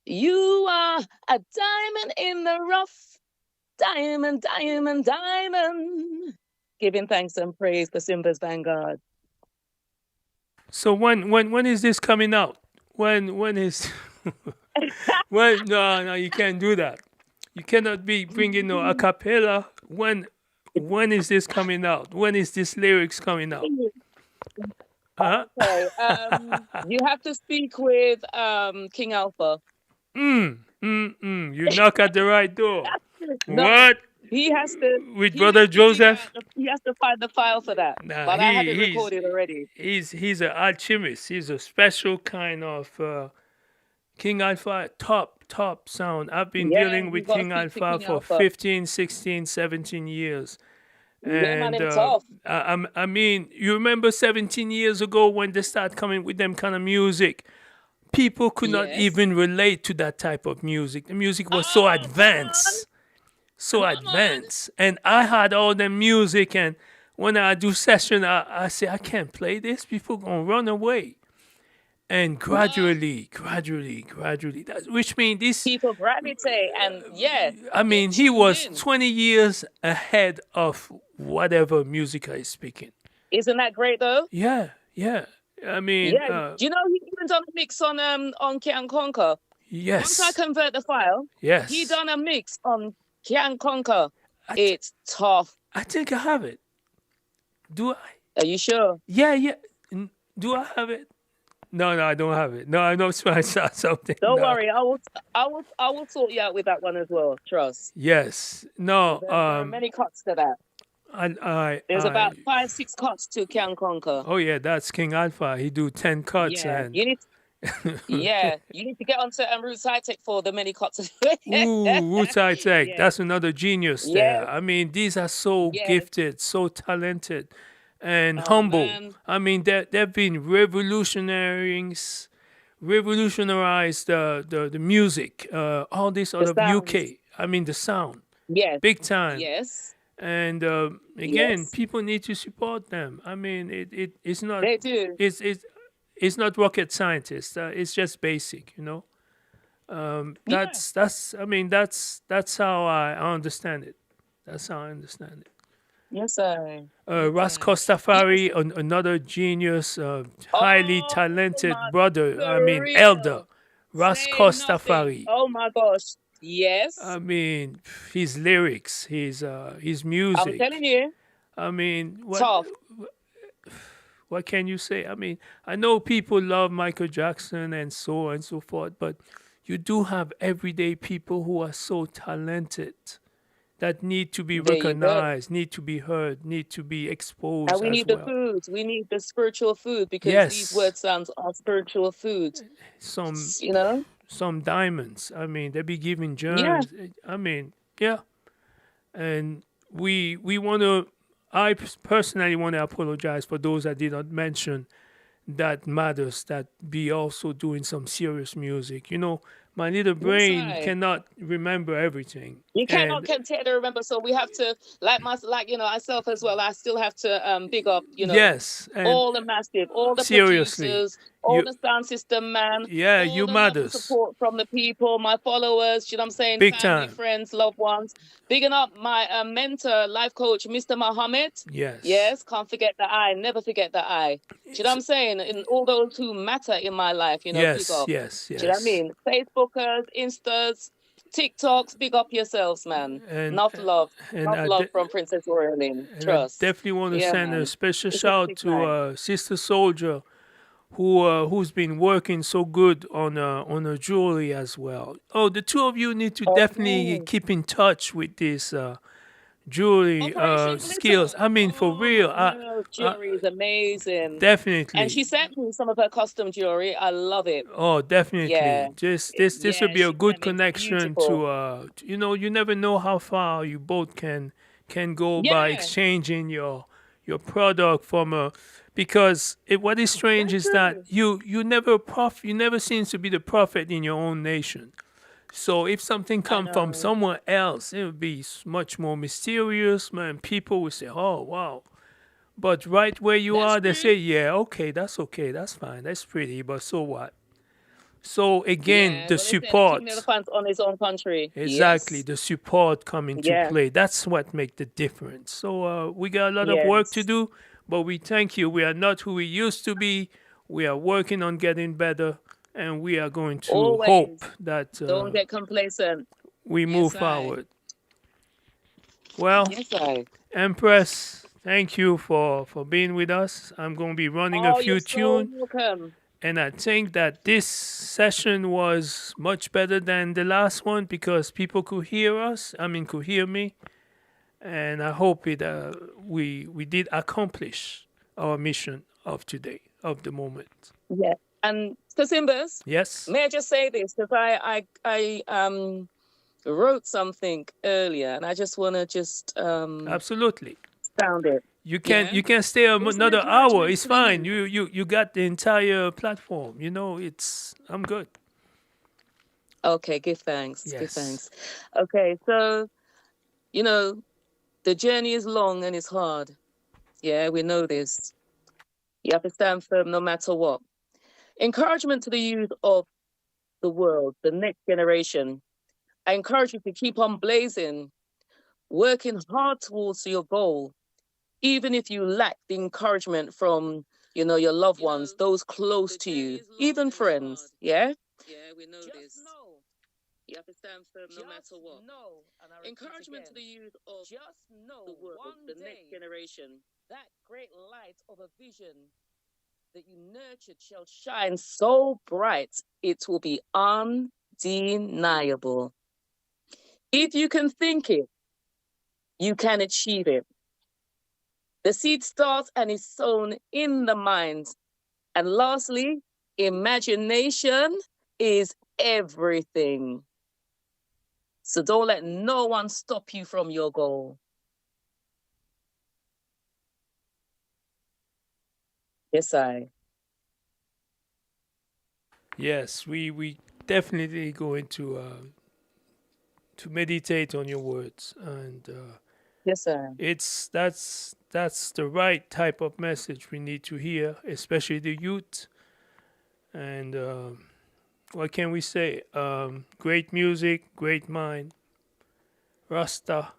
You are a diamond in the rough. Diamond, diamond, diamond. Giving thanks and praise for Simba's Vanguard. So when is this coming out? When is when? No, you can't do that. You cannot be bringing no a cappella. When is this coming out? When is this lyrics coming out? Huh? Okay, you have to speak with King Alpha. You knock at the right door. No, What? he has to. With He brother has to figure Joseph? out. He has to find the file for that. Nah, But I have it recorded already. he's an alchemist. He's a special kind of King Alpha, top sound. I've been Yeah, dealing you with got to King speak to Alpha King for Alpha. 15, 16, 17 years. Yeah, man, And him tough. I mean, you remember 17 years ago when they started coming with them kind of music? People could not Yes. even relate to that type of music. The music was so Oh, come on. advanced, so Come on. advanced. And I had all the music, and when I do session, I say I can't play this. People gonna run away. And gradually, which means this. People gravitate, and yeah, I they mean, he tune was in. 20 years ahead of whatever music I is speaking. Isn't that great though? Yeah. I mean, Yeah. Do you know he even done a mix on Can Conquer? Once I yes, convert the file, he yes. done a mix on Can Conquer. I, th- It's tough. I think I have it. Do I? Are you sure? Yeah. Do I have it? No, I don't have it. No, I know I saw something. Don't No. worry, I will sort you out with that one as well. Trust. Yes. No. There are many cuts to that. There's about 5-6 cuts to Can Conquer. Oh yeah, that's King Alpha. He do 10 cuts Yeah, and you need. Yeah, you need to get onto Roots High Tech for the many cuts. ooh, Roots High Tech. Yeah. That's another genius there. I mean, these are so Yeah. gifted, so talented, and Oh, humble. man. I mean, they've been revolutionized the music, all this out of sounds. UK. I mean, the sound, Yes. big time. Yes. And again, Yes. people need to support them. I mean, it's not They do. it's not rocket scientist. It's just basic, you know. That's I mean that's how I understand it. That's how I understand it. Yes, sir. Ras Costafari, another genius, highly Oh, talented my, brother. I for mean, real. elder Ras Say Costafari. nothing. Oh my gosh. Yes. I mean, his lyrics, his I'm music. telling you, I mean, tough. what can you say? I mean, I know people love Michael Jackson and so on and so forth, but you do have everyday people who are so talented that need to be There you go. recognized, need to be heard, need to be exposed And we as need the well. food. We need the spiritual food because Yes. these word sounds are spiritual food. Some You know? some diamonds. I mean, they be giving Yeah. germs. I mean, yeah. And we want to. I personally want to apologize for those I did not mention. That matters. That be also doing some serious music. You know, my little brain right. cannot remember everything. You cannot And continue to remember, so we have to myself as well. I still have to big up, yes, and all the massive, all the seriously, producers, all you- the sound system man, yeah, all you the love and matters. support from the people, my followers, you know what I'm saying, Big family, time. friends, loved ones. Bigging up my mentor, life coach, Mr. Muhammad. Yes. Yes, can't forget the I, never forget the I. Do you know what I'm saying? And all those who matter in my life, big Yes. up. Yes. Do you know what I mean? Facebookers, Instas, TikToks, big up yourselves, man. And Enough love. and Enough I love de- from Princess Royalyn. And Trust. I definitely want to Yeah, send man. a special It's a shout big to time. Sister Soldier, who's been working so good on her jewelry as well. Oh, the two of you need to definitely Okay. keep in touch with this jewelry Operation skills. Glitter. I mean, for Oh, real, no, jewelry is amazing. definitely. And she sent me some of her custom jewelry. I love it. Oh, definitely. Yeah. This will Yeah, be a she good sent me connection beautiful. to you never know how far you both can go by Yeah. exchanging your product from a because what is strange That's is that true. you never seems to be the prophet in your own nation. So if something I come from know. somewhere else, it would be much more mysterious, man. People will say, "Oh, wow, But right where you That's are, they true. say, yeah, okay, that's fine, that's pretty, but so what? So again, Yeah. the Well, they say the king support, elephant on his own country. exactly, Yes. the support come into Yeah. play. That's what make the difference. So we got a lot of work to Yes. do, but we thank you. We are not who we used to be. We are working on getting better, and we are going to hope Always. that Don't get complacent. we move Yes, I. forward. Well, Yes, I. Empress, thank you for being with us. I'm going to be running a Oh, you're few so tunes. welcome. And I think that this session was much better than the last one because people could hear us. I mean, could hear me. And I hope we did accomplish our mission of today, of the moment. Yeah. And Kasimbas, Yes, may I just say this? Because I wrote something earlier and I just want to just absolutely. sound it. Yeah. You can stay It's an another hour. encouragement It's to the fine. youth. You got the entire platform. You know, it's I'm good. Okay, give thanks. Give Yes. thanks. Okay, so, you know, the journey is long and it's hard. Yeah, we know this. You have to stand firm no matter what. Encouragement to the youth of the world, the next generation. I encourage you to keep on blazing, working hard towards your goal, even if you lack the encouragement from, your loved ones, those close to you, even friends. Yeah? Yeah, we know this. You have to stand firm no matter what. Encouragement to the youth of the world, the next generation. That great light of a vision that you nurtured shall shine so bright it will be undeniable. If you can think it, you can achieve it. The seed starts and is sown in the mind. And lastly, imagination is everything. So don't let no one stop you from your goal. Yes, I. Yes, we definitely going to meditate on your words, and Yes, I. it's that's the right type of message we need to hear, especially the youth. And what can we say? Great music, great mind, Rasta.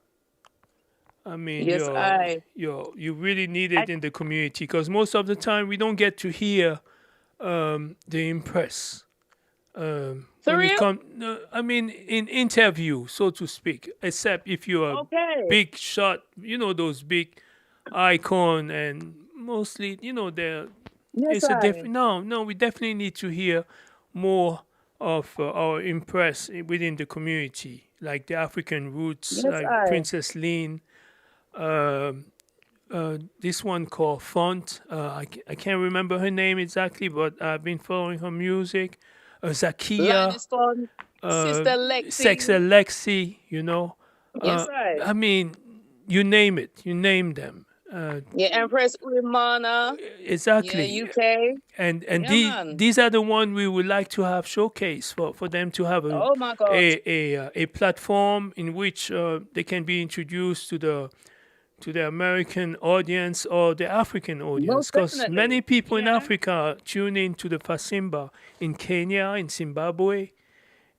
I mean, Yes, I. you really need it in the community because most of the time we don't get to hear the impress. For When it real? comes, I mean, in interview, so to speak, except if you're a Okay. big shot, those big icon, and mostly, they're Yes, it's a I. different. No, we definitely need to hear more of our impress within the community, like the African roots, Yes, like I. Princess Lean. Um this one called Font. I can't remember her name exactly, but I've been following her music. Zakia, Linus Fon, uh, Sister Sex Lexi. Alexi, Yes, I. I mean, you name it, you name them. Yeah, Empress Urimana. Yeah, Exactly. UK. And Yeah, man. these are the one we would like to have showcase for them to have Oh my God. a platform in which they can be introduced to the American audience or the African audience, Most because many definitely. people in Yeah. Africa tune in to the Fasimba in Kenya, in Zimbabwe,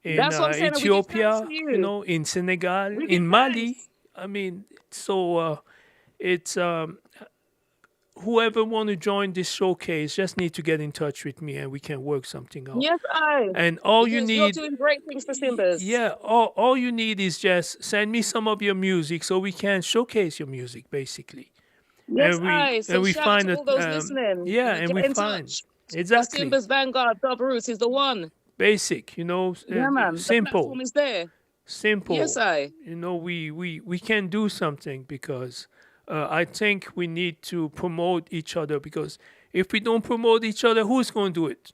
in That's what I'm saying. And we give thanks Ethiopia, to you. in Senegal, We give in Mali. thanks. I mean, so it's whoever want to join this showcase just need to get in touch with me and we can work something out. Yes, I. And all you Because you're need, doing great things for Simbas. yeah, all you need is just send me some of your music so we can showcase your music, basically. Yes, I. And So we shout out find to all that those listening. yeah, and we Get in find touch. The exactly Simbas Vanguard Dub Roots is the one. basic, Yeah, man. The simple, platform is there. Yes, simple. I. We can do something because I think we need to promote each other, because if we don't promote each other, who's going to do it?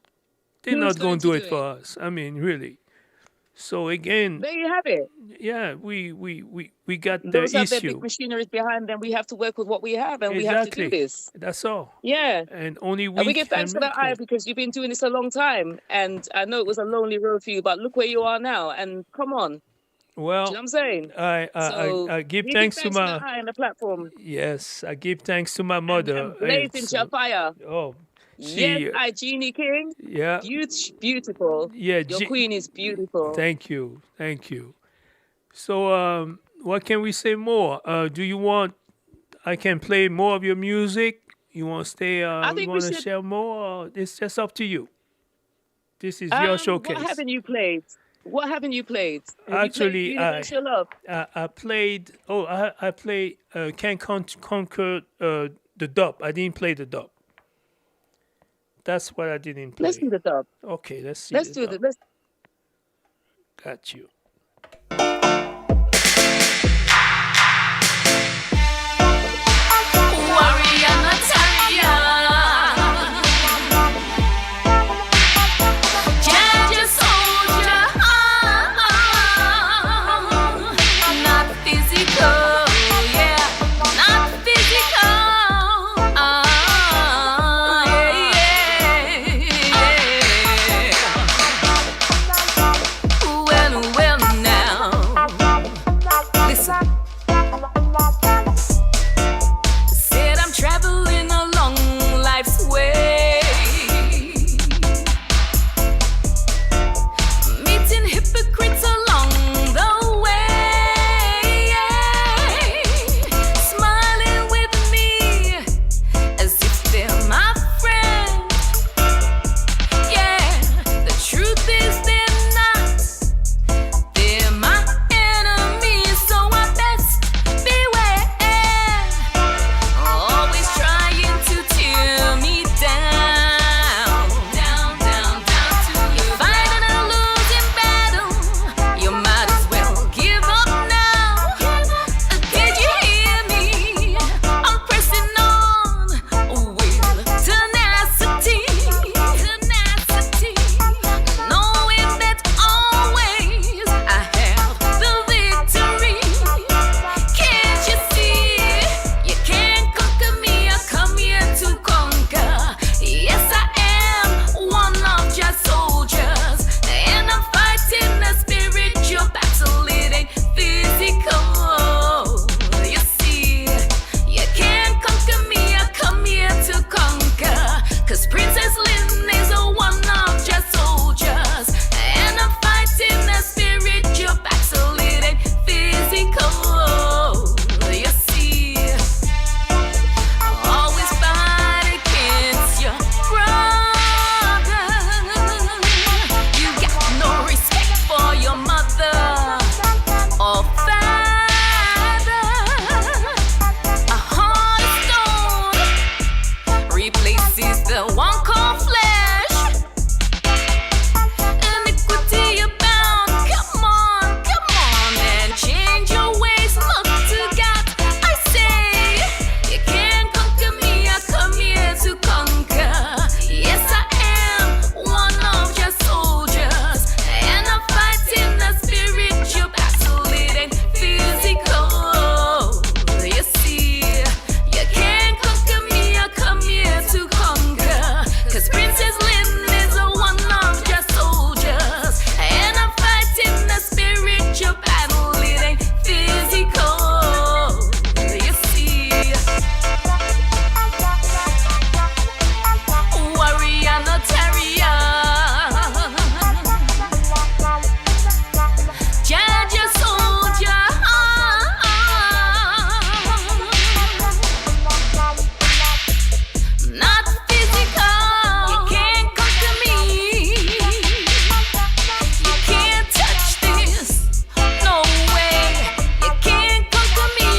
They're Who's not going going to to do do it for it? us. I mean, really. So again, There you have it. yeah, we got the Those have their big issue. machineries behind them. We have to work with what we have and we have to do Exactly. this. That's all. Yeah. And only And we we give can thanks for that, make I, it. because you've been doing this a long time. And I know it was a lonely road for you, but look where you are now. And come on. Do you know Well, what I'm saying? So I give give it thanks to thanks to the my high on the platform yes, I give thanks to my mother. and blazing It's your fire. oh, Yes, she I Genie King. yeah Beautiful. yeah. Your queen is beautiful. Thank you, thank you. So what can we say more? Do you want I can play more of your music? You want to stay? I You think we want to should. share more? It's just up to you. This is your What showcase. haven't you played? What haven't you played? Have you played Actually, Universal Love? I played. Oh, I played. Can't conquer the dub. I didn't play the dub. That's what I didn't Let's play. do the dub. Okay, let's see Let's the do dub. the let's Got you. Warrior Natalia, Jaja soldier, not physical, yeah, not physical, yeah. Well now, listen. Said I'm traveling along life's way, meeting hypocrites along the way, smiling with me as if they're my friend. Yeah, the truth is they're not. They're my enemies, so I best beware. Always trying to tear me down, down, down, down to you. Fighting a losing battle, you might as well give up now. Did you hear me? I'm pressing on with tenacity, tenacity, knowing that always I have the victory. Can't you see? You can't conquer me. I come here to conquer. Yes, I am one of your soldiers, and I'm fighting a spiritual battle. It ain't physical. You see, you can't conquer me. I come here to conquer. 'Cause Princess Lynn is one of your soldiers, and I'm fighting a spiritual battle. It ain't physical. You see, always fight against your brother. You got no respect for your mother or father. A heart of stone replaces the one called flesh. Iniquity abound. Come on, and change your ways. Look to God. I say, you can't conquer me. I come here to conquer. Yes, I am one of your soldiers, and I'm fighting a spiritual battle. It ain't physical. You see, you can't conquer me. I come here to conquer. 'Cause Princess Lynn is one of your soldiers, and I'm fighting a spiritual battle. It ain't physical. You see, warrior Notaria, Jaja soldier, not physical. You can't conquer me. You can't touch this. No way. You can't conquer me.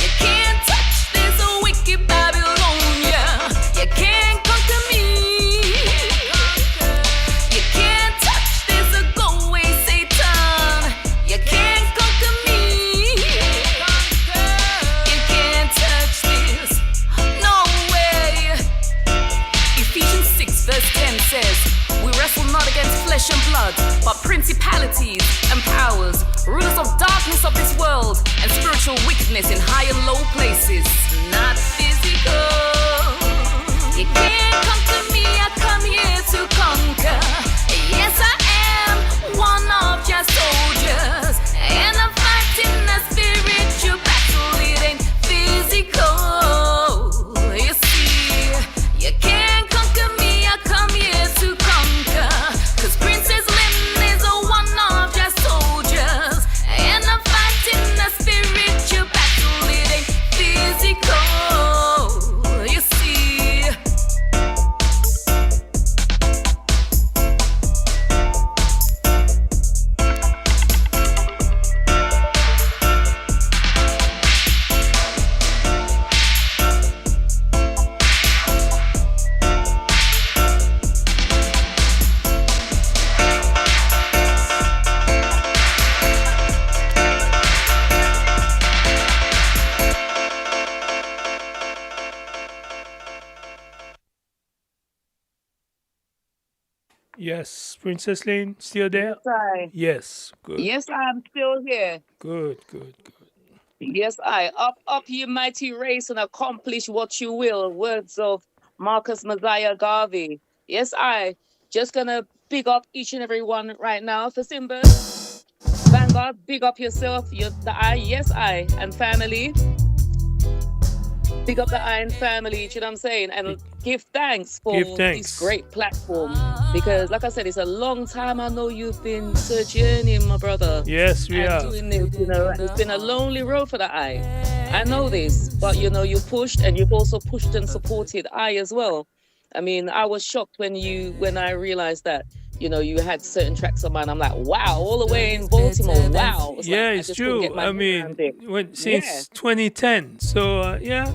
You can't touch this wicked Babylonia. You can't conquer me. You can't touch this go away Satan. You can't conquer me. You can't touch this. No way. Ephesians 6 verse 10 says, we wrestle not against flesh and blood, but principalities and powers, rulers of darkness of this world, and spiritual wickedness in high and low places. Not physical. You can't conquer me. I come here to conquer. Yes, I am one of your Yes, Princess Lane, still there? Yes, I. Yes, good, Yes, I'm still here. good, good, good. Yes, I. Up, ye mighty race and accomplish what you will. Words of Marcus Messiah Garvey. Yes, I. Just gonna big up each and every one right now. For Simbas, Vanguard, big up yourself. The I. Yes, I. And family. Big up the Iron family, do you know what I'm saying? And give thanks Give for this thanks. great platform. Because, like I said, it's a long time I know you've been sojourning, my brother, Yes, we and have. doing this, and it's been a lonely road for the I. I know this, but you pushed and you've also pushed and supported I as well. I mean, I was shocked when I realized that, you had certain tracks of mine. I'm like, wow, all the way in Baltimore. Wow. It's like Yeah, I it's just couldn't true. get my I head around mean, it. Yeah. since 2010. So yeah,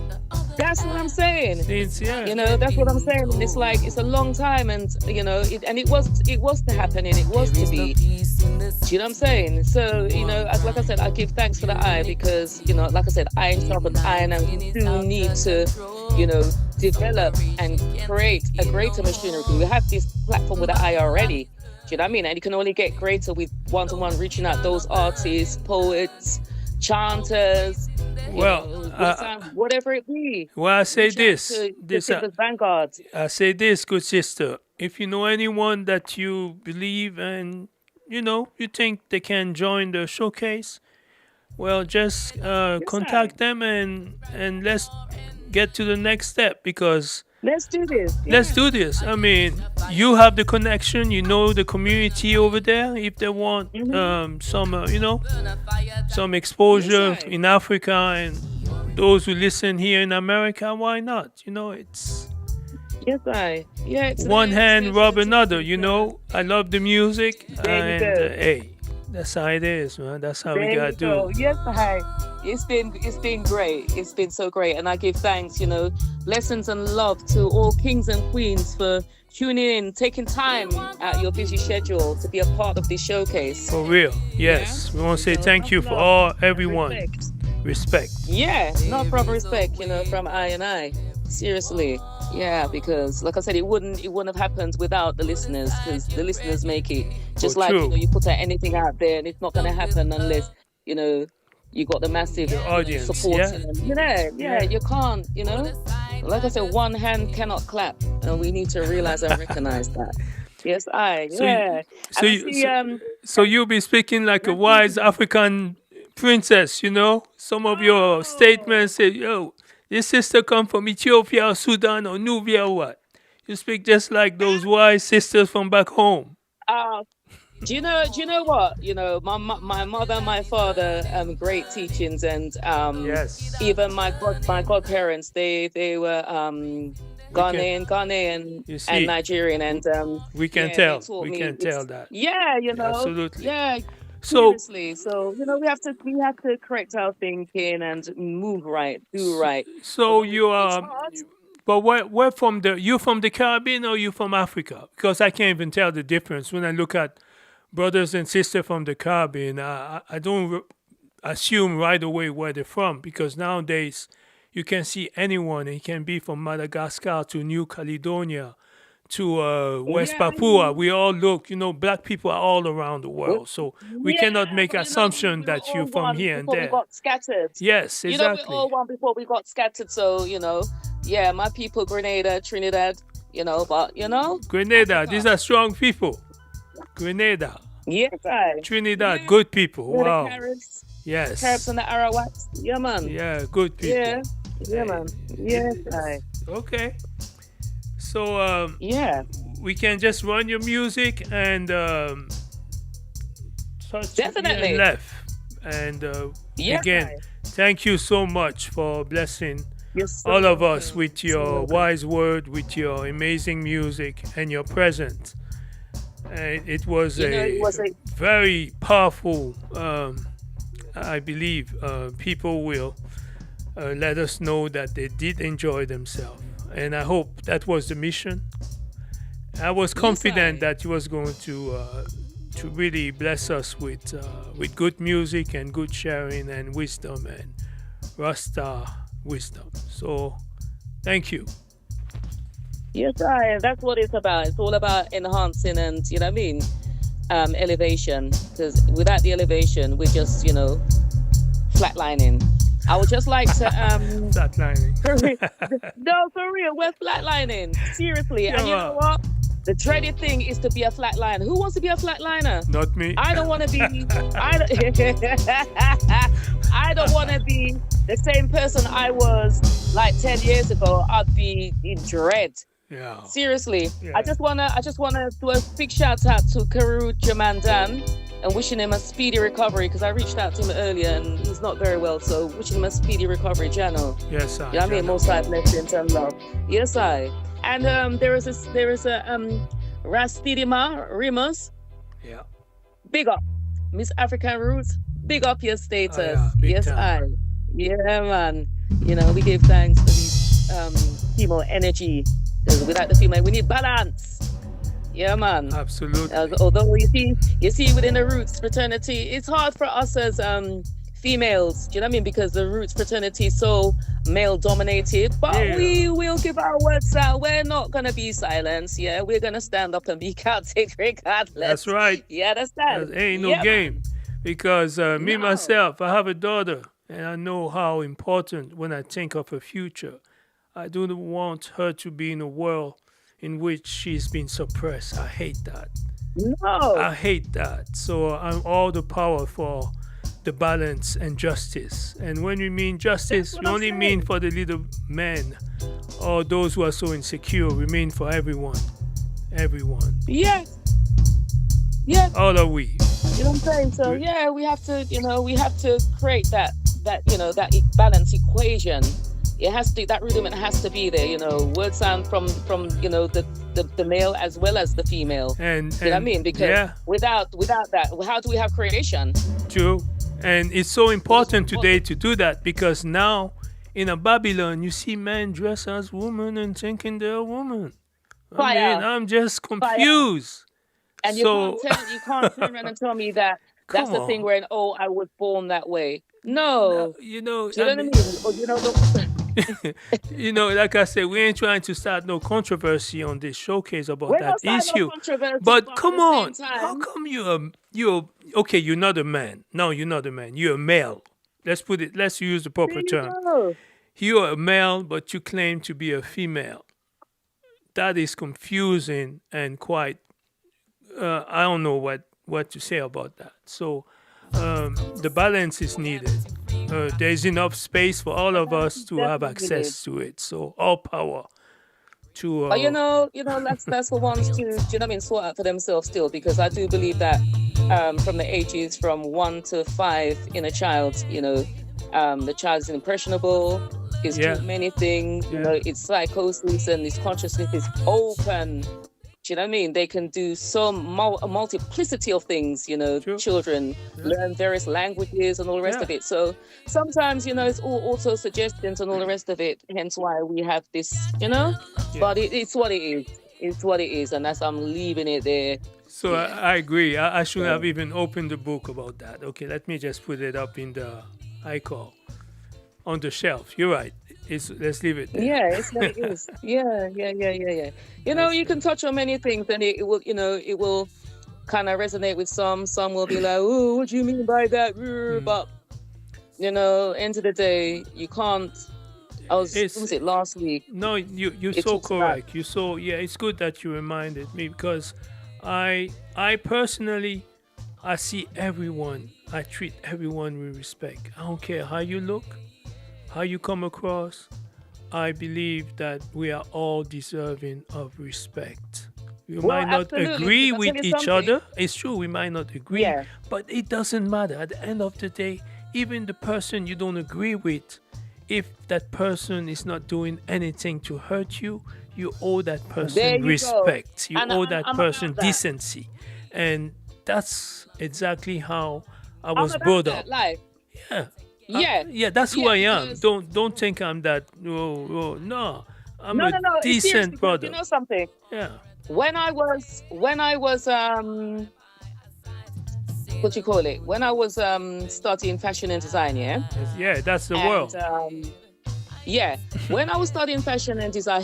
That's what I'm saying. since yeah, That's what I'm saying. And it's like it's a long time, and it was to happen, and it was to be. Do you know what I'm saying? So like I said, I give thanks for the eye because like I said, iron sharpens iron, and we do need to, develop and create a greater machinery. We have this platform with the eye already. Do you know what I mean? And it can only get greater with one-to-one reaching out those artists, poets, chanters, well, whatever it be. well, I say Reach out this, to this, Simba's Vanguard. I say this, good sister. If you know anyone that you believe and you think they can join the showcase, well, just Yes, contact them and let's get to the next step because let's do this. let's Yeah. do this. I mean, you have the connection, you know the community over there. If they want some, some exposure Yes, I. in Africa and those who listen here in America, why not? It's Yes, I. Yeah, it's one there, hand for rub the another. team. I love the music, There you and go. hey, that's how it is, man. That's how we There gotta you go. do. Yes, I. It's been great. It's been so great, and I give thanks. Blessings and love to all kings and queens for tuning in, taking time out your busy schedule to be a part of this showcase. For real, yes. We want to say thank you for all everyone. Respect. Respect. Yeah, not from respect, from I and I. Seriously. Yeah, because like I said, it wouldn't have happened without the listeners, because the listeners make it. Just like true. you put out anything out there, and it's not going to happen unless you got the massive Audience, support. yeah. Yeah, you can't. Like I said, one hand cannot clap, and we need to realize and recognize that. Yes, So, yeah. so, And I you, see, so you'll be speaking like a wise African princess, Some of your statements say, yo, this sister come from Ethiopia or Sudan or Nubia or what? You speak just like those wise sisters from back home. uh, do you know what? My mother and my father, great teachings, and Yes. even my godparents, they were Ghanaian You and see, Nigerian, and we can they tell. taught We me can tell that. yeah, Absolutely. yeah, So, seriously. So we have to correct our thinking and move right, do right. so you It's are, hard. but where you from the Caribbean or you from Africa? Because I can't even tell the difference when I look at brothers and sisters from the Caribbean. I don't assume right away where they're from because nowadays you can see anyone. It can be from Madagascar to New Caledonia to West Yeah, Papua. We all look, black people are all around the world. So we cannot make but assumption we were that you're all from one here and before we there. got scattered. Yes, We're exactly. all one before we got scattered. So, yeah, my people, Grenada, Trinidad, but, Grenada, Africa. these are strong people. Grenada, Yes, I. Trinidad, good people. Yeah, the Wow. Caribs Yes. and the Arawaks. Yeah, man. Yeah, good people. Yeah, man. Yes, I. Okay. So Yeah, we can just run your music and touch definitely. and left. And Yes, again, I. thank you so much for blessing You're so all of us welcome. with your wise word, with your amazing music and your presence. And it was It was a very powerful. I believe people will let us know that they did enjoy themselves, and I hope that was the mission. I was confident that you was going to really bless us with good music and good sharing and wisdom and Rasta wisdom. So, thank you. Yes, that's what it's about. It's all about enhancing and, you know what I mean, elevation. Because without the elevation, we're just, flatlining. I would just like to Flatlining. no, for real, we're flatlining. Seriously. Yeah, And you know well, what? The dreaded thing is to be a flatliner. Who wants to be a flatliner? not me. I don't want to be. I don't, I don't want to be the same person I was like 10 years ago. I'd be in dread. Yeah. Seriously. Yeah. I just wanna do a big shout out to Karu Jamandan and wishing him a speedy recovery because I reached out to him earlier and he's not very well. So wishing him a speedy recovery, Jano. Yes, sir. You know what I mean? Most I've left in terms of love. Yes, I. And there is a Rastidima Rimas. Yeah. Big up. Miss African Roots. Big up your status. yeah, big Yes, time. I. Yeah, man. We give thanks for these female energy. Because without the female, we need balance. Yeah, man. Absolutely. Although you see within the Roots fraternity, it's hard for us as females. Do you know what I mean? Because the Roots fraternity is so male dominated. But Yeah. we will give our words out. We're not gonna be silenced. Yeah, we're gonna stand up and be Celtic regardless. That's right. You understand? There ain't no Yeah, game. Because me, No. myself, I have a daughter, and I know how important when I think of her future. I don't want her to be in a world in which she's been suppressed. I hate that. No. I hate that. So I'm all the power for the balance and justice. And when we mean justice, That's what we I'm only saying. mean for the little men or those who are so insecure. We mean for everyone. Everyone. Yeah. Yeah. All are we. You know what I'm saying? So yeah, we have to create that balance equation. It has to, that rudiment has to be there. Word sound from the male as well as the female. And You know what I mean? Because yeah, without that, how do we have creation? true. And it's so important today to do that because now in a Babylon, you see men dress as women and thinking they're a woman. I Fire. mean, I'm just confused. And So- you can't turn around and tell me that that's Come the thing on. where I was born that way. No. You know, Do you know I what I mean, mean? like I said, we ain't trying to start no controversy on this showcase about We're that not starting no issue. controversy, But at come the on, same how time- come you're okay? You're not a man. No, you're not a man. You're a male. Let's use the proper There you term. go. You're a male, but you claim to be a female. That is confusing and quite. I don't know what to say about that. So the balance is needed. There's enough space for all of us to have Definitely access to it. So all power to. But that's the ones to, do you know what I mean, sort out for themselves still, because I do believe that from the ages from 1 to 5 in a child, the child is impressionable, is Yeah. taught many things, Yeah. its psychosis and its consciousness is open. Do you know what I mean? They can do a multiplicity of things, True. children learn various languages and all the rest Yeah. of it. So sometimes, it's all also suggestions and all the rest of it. Hence why we have this, but it's what it is. It's what it is. And that's, I'm leaving it there. So I agree. I should have even opened the book about that. Okay, let me just put it up in the icon on the shelf. You're right. Let's leave it there. Yeah, it's what it is. Yeah. You can touch on many things and it will kind of resonate with some. Some will be like, oh, what do you mean by that? But, end of the day, you can't. Was it last week? No, you're It so talks about- correct. It's good that you reminded me because I personally I see everyone. I treat everyone with respect. I don't care how you look, how you come across. I believe that we are all deserving of respect. We Well, might not absolutely. agree I'll with tell you each something. other. It's true, we might not agree, Yeah. but it doesn't matter. At the end of the day, even the person you don't agree with, if that person is not doing anything to hurt you, you owe that There person you go. respect. You And owe I'm that about person that. decency. And that's exactly how I I'm was about brought that up. life. Yeah. Yeah. That's who Yeah, I am. because- Don't think I'm that. No. I'm No, a no. It's serious decent because brother. you know something? Yeah. When I was what you call it? When I was studying fashion and design, yeah. Yeah, that's the And, world. yeah, when I was studying fashion and design,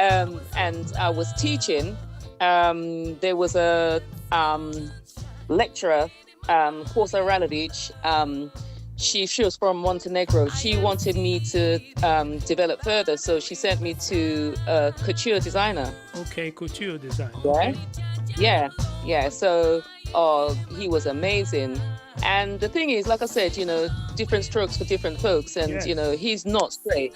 and I was teaching. There was a lecturer, Horsa Ralovic. She was from Montenegro. She wanted me to develop further, so she sent me to a couture designer. Okay, couture design. Yeah. Okay. Yeah. So, he was amazing. And the thing is, like I said, different strokes for different folks, and Yes. he's not straight,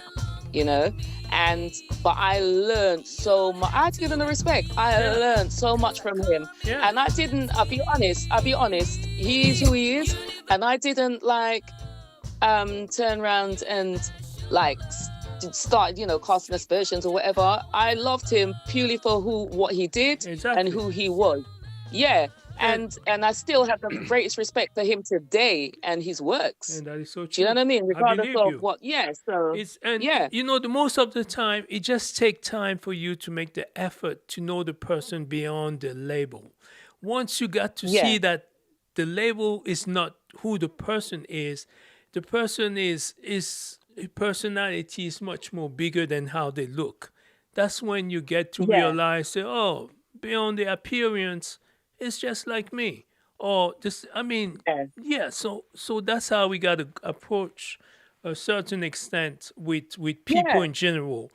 but I learned so much. I had to give him the respect. I Yeah. learned so much from him, Yeah. and I'll be honest. He is who he is, and I didn't turn around and start casting aspersions or whatever. I loved him purely for what he did Exactly. and who he was. Yeah. And I still have the greatest respect for him today and his works. And that is so Do you know true. what I mean? Regardless believe of you. what, yeah. So yeah. The most of the time it just takes time for you to make the effort to know the person beyond the label. Once you got to see Yeah. that the label is not who the person is, the person is personality is much more bigger than how they look. That's when you get to Yeah. realize that, oh, beyond the appearance, it's just like me. Or this, I mean, Yeah. yeah. So that's how we got to approach a certain extent with people Yeah. in general.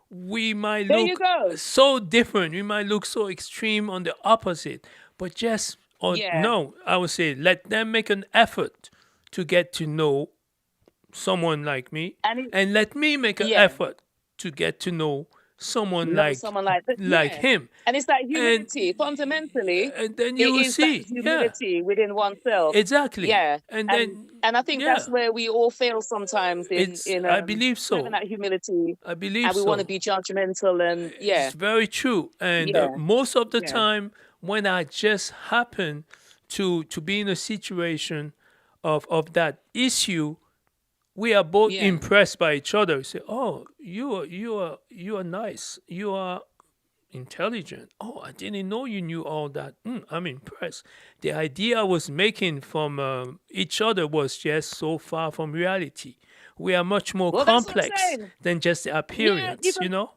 We might There you look go. so different. We might look so extreme on the opposite, but Yeah. no, I would say let them make an effort to get to know someone like me, And and let me make an yeah. effort to get to know someone Know someone like that. like Yeah. him. And it's that humility. Fundamentally, And then it you will is that see, yeah, humility within oneself. exactly. Yeah. And And then, and I think yeah, that's where we all fail sometimes in I believe having so. that humility, I believe and we want to so. be judgmental, and yeah. It's very true. And Yeah. most of the Yeah. time, when I just happen to be in a situation of that issue, we are both Yeah. impressed by each other. We say, "Oh, you are nice. You are intelligent. Oh, I didn't know you knew all that. I'm impressed." The idea I was making from each other was just so far from reality. We are much more Well, that's what I'm complex saying. than just the Yeah. appearance, you know?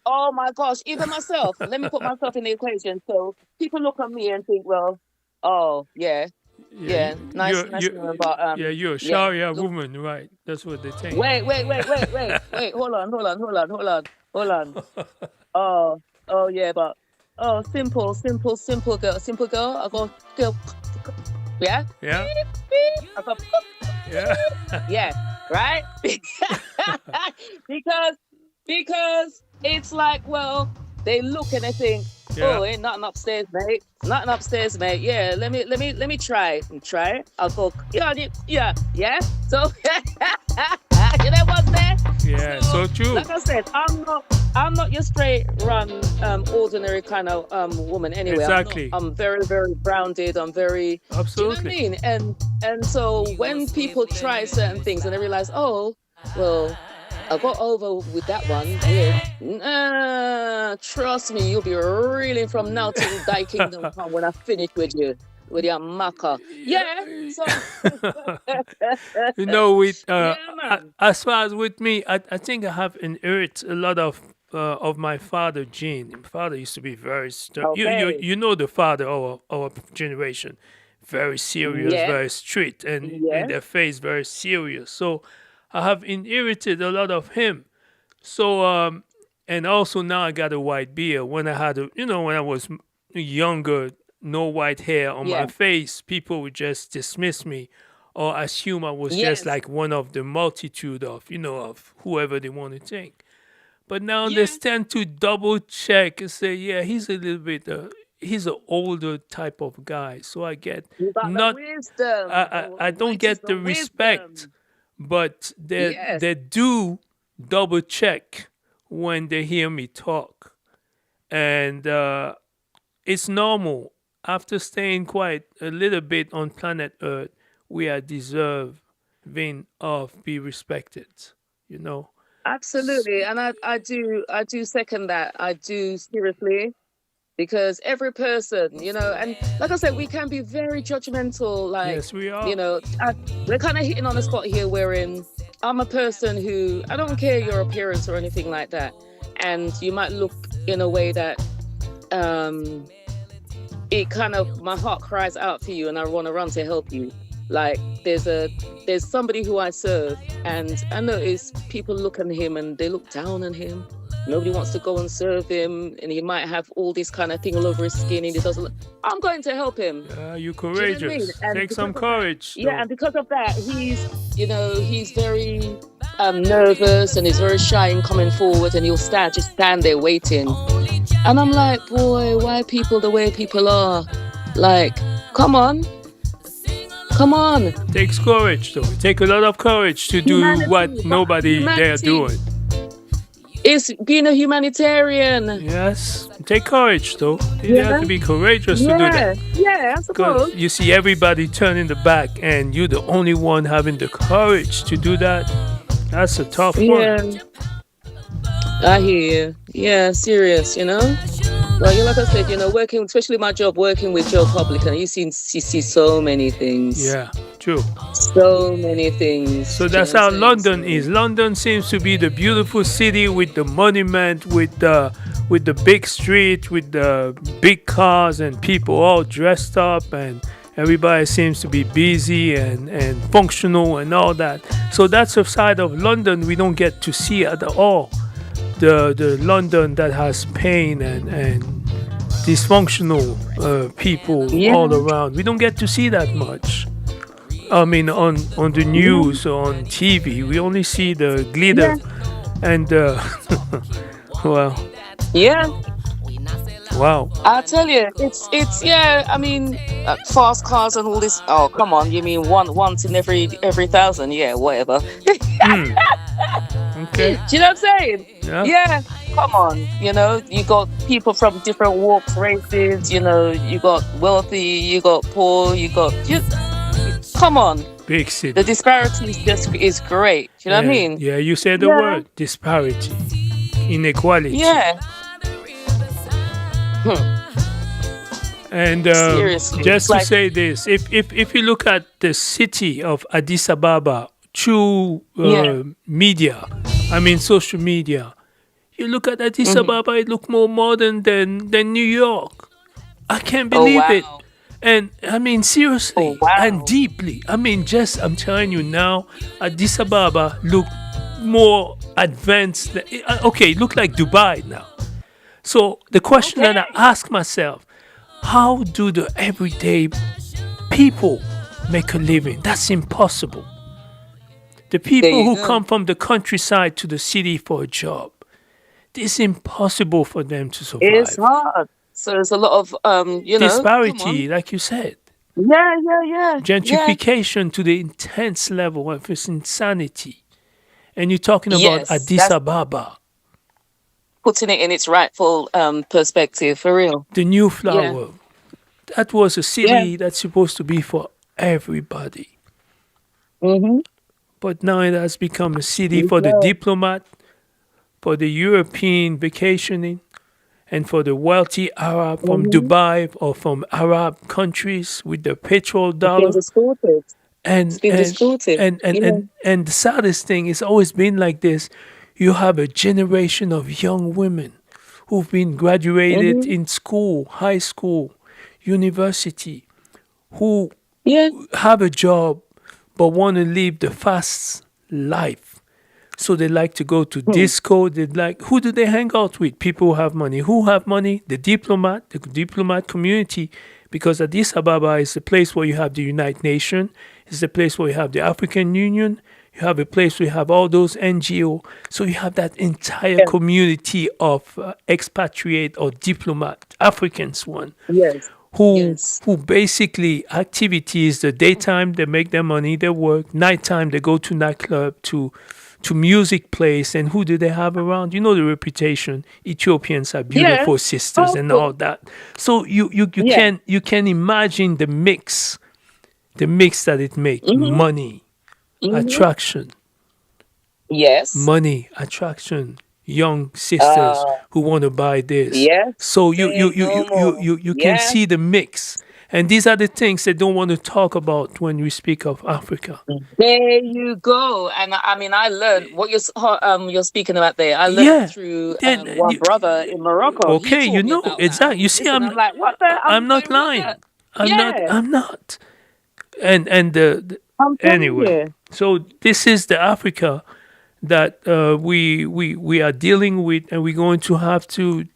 Oh my gosh, even myself. Let me put myself in the equation. So people look at me and think, well, oh yeah, Yeah, nice woman, but you're a yeah. Sharia Look, woman, right? That's what they think. wait. Hold on. Oh yeah, but simple girl. I go girl. Yeah, Yeah, I go. yeah, Yeah, right? because it's like, well, they look and they think, yeah. oh, ain't nothing upstairs, mate. Nothing upstairs, mate. Yeah, let me try and try it. I'll go, yeah. So you know what's there? Yeah, so true. Like I said, I'm not your straight run ordinary kind of woman anyway. Exactly. I'm very, very grounded. I'm very, do you know what I Absolutely. mean? And so when people try certain things and they realize, oh, well, I got over with that one. Yeah. Trust me, you'll be reeling from now till thy kingdom come when I finish with you, with your maca. Yeah. So With yeah, man. as far as with me, I think I have inherited a lot of my father gene. My father used to be very stern. Okay. You know the father of our generation, very serious, Yeah. very strict, and in Yes. their face very serious. So I have inherited a lot of him. So and also now I got a white beard. When I had when I was younger, no white hair on my Yeah. face, people would just dismiss me or assume I was just Yes. like one of the multitude of of whoever they want to think. But now Yeah. they tend to double check and say, yeah, he's a little bit he's an older type of guy. So I get You got not the wisdom. I don't White is get the the respect, wisdom. but Yes. they do double check when they hear me talk. And it's normal. After staying quite a little bit on planet Earth, we are deserving of be respected, you know. Absolutely. And I do second that. I do seriously. Because every person, and like I said, we can be very judgmental. Like, Yes, we are. we're kind of hitting on a spot here wherein I'm a person who, I don't care your appearance or anything like that. and you might look in a way that um it kind of, my heart cries out for you and I want to run to help you. Like there's somebody who I serve, and I notice people look at him and they look down on him. Nobody wants to go and serve him, and he might have all this kind of thing all over his skin, and he doesn't look, I'm going to help him. You Do you know what I mean? courageous. And Take because some of that, courage, yeah, though. and because of that, he's very nervous, and he's very shy in coming forward, and he'll just stand there waiting. And I'm like, boy, why people the way people are? Like, come on, come on. Takes courage, though. It takes a lot of courage to do what Humanity, but nobody dare humanity doing. is being a humanitarian. Yes, take courage, though. You have Yeah, to be courageous to do yeah, that. yeah, I Because suppose. you see everybody turning the back, and you're the only one having the courage to do that. That's a tough one. Yeah, I hear you. Yeah, serious, you know? Well, like I said, working, especially my job, working with Joe Public, and you see so many things. Yeah, true. So many things. So Do you that's know what how I'm saying? London So, is. London seems to be the beautiful city with the monument, with the big street, with the big cars and people all dressed up, and everybody seems to be busy and functional and all that. So that's a side of London we don't get to see at all. The London that has pain and dysfunctional people yeah, all around. We don't get to see that much. I mean, on the yeah, news or on TV, we only see the glitter yeah, and well, yeah. wow. I tell you, it's yeah. I mean, fast cars and all this. Oh, come on. You mean once in every thousand? Yeah, whatever. Hmm. Do Okay. you know what I'm saying? Yeah. Yeah, come on. You got people from different walks, races. You got wealthy, you got poor, come on. Big The city. disparity is great. You know what I Yeah. mean? Yeah. You said the Yeah, word disparity, inequality, yeah. Hmm. and Seriously, it's just to like, say this, if you look at the city of Addis Ababa through yeah. media, I mean social media, you look at Addis Hmm. Ababa, it look more modern than New York. I can't Oh believe it. wow. And I mean, Oh seriously and wow. deeply. I mean, I'm telling you now, Addis Ababa look more advanced. Okay, it look like Dubai now. So the question that I Okay. ask myself, how do the everyday people make a living? That's impossible. The There people you who go. come from the countryside to the city for a job, it's impossible for them to It's survive. hard. So there's a lot of come on. Disparity, like you said, Yeah, yeah, yeah, yeah. gentrification to the intense level of its insanity. And you're talking about Yes, Addis that's Ababa, putting it in its rightful perspective for real. the new Yeah, flower. That was a yeah. city that's supposed to be for everybody. Mm-hmm. But now it has become a city You for the go. diplomat, for the European vacationing, and for the wealthy Arab from Mm-hmm. Dubai or from Arab countries with the petrol It's been dollar. distorted. It's And been and distorted. and and Yeah. and, and the saddest thing, it's always been like this. You have a generation of young women who've been graduated Mm-hmm. in school, high school, university, who Yeah. have a job but want to live the fast life. So they like to go to Hmm. disco. They like, who do they hang out with? People who have money. Who have money? The diplomat community. Because Addis Ababa is the place where you have the United Nations. It's the place where you have the African Union. You have a place where you have all those NGO. So you have that entire Yeah. community of expatriate or diplomat Africans one Yes. who Yes. who basically activities the daytime they make their money, they work, nighttime they go to nightclub, to music place. And who do they have around? You know the reputation, Ethiopians are Yeah. beautiful sisters Oh, and cool. all that. So you Yeah. can imagine the mix that it make. Mm-hmm. Money, Mm-hmm. attraction, Yes. money, attraction, young sisters Uh, who want to buy this. yes. So you Say you you no you you more. you, you can Yeah. see the mix. And these are the things they don't want to talk about when we speak of Africa. There you go. And I mean, I learned what you're speaking about there. I learned Yeah. through Then one brother in Morocco. He okay, you taught me know about that. exactly. You see, Listen, I'm like, what the? I'm I'm not like, what lying. the? I'm not. Yeah, I'm not. And I'm telling anyway, you. so this is the Africa that we are dealing with, and we're going to have to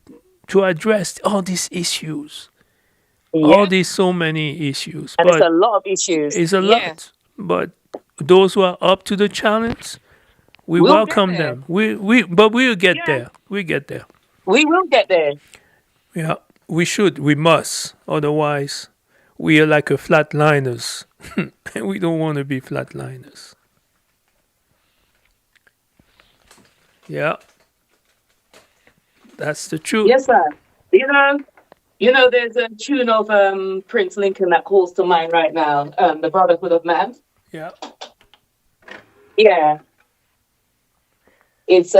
address all these issues, all Yeah, these so many issues. and it's But a lot of issues. it's a Yeah, lot. But those who are up to the challenge, we we'll get welcome there. them. But we'll get Yeah, there. We get there. we will get there. Yeah, we should. We must. Otherwise, we are like a flatliners, and we don't want to be flatliners. Yeah, that's the truth. Yes, sir. There's a tune of Prince Lincoln that calls to mind right now. The Brotherhood of Man. Yeah. Yeah. It's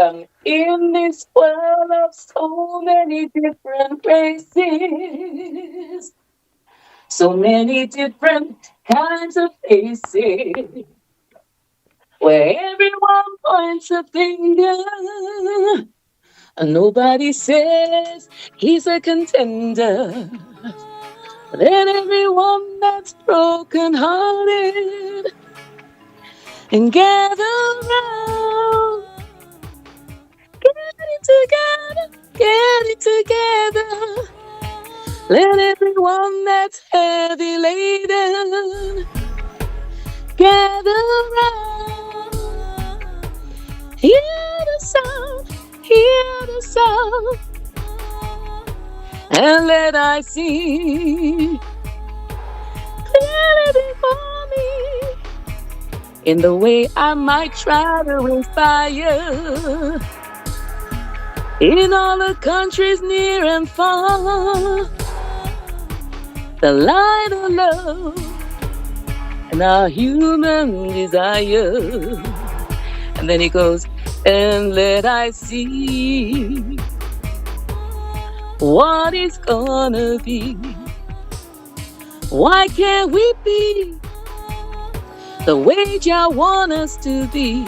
in this world of so many different races, so many different kinds of faces, where everyone points a finger and nobody says he's a contender. Let everyone that's broken hearted and gather round. Get it together. Let everyone that's heavy laden gather round. Hear the sound, and let I see clearly before me in the way I might try to inspire. In all the countries near and far, the light of love and our human desire. And then he goes, and let I see what it's gonna be. Why can't we be the way Jah want us to be?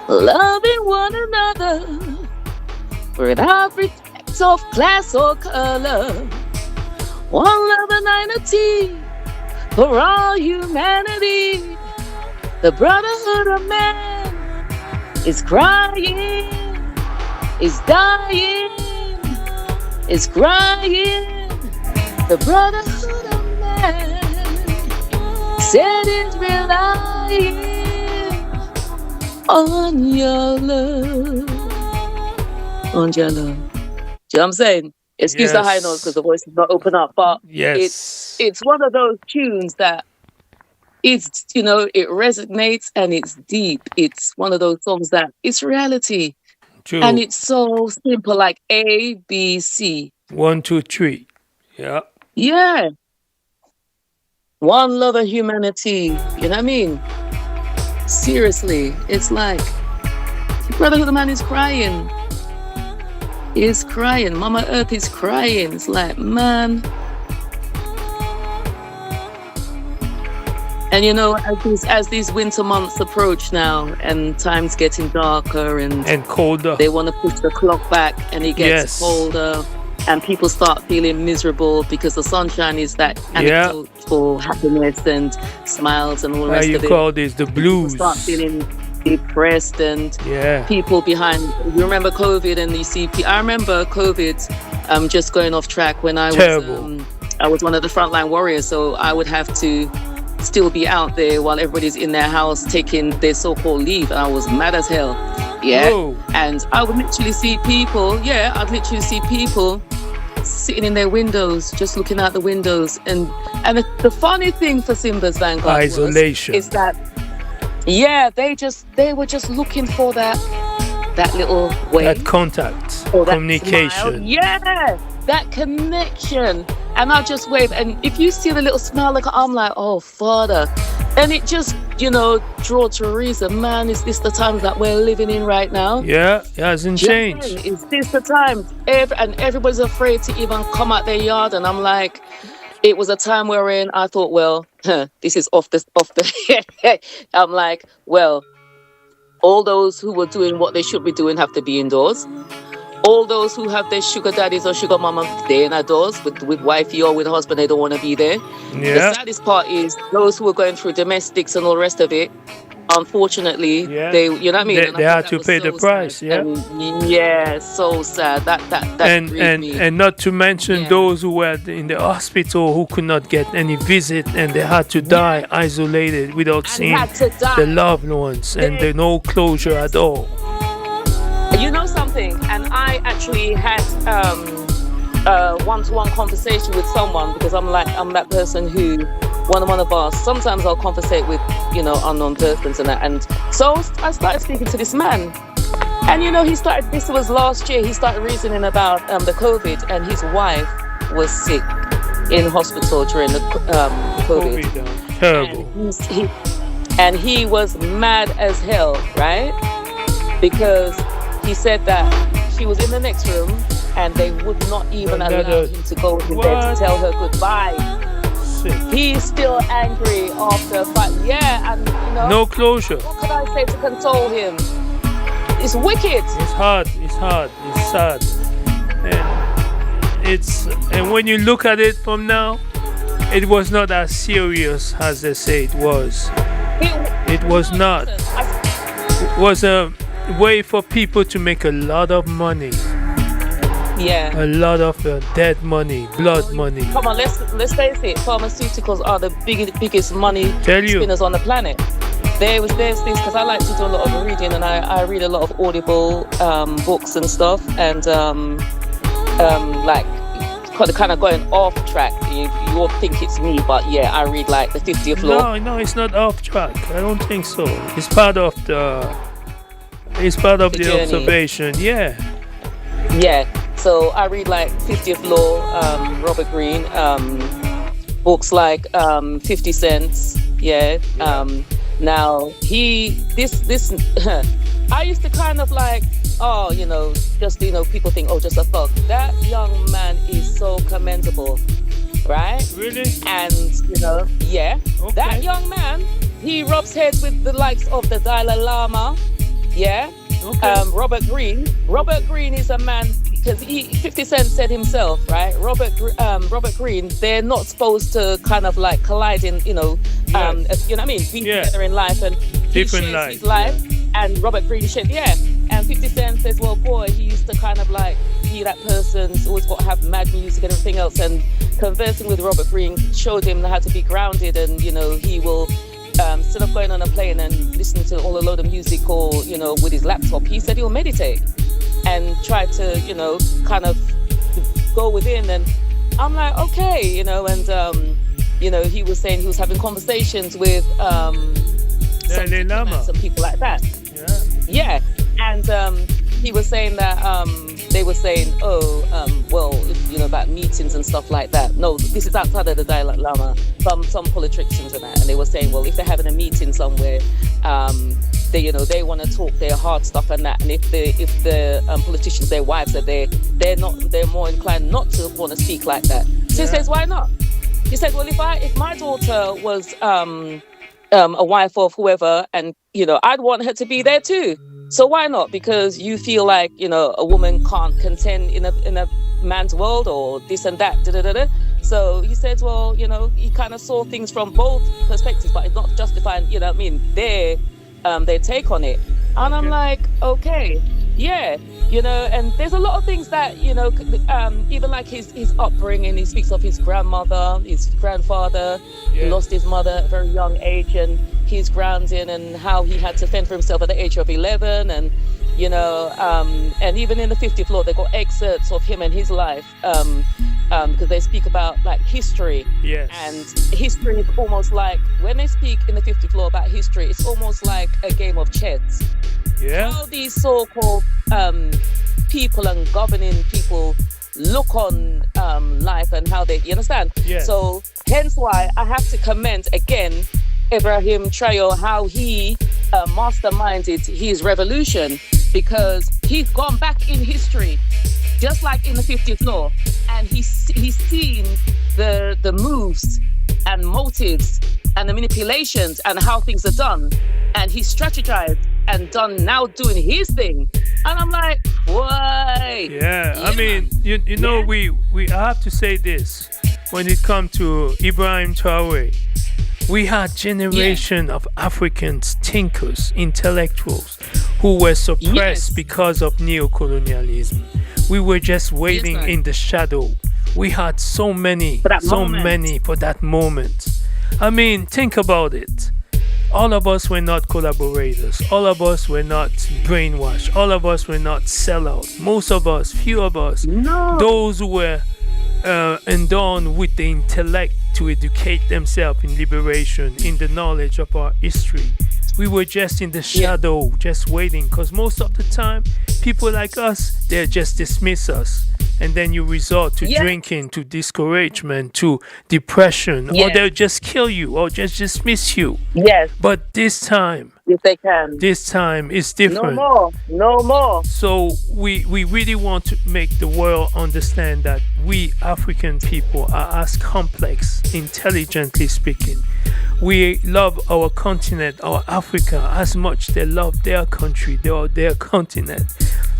Loving one another without respect of class or color. One love and unity for all humanity. The brotherhood of man is crying, is dying, is crying. The brotherhood of man said it's relying on your love. On your love. Do you know what I'm saying? Excuse the high notes because the voice is not open up, but Yes. it's one of those tunes that it's, it resonates and it's deep. It's one of those songs that it's reality. True. And it's so simple, like A, B, C. 1, 2, 3. Yeah. Yeah. One love of humanity. You know what I mean? Seriously. It's like the brotherhood of man is crying. He's crying. Mama Earth is crying. It's like, man. And as these winter months approach now, and time's getting darker and colder, they want to push the clock back, and it gets colder, and people start feeling miserable because the sunshine is that antidote for happiness and smiles and all the rest of it. You call this the blues? People start feeling depressed, and people behind. You remember COVID, and you see. I remember COVID. Just going off track when I was one of the frontline warriors, so I would have to still be out there while everybody's in their house taking their so-called leave. I was mad as hell. And I would literally see people sitting in their windows, just looking out the windows. And the funny thing for Simba's Vanguard isolation is that they were just looking for that little way, that contact, or that communication. Smile. That connection. And I'll just wave. And if you see the little smile, I'm like, oh, Father. And it just, draw to a reason. Man, is this the times that we're living in right now? Yeah, it hasn't changed. Is this the time? And everybody's afraid to even come out their yard. And I'm like, it was a time wherein I thought, well, this is off the. I'm like, well, all those who were doing what they should be doing have to be indoors. All those who have their sugar daddies or sugar mama, they're indoors with wifey or with husband, they don't want to be there. The Yeah. saddest part is those who are going through domestics and all the rest of it. Unfortunately, Yeah. they, you know what I mean. They, And I they thought had that to was pay the so price. sad. Yeah. And yeah, so sad. That And grieved me. and not to mention Yeah. those who were in the hospital who could not get any visit and they had to die isolated without And seeing had to die. the loved ones and They- no closure at all. You know something? And I actually had one-to-one conversation with someone because I'm that person who one of us. Sometimes I'll conversate with unknown persons and that. And so I started speaking to this man, and he started. This was last year. He started reasoning about the COVID, and his wife was sick in hospital during the COVID. COVID, terrible. And he was mad as hell, right? Because he said that she was in the next room and they would not even allow him to go to bed to tell her goodbye. Sick. He's still angry after fight. Yeah, and No closure. what could I say to console him? It's wicked. It's hard. It's sad. And when you look at it from now, it was not as serious as they say it was. It was not. It was a way for people to make a lot of money. Yeah. A lot of dead money, blood money. Come on, let's face it. Pharmaceuticals are the biggest money Tell you. spinners on the planet. There's this because I like to do a lot of reading and I read a lot of Audible books and stuff and like kind of going off track. You all think it's me, but yeah, I read like the 50th Law. No, it's not off track. I don't think so. It's part of the. It's part of the journey. observation. Yeah. Yeah. So I read like 50th Law, Robert Greene, books like 50 Cents. Yeah. Now this I used to kind of like, just people think, just a thug. That young man is so commendable, right? Really? And yeah, Okay. that young man, he rubs heads with the likes of the Dalai Lama. Yeah. Okay. Robert Greene is a man because 50 Cent said himself, right? Robert Greene, they're not supposed to kind of like collide in, you know what I mean, be together in life, and different he shares life. his life, and Robert Greene shared, and 50 Cent says, well, boy, he used to kind of like be that person's always got to have mad music and everything else, and conversing with Robert Greene showed him how to be grounded, and he will. Instead of going on a plane and listening to all a load of music or, with his laptop, he said he'll meditate and try to, kind of go within. And I'm like, okay, and, he was saying he was having conversations with some Dalai Lama. diplomats and people like that. Yeah. Yeah. And he was saying that they were saying, about meetings and stuff like that. No, this is outside of the Dalai Lama. Some politicians and that, and they were saying, well, if they're having a meeting somewhere, they want to talk their hard stuff and that. And if the politicians, their wives are there, they're more inclined not to want to speak like that. So he says, why not? He said, well, if my daughter was a wife of whoever, and I'd want her to be there too. So why not? Because you feel like a woman can't contend in a man's world or this and that. So he said, well, he kind of saw things from both perspectives, but it's not justifying, their take on it. And I'm like, okay, yeah, and there's a lot of things that, even like his upbringing. He speaks of his grandmother, his grandfather. He lost his mother at a very young age, and his grounding and how he had to fend for himself at the age of 11. And, and even in the 50th Law, they got excerpts of him and his life because they speak about like history. Yes. And history is almost like, when they speak in the 50th Law about history, it's almost like a game of chess. Yeah. How these so-called people and governing people look on life and how they, you understand? Yes. So hence why I have to commend again Ibrahim Traore, how he masterminded his revolution, because he's gone back in history, just like in the 50th Law, and he's seen the moves and motives and the manipulations and how things are done. And he strategized and now doing his thing. And I'm like, why? Yeah, I mean, you know, we have to say this when it comes to Ibrahim Traore. We had generation of Africans, thinkers, intellectuals who were suppressed because of neocolonialism. We were just waiting in the shadow. We had so many for that moment. I mean, think about it. All of us were not collaborators. All of us were not brainwashed. All of us were not sellouts. Most of us, few of us, those who were endowed with the intellect to educate themselves in liberation, in the knowledge of our history. We were just in the shadow, just waiting, because most of the time, people like us, they just dismiss us. And then you resort to drinking, to discouragement, to depression, or they'll just kill you or just dismiss you. Yes. But this time, if they can, this time is different. No more. So we really want to make the world understand that we African people are as complex, intelligently speaking. We love our continent, our Africa, as much they love their country, their continent.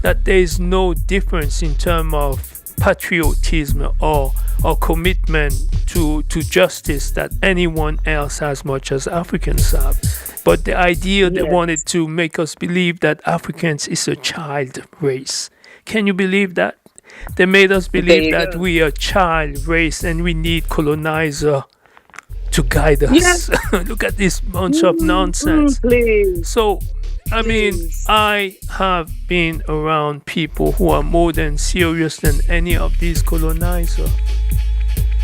That there is no difference in terms of patriotism or commitment to justice that anyone else has, much as Africans have. But the idea they wanted to make us believe that Africans is a child race. Can you believe that? They made us believe that we are a child race and we need colonizer to guide us. Look at this bunch of nonsense. So, I mean, I have been around people who are more than serious than any of these colonizers.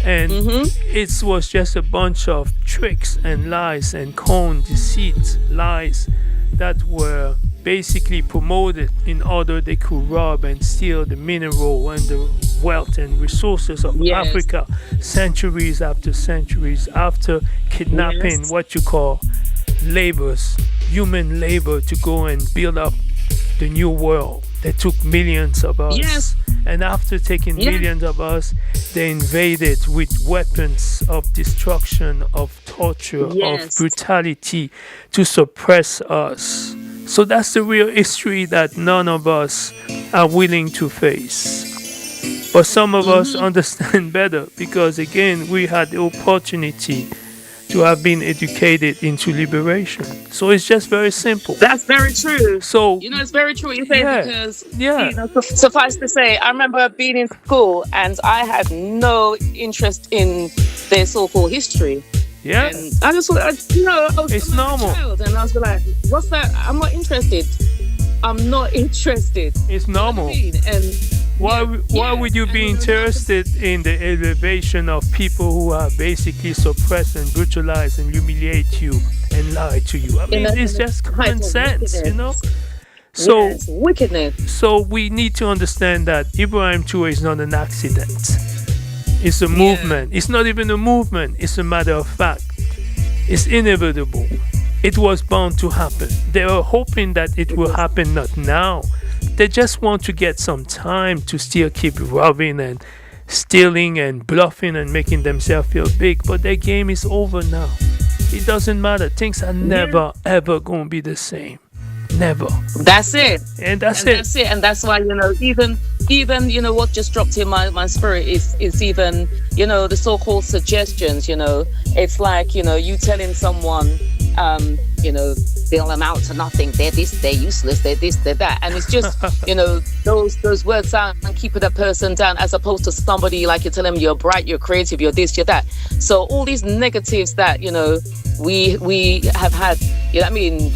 And it was just a bunch of tricks and lies and con deceit lies that were basically promoted in order they could rob and steal the mineral and the wealth and resources of Africa centuries after kidnapping what you call human labor to go and build up the new world. They took millions of us. And after taking millions of us, they invaded with weapons of destruction, of torture, of brutality to suppress us. So that's the real history that none of us are willing to face. But some of us understand better because, again, we had the opportunity to have been educated into liberation. So it's just very simple. That's very true. So it's very true what you say because suffice to say, I remember being in school and I had no interest in their so-called history. Yeah, and I just, I was it's normal. And I was like, "What's that? I'm not interested. I'm not interested." It's normal. You know what I mean? And why would you be interested in the elevation of people who are basically suppressed and brutalized and humiliate you and lie to you? I mean, it's just common sense, So wickedness. So we need to understand that Ibrahim Traore is not an accident. It's a movement. It's not even a movement. It's a matter of fact. It's inevitable. It was bound to happen. They are hoping that it will happen not now. They just want to get some time to still keep robbing and stealing and bluffing and making themselves feel big. But their game is over now. It doesn't matter. Things are never, ever going to be the same. Never. That's it. And that's it. That's it. And that's why, even what just dropped in my spirit is even, the so-called suggestions, it's like, you telling someone, they'll amount to nothing. They're this, they're useless, they're this, they're that. And it's just, those words sound and keeping that person down as opposed to somebody like you tell them you're bright, you're creative, you're this, you're that. So all these negatives that, we have had,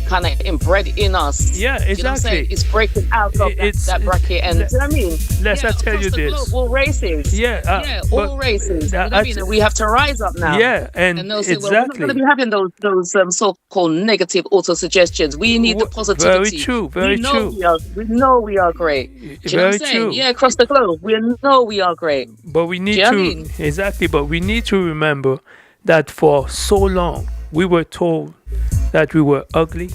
kind of inbred in us. Yeah, exactly. It's breaking out of that bracket. And let's tell you this. All races. All races. We have to rise up now. Yeah, and they'll say, exactly. Well, we're not going to be having those so-called negative auto-suggestions. We need the positivity. Very true. We know we are great. Do you know what I'm saying? Yeah, across the globe, we know we are great. But we need to exactly. But we need to remember that for so long we were told that we were ugly,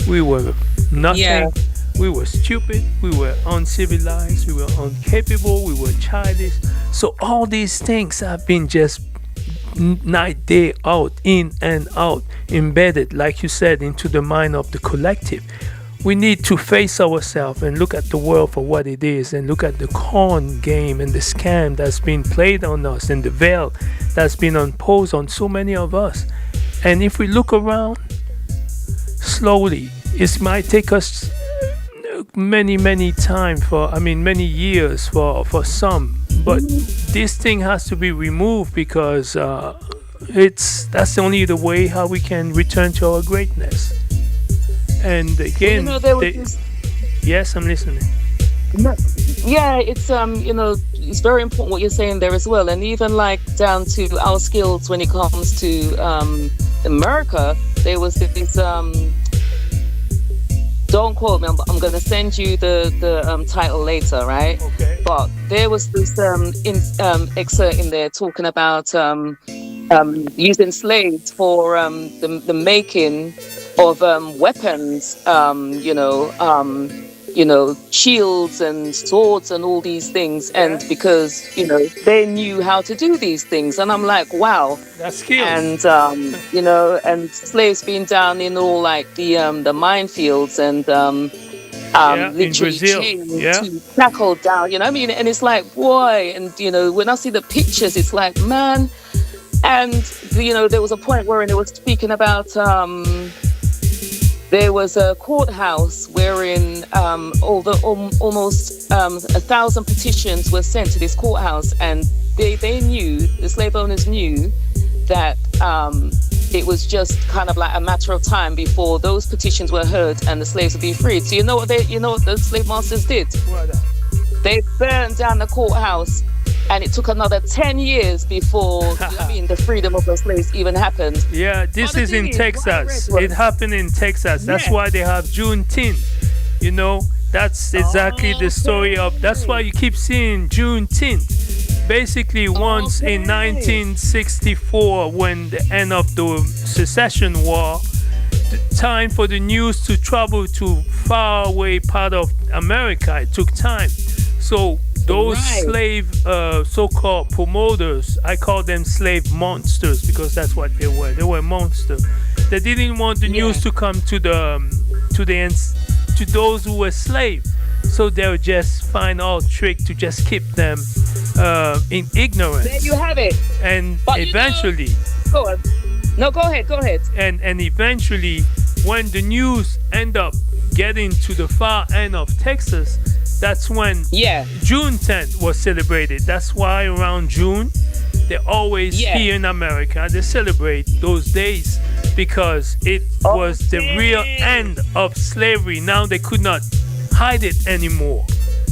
we were nothing, We were stupid, we were uncivilized, we were incapable, we were childish. So all these things have been just night, day, out, in and out, embedded, like you said, into the mind of the collective. We need to face ourselves and look at the world for what it is and look at the con game and the scam that's been played on us and the veil that's been imposed on so many of us. And if we look around slowly, it might take us many time for, I mean, many years for some, but this thing has to be removed because that's only the way how we can return to our greatness. And again, yes, I'm listening. Yeah, it's it's very important what you're saying there as well, and even like down to our skills when it comes to America. There was this don't quote me, I'm going to send you the title later, right? Okay. But there was this excerpt in there talking about using slaves for the making of weapons, shields and swords and all these things, and because they knew how to do these things, and I'm like, wow, that's skills. And and slaves being down in all like the minefields and literally chained to tackle down, I mean, and it's like, boy, and when I see the pictures, it's like, man, and there was a point where they were speaking about there was a courthouse wherein almost 1,000 petitions were sent to this courthouse, and they knew, the slave owners knew that it was just kind of like a matter of time before those petitions were heard and the slaves would be freed. So you know what the slave masters did? What? They burned down the courthouse, and it took another 10 years before the freedom of the slaves even happened. Yeah, this is in Texas. It happened in Texas. That's why they have Juneteenth. That's exactly the story of. That's why you keep seeing Juneteenth. Basically, once in 1964, when the end of the Secession War, the time for the news to travel to far away part of America, it took time. So those slave so-called promoters, I call them slave monsters because that's what they were. They were monsters. They didn't want the news to come to those who were slaves. So they would just find all trick to just keep them in ignorance. There you have it. And eventually, go on. No, go ahead. And eventually, when the news end up getting to the far end of Texas, that's when June 10th was celebrated. That's why around June, they always here in America, they celebrate those days because it was the real end of slavery. Now they could not hide it anymore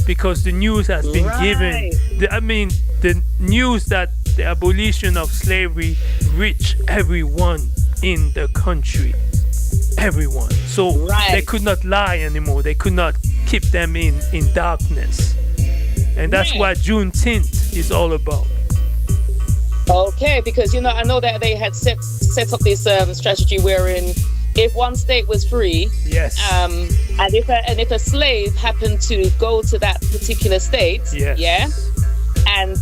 because the news has been given. The news that the abolition of slavery reached everyone in the country. Everyone. So they could not lie anymore. They could not keep them in darkness. And that's what Juneteenth is all about. Okay, because I know that they had set up this strategy wherein if one state was free, and if a slave happened to go to that particular state, and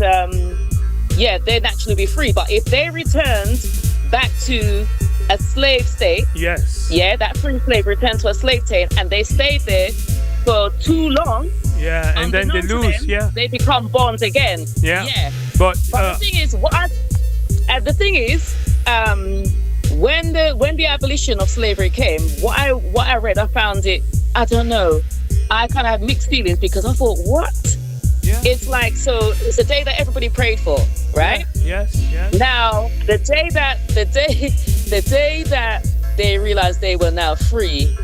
they'd naturally be free. But if they returned back to a slave state, that free slave returned to a slave state, and they stayed there for too long, and then they lose, they become bonds again. But the thing is, when the abolition of slavery came, what I read, I found it, I don't know, I kind of had mixed feelings because I thought, what? It's like, so it's the day that everybody prayed for, right? Yes. Now, the day that they realized they were now free,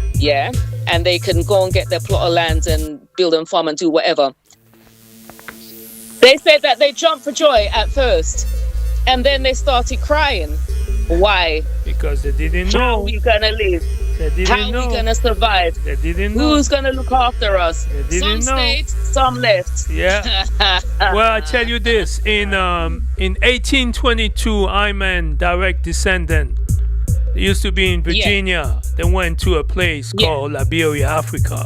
and they can go and get their plot of land and build and farm and do whatever. They said that they jumped for joy at first, and then they started crying. Why? Because they didn't know. How are we gonna live? How are we gonna survive? They didn't know. Who's gonna look after us? They didn't know. Stayed, some left. Well, I tell you this: in 1822, I'm a direct descendant. They used to be in Virginia. They went to a place called Liberia, Africa.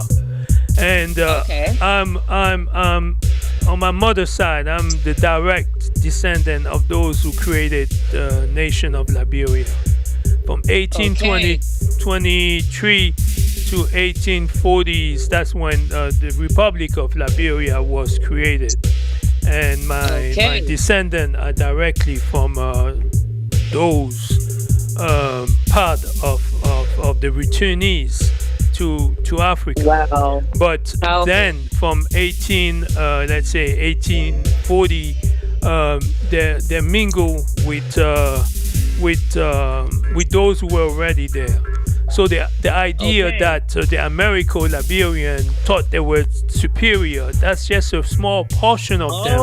And Okay. I'm on my mother's side. I'm the direct descendant of those who created the nation of Liberia from Okay. 1823 to 1840s. That's when the Republic of Liberia was created, and my Okay. descendants are directly from those part of the returnees to Africa. Wow. But Powerful. then from 1840, they mingle with those who were already there. So the idea Okay. that the Americo-Liberian thought they were superior, that's just a small portion of them.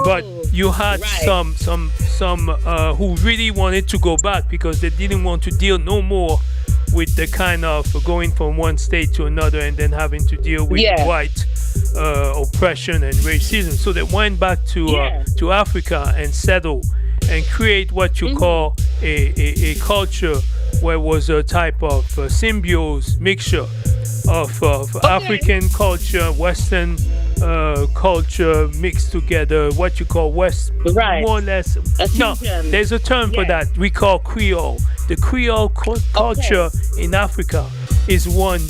But Oh. you had Right. some who really wanted to go back because they didn't want to deal no more with the kind of going from one state to another and then having to deal with Yeah. white oppression and racism. So they went back Yeah. to Africa and settled and create what you call a culture where was a type of symbiose mixture of African culture, Western culture mixed together, what you call West, Right. more or less. A No, fusion. there's a term for Yeah. that we call Creole. The Creole culture in Africa is one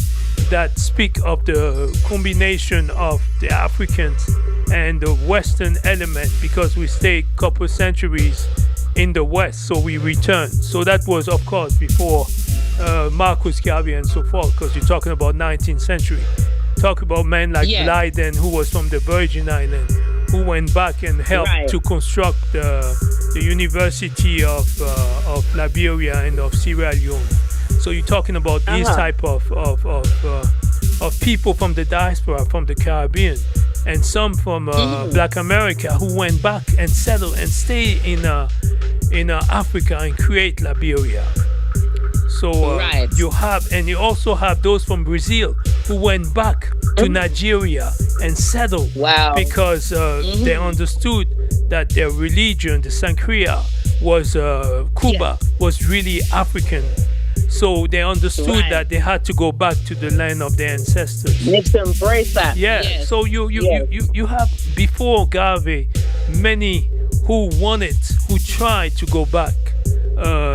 that speak of the combination of the Africans and the Western element because we stayed couple centuries in the West, so we returned. So that was, of course, before Marcus Garvey and so forth, because you're talking about 19th century. Talk about men like Yeah. Blyden, who was from the Virgin Islands, who went back and helped Right. to construct the University of Liberia and of Sierra Leone. So you're talking about these type of people from the diaspora, from the Caribbean, and some from Black America who went back and settled and stayed in Africa and create Liberia. So Right. you have, and you also have those from Brazil who went back to Nigeria and settled Wow. because they understood that their religion, the Santeria, was Cuba, was really African. So they understood Right. that they had to go back to the land of their ancestors. Need to embrace that. Yeah. Yes. So Yes. you have before Garvey many who tried to go back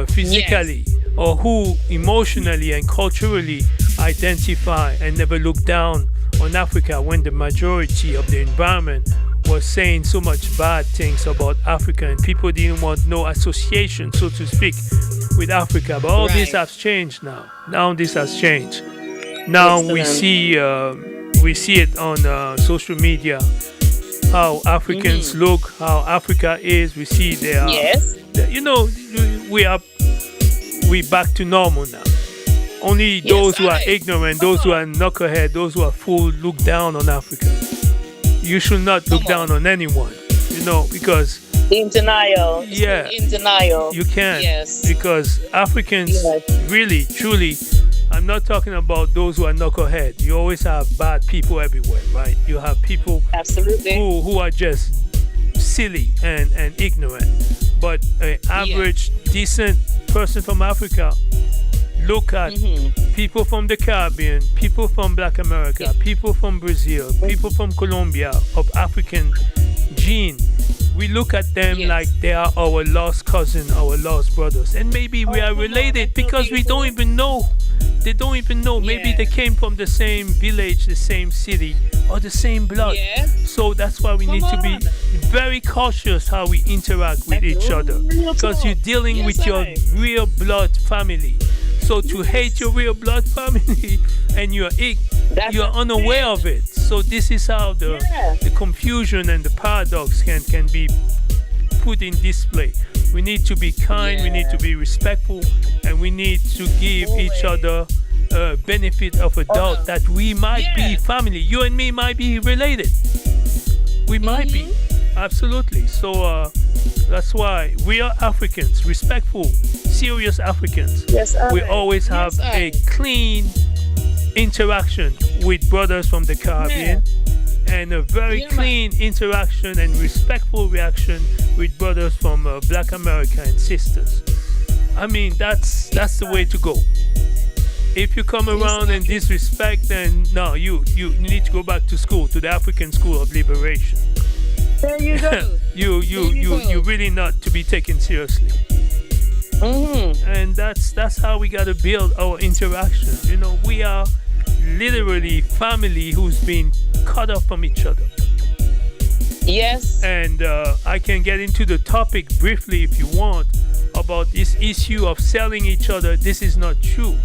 physically or who emotionally and culturally identify and never look down on Africa when the majority of the environment was saying so much bad things about Africa and people didn't want no association, so to speak, with Africa. But all this Right. has changed now. Now this has changed. Now we see it on social media how Africans look, how Africa is. We see they are. Yes. You know, we back to normal now. Only those who are right. ignorant, those who are knucklehead, those who are fool look down on Africa. You should not look down on anyone, you know, because In denial. Yeah. In denial. you can't. Yes. Because Africans Yes. really, truly, I'm not talking about those who are knucklehead. You always have bad people everywhere, right? You have people Absolutely. who are just silly and ignorant. But an average, decent person from Africa, look at people from the Caribbean, people from Black America, people from Brazil, people from Colombia, of African gene. We look at them Yes. like they are our lost cousin, our lost brothers. And maybe we are come on, related that's so because we beautiful. don't even know. They don't even know. Maybe Yeah. they came from the same village, the same city, or the same blood. Yeah. So that's why we need to be very cautious how we interact with each other. real Because talk. you're dealing Yes, with your I. real blood family. So to hate your real blood family and That's you're unaware of it. So this is how Yeah. the confusion and the paradox can be put in display. We need to be kind, we need to be respectful, and we need to give each other benefit of a doubt that we might be family. You and me might be related. We might be. Absolutely. So that's why we are Africans, respectful, serious Africans. Yes, I. We always have Yes, I. a clean interaction with brothers from the Caribbean and a very Yeah, man. clean interaction and respectful reaction with brothers from Black America and sisters. I mean, that's the way to go. If you come around and disrespect, then no, you need to go back to school, to the African School of Liberation. There you go. You really not to be taken seriously. And that's how we gotta build our interaction. You know, we are literally family who's been cut off from each other. Yes. And I can get into the topic briefly if you want about this issue of selling each other. This is not true.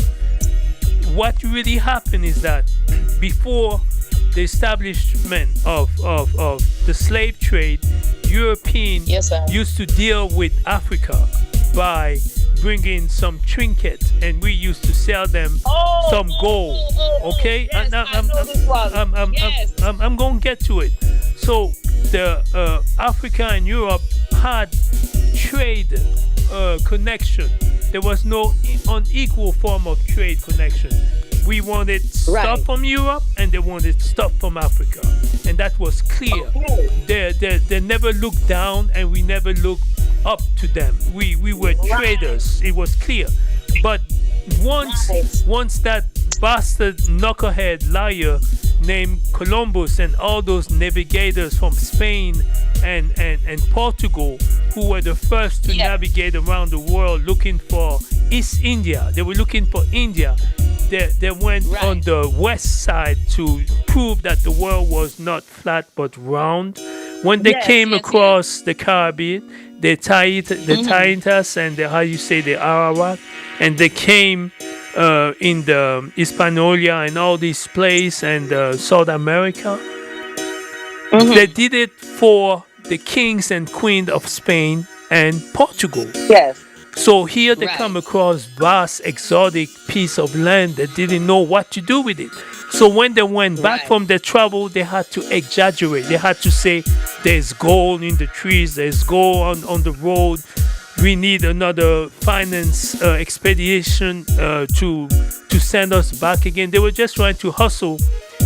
What really happened is that before the establishment of the slave trade, Europeans used to deal with Africa by bringing some trinkets, and we used to sell them some gold. Okay, yes, I'm going to get to it. So the Africa and Europe had trade connection. There was no unequal form of trade connection. We wanted stuff from Europe, and they wanted stuff from Africa, and that was clear. They never looked down, and we never looked up to them. We were traders. It was clear. But once that bastard knucklehead liar named Columbus and all those navigators from Spain and Portugal, who were the first to navigate around the world looking for East India, they were looking for India. They went on the west side to prove that the world was not flat but round. When they came across the Caribbean, they tied us and the Arawak, and they came in the Hispaniola and all these places and South America. They did it for the kings and queens of Spain and Portugal. Yes. So here they come across vast exotic piece of land that didn't know what to do with it. So when they went back from their travel, they had to exaggerate. They had to say, there's gold in the trees, there's gold on the road. We need another finance expedition to send us back again. They were just trying to hustle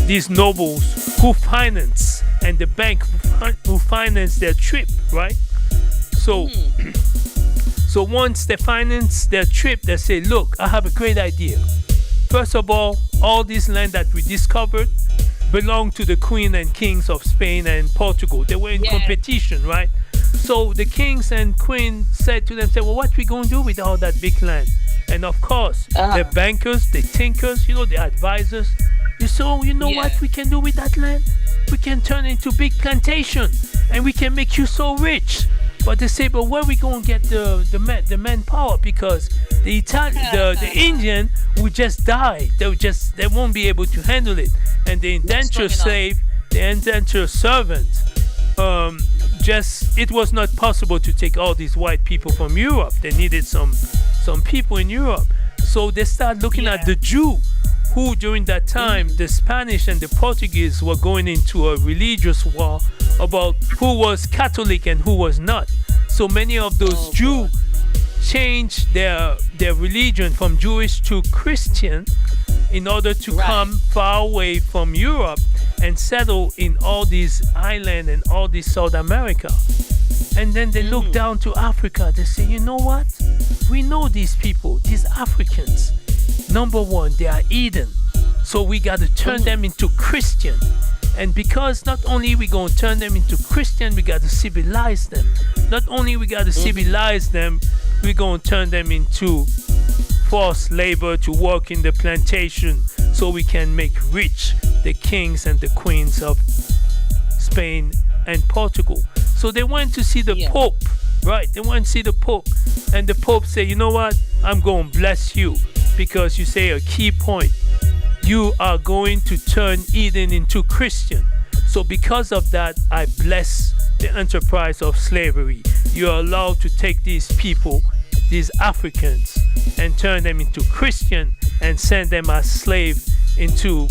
these nobles who finance, and the bank who finance their trip, right? So so once they finance their trip, they say, look, I have a great idea. First of all this land that we discovered belonged to the queen and kings of Spain and Portugal. They were in competition, right? So the kings and queen said to them, well, what we going to do with all that big land? And of course, the bankers, the thinkers, the advisors, what we can do with that land? We can turn it into big plantation, and we can make you so rich. But they say, but where we going to get the manpower? Because the Indian will just die. They won't be able to handle it. And the indentured slave, the indentured servant, it was not possible to take all these white people from Europe. They needed some people in Europe. So they start looking at the Jew, who during that time the Spanish and the Portuguese were going into a religious war about who was Catholic and who was not. So many of those Jews changed their religion from Jewish to Christian in order to come far away from Europe and settle in all these islands and all this South America. And then they look down to Africa. They say, you know what? We know these people, these Africans. Number one, they are Eden. So we got to turn them into Christian. And because not only we going to turn them into Christian, we got to civilize them. Not only we got to civilize them, we going to turn them into forced labor to work in the plantation so we can make rich the kings and the queens of Spain and Portugal. So they went to see the Pope, right? They went to see the Pope. And the Pope said, you know what? I'm going to bless you because you say a key point. You are going to turn Eden into Christian. So because of that, I bless the enterprise of slavery. You are allowed to take these people, these Africans, and turn them into Christian and send them as slaves into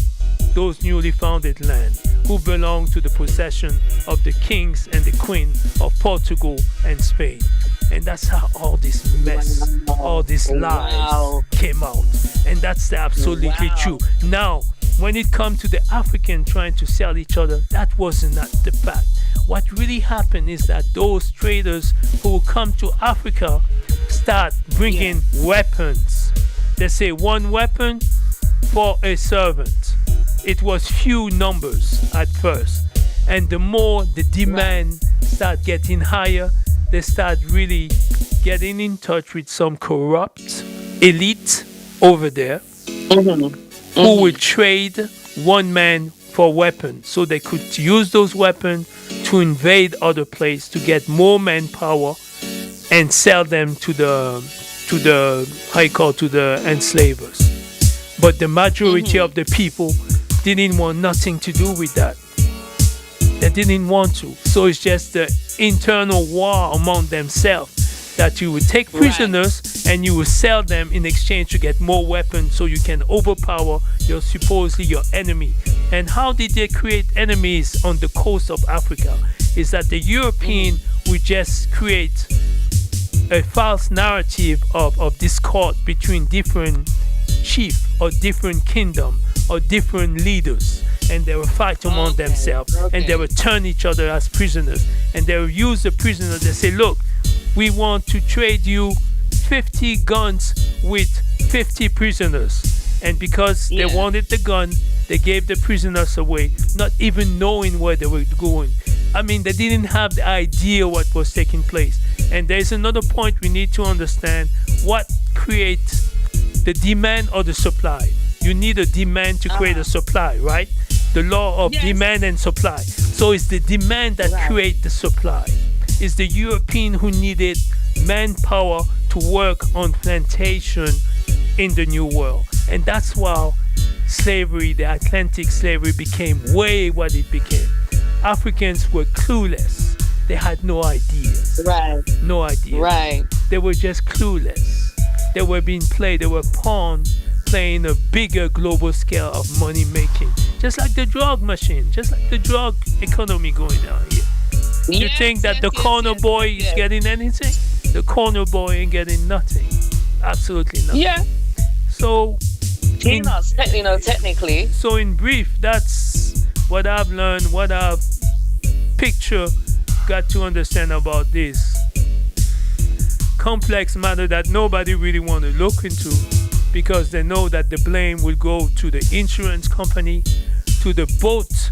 those newly founded land who belong to the possession of the kings and the queen of Portugal and Spain. And that's how all this mess, all these lies came out. And that's absolutely true. Now, when it comes to the African trying to sell each other, that was not the fact. What really happened is that those traders who come to Africa start bringing weapons. They say one weapon for a servant. It was few numbers at first. And the more the demand start getting higher, they start really getting in touch with some corrupt elite over there who would trade one man for weapons, so they could use those weapons to invade other places to get more manpower and sell them to the to the enslavers. But the majority of the people didn't want nothing to do with that. They didn't want to. So it's just the internal war among themselves, that you would take prisoners and you would sell them in exchange to get more weapons, so you can overpower your supposedly your enemy. And how did they create enemies on the coast of Africa? Is that the European would just create a false narrative of discord between different chiefs or different kingdom or different leaders, and they will fight among themselves, and they will turn each other as prisoners, and they will use the prisoners. They say, look, we want to trade you 50 guns with 50 prisoners. And because they wanted the gun, they gave the prisoners away, not even knowing where they were going. I mean, they didn't have the idea what was taking place. And there's another point we need to understand: what creates the demand or the supply. You need a demand to create a supply, right? The law of demand and supply. So it's the demand that creates the supply. It's the European who needed manpower to work on plantation in the New World. And that's why slavery, the Atlantic slavery, became way what it became. Africans were clueless. They had no ideas. Right. No ideas. Right. They were just clueless. They were being played. They were pawns playing a bigger global scale of money making. Just like the drug machine, just like the drug economy going down here. You think that the corner boy is getting anything? The corner boy ain't getting nothing. Absolutely nothing. Yeah. So, technically. So in brief, that's what I've learned, what I've got to understand about this complex matter that nobody really want to look into, because they know that the blame will go to the insurance company, to the boat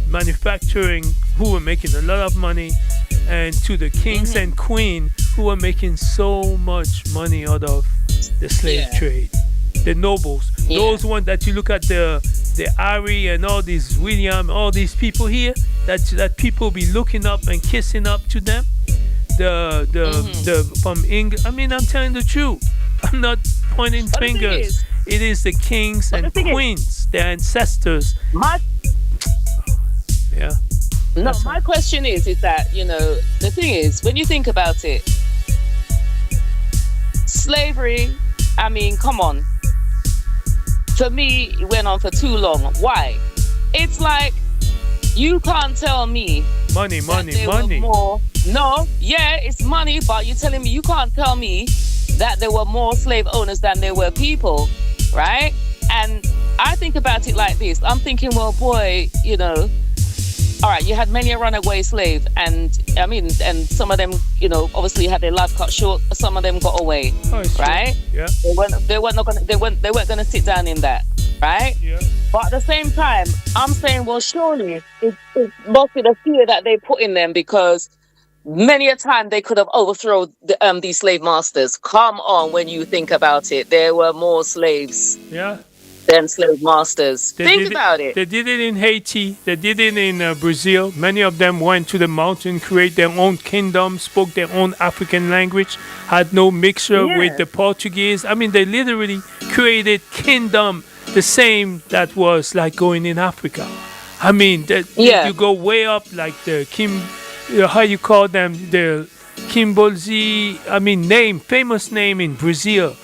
manufacturing who are making a lot of money, and to the kings and queen who are making so much money out of the slave trade. The nobles, those ones that you look at, the Ari and all these William, all these people here, that people be looking up and kissing up to them. The from England. I mean, I'm telling the truth. I'm not pointing fingers. It is the kings and queens, their ancestors. My question is that, the thing is, when you think about it, slavery, I mean, come on. For me, it went on for too long. Why? It's like, you can't tell me money. It's money, but you're telling me, you can't tell me that there were more slave owners than there were people, right? And I think about it like this. I'm thinking, well, boy, all right, you had many a runaway slave, and some of them, obviously had their life cut short. Some of them got away, right? Yeah. They weren't gonna sit down in that, right? Yeah. But at the same time, I'm saying, well, surely it must be the fear that they put in them, because many a time they could have overthrown these slave masters. Come on, when you think about it, there were more slaves. Yeah. Than slave masters. Think about it. They did it in Haiti. They did it in Brazil. Many of them went to the mountain, create their own kingdom, spoke their own African language, had no mixture with the Portuguese. I mean, they literally created kingdom, the same that was like going in Africa. I mean, you go way up, like the how you call them, the Kimbolzi. I mean, famous name in Brazil.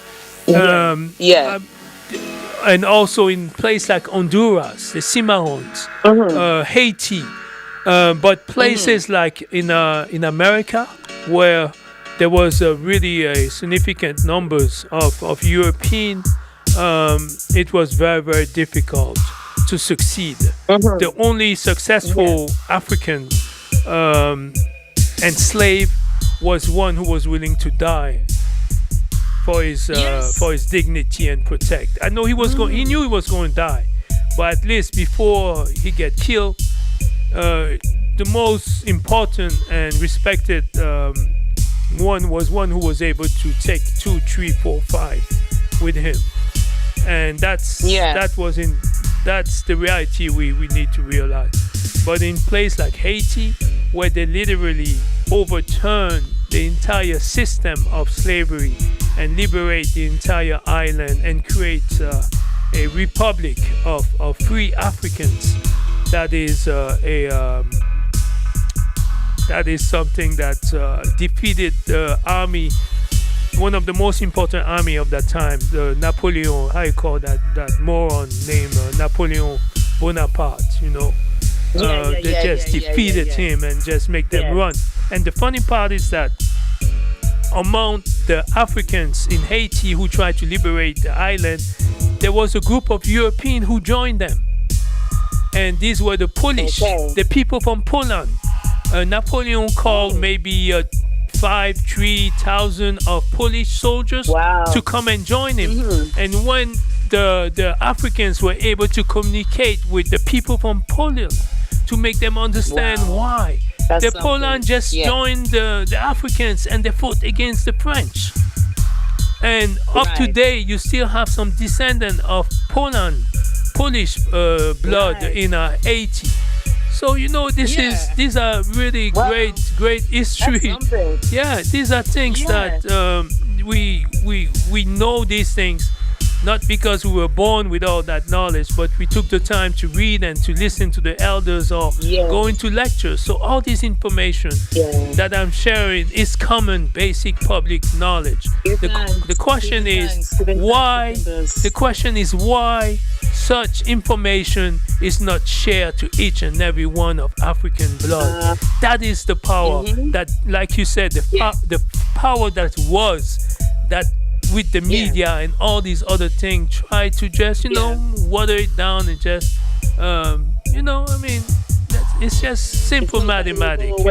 And also in places like Honduras, the Cimarrons, Haiti, but places like in America, where there was really significant numbers of European, it was very, very difficult to succeed. The only successful African enslaved was one who was willing to die Yes. for his dignity and protect. I know he was going. He knew he was going to die, but at least before he get killed, the most important and respected one was one who was able to take 2, 3, 4, 5 with him, and Yeah. that's the reality we need to realize. But in place like Haiti, where they literally overturn the entire system of slavery and liberate the entire island and create a republic of free Africans, that is that is something that defeated the army, one of the most important army of that time, the Napoleon, how you call that moron named Napoleon Bonaparte, you know. They just defeated him and just make them run. And the funny part is that among the Africans in Haiti who tried to liberate the island, there was a group of Europeans who joined them. And these were the Polish, Okay. the people from Poland. Napoleon called maybe 3,000 of Polish soldiers Wow. to come and join him. And when the Africans were able to communicate with the people from Poland to make them understand why, That's the something. Poland just joined the Africans and they fought against the French. And up to Right. date, you still have some descendant of Polish blood Right. in Haiti. So you know these are really Wow. great history. That's something. Yeah, these are things that we know these things not because we were born with all that knowledge, but we took the time to read and to listen to the elders or go into lectures. So all this information that I'm sharing is common, basic public knowledge. The question is why. The question is why such information is not shared to each and every one of African blood. That is the power that, like you said, the power that was that with the media and all these other things try to just water it down and just I mean it's just simple mathematics. No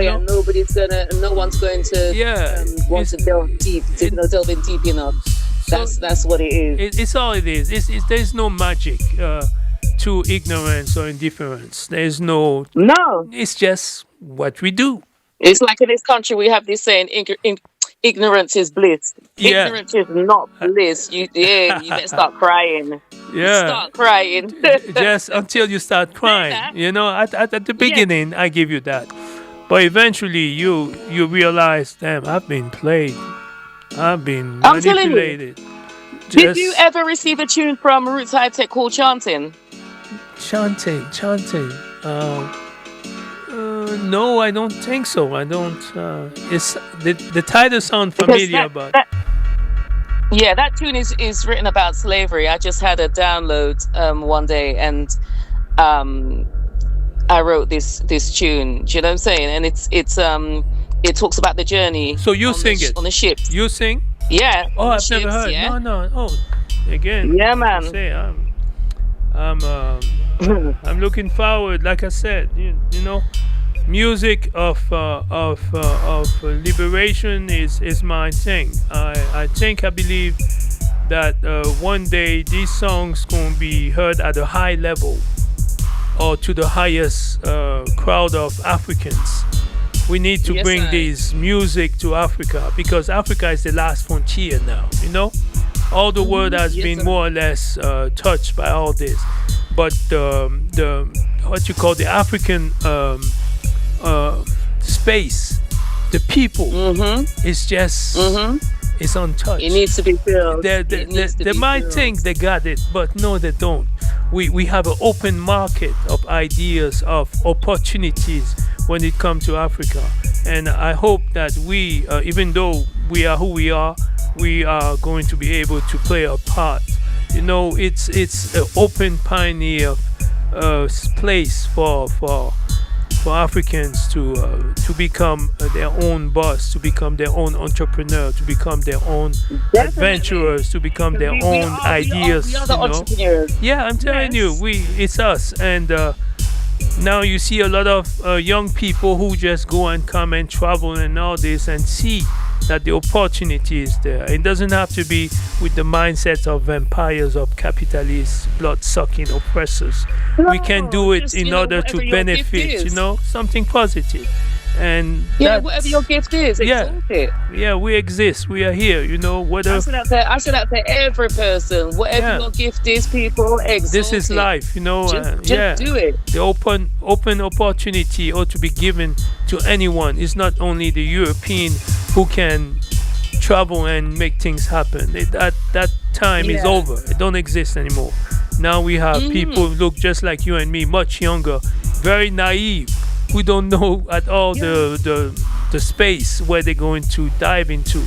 one's going to want to delve deep, delve in deep enough. That's what it is. It's all it is. There's no magic to ignorance or indifference. There's no. It's just what we do. It's like in this country we have this saying: ignorance is bliss. Yeah. Ignorance is not bliss. You better start crying. Yeah. Start crying. Just until you start crying. At the beginning, I give you that, but eventually you realize, damn, I've been played. I've been I'm telling you. manipulated. Did you ever receive a tune from Roots High Tech called Chanting? Chanting. No, I don't think so. I don't. It's the title sound familiar, but that tune is written about slavery. I just had a download one day, and I wrote this tune. Do you know what I'm saying? And it talks about the journey. So you sing it on the ships. You sing? Yeah. Oh, I've never heard. Yeah. No. Oh, again. Yeah, man. Say I'm looking forward. Like I said, you know, music of liberation is my thing. I believe that one day these songs gonna be heard at a high level or to the highest crowd of Africans. We need to bring this music to Africa because Africa is the last frontier now. You know, all the world has been more or less touched by all this, but the what you call the African space, the people is just it's untouched. It needs to be filled. They might think they got it, but no, they don't. We have an open market of ideas, of opportunities when it comes to Africa, and I hope that we, even though we are who we are going to be able to play a part. You know, it's an open pioneer place for Africans to become their own boss, to become their own entrepreneur, to become their own adventurers, to become their own ideas. We are the entrepreneurs. Yeah, I'm telling you, it's us. And now you see a lot of young people who just go and come and travel and all this and see that the opportunity is there. It doesn't have to be with the mindset of vampires, of capitalist, blood-sucking oppressors. We can do it just, in order to whatever your gift benefit, is. Something positive. And Yeah, whatever your gift is, yeah, exalt it. yeah, we exist. We are here. Whether I said that to every person. Whatever Yeah. your gift is, people, exalt this is it. life, Just do it. The open opportunity ought to be given to anyone. It's not only the European who can travel and make things happen. That time is Yeah. over. It don't exist anymore. Now we have people who look just like you and me, much younger, very naive, who don't know at all the space where they're going to dive into.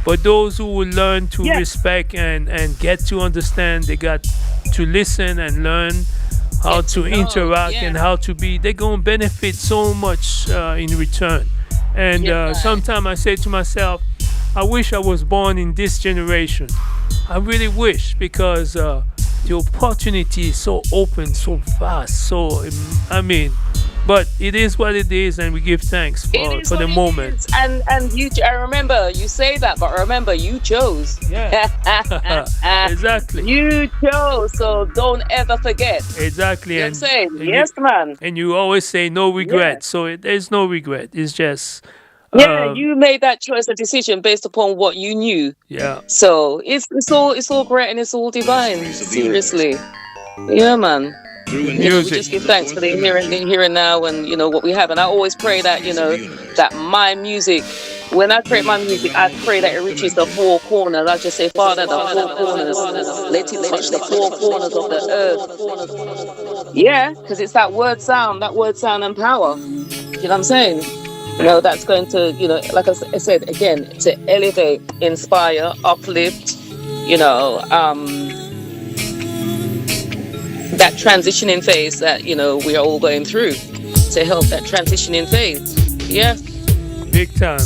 But those who will learn to respect and get to understand, they got to listen and learn how to interact and how to be, they're going to benefit so much in return. And sometimes I say to myself, I wish I was born in this generation. I really wish, because the opportunity is so open, so vast. But it is what it is, and we give thanks for the moment. And I remember you say that, but remember you chose. Yeah, exactly. You chose, so don't ever forget. Exactly. You know what I'm saying? Yes, man. And you always say no regret. So there's no regret. It's just you made that choice, a decision based upon what you knew. Yeah. So it's all great and it's all divine. Seriously. Yeah, man. We just give thanks for the here and now, and what we have. And I always pray that that my music, when I create my music, I pray that it reaches the four corners. I just say, Father, the four corners, let it touch the four corners of the earth. Yeah, because it's that word sound and power. You know what I'm saying? That's going to, like I said again, to elevate, inspire, uplift. That transitioning phase that we are all going through, to help that transitioning phase. Yeah, big time.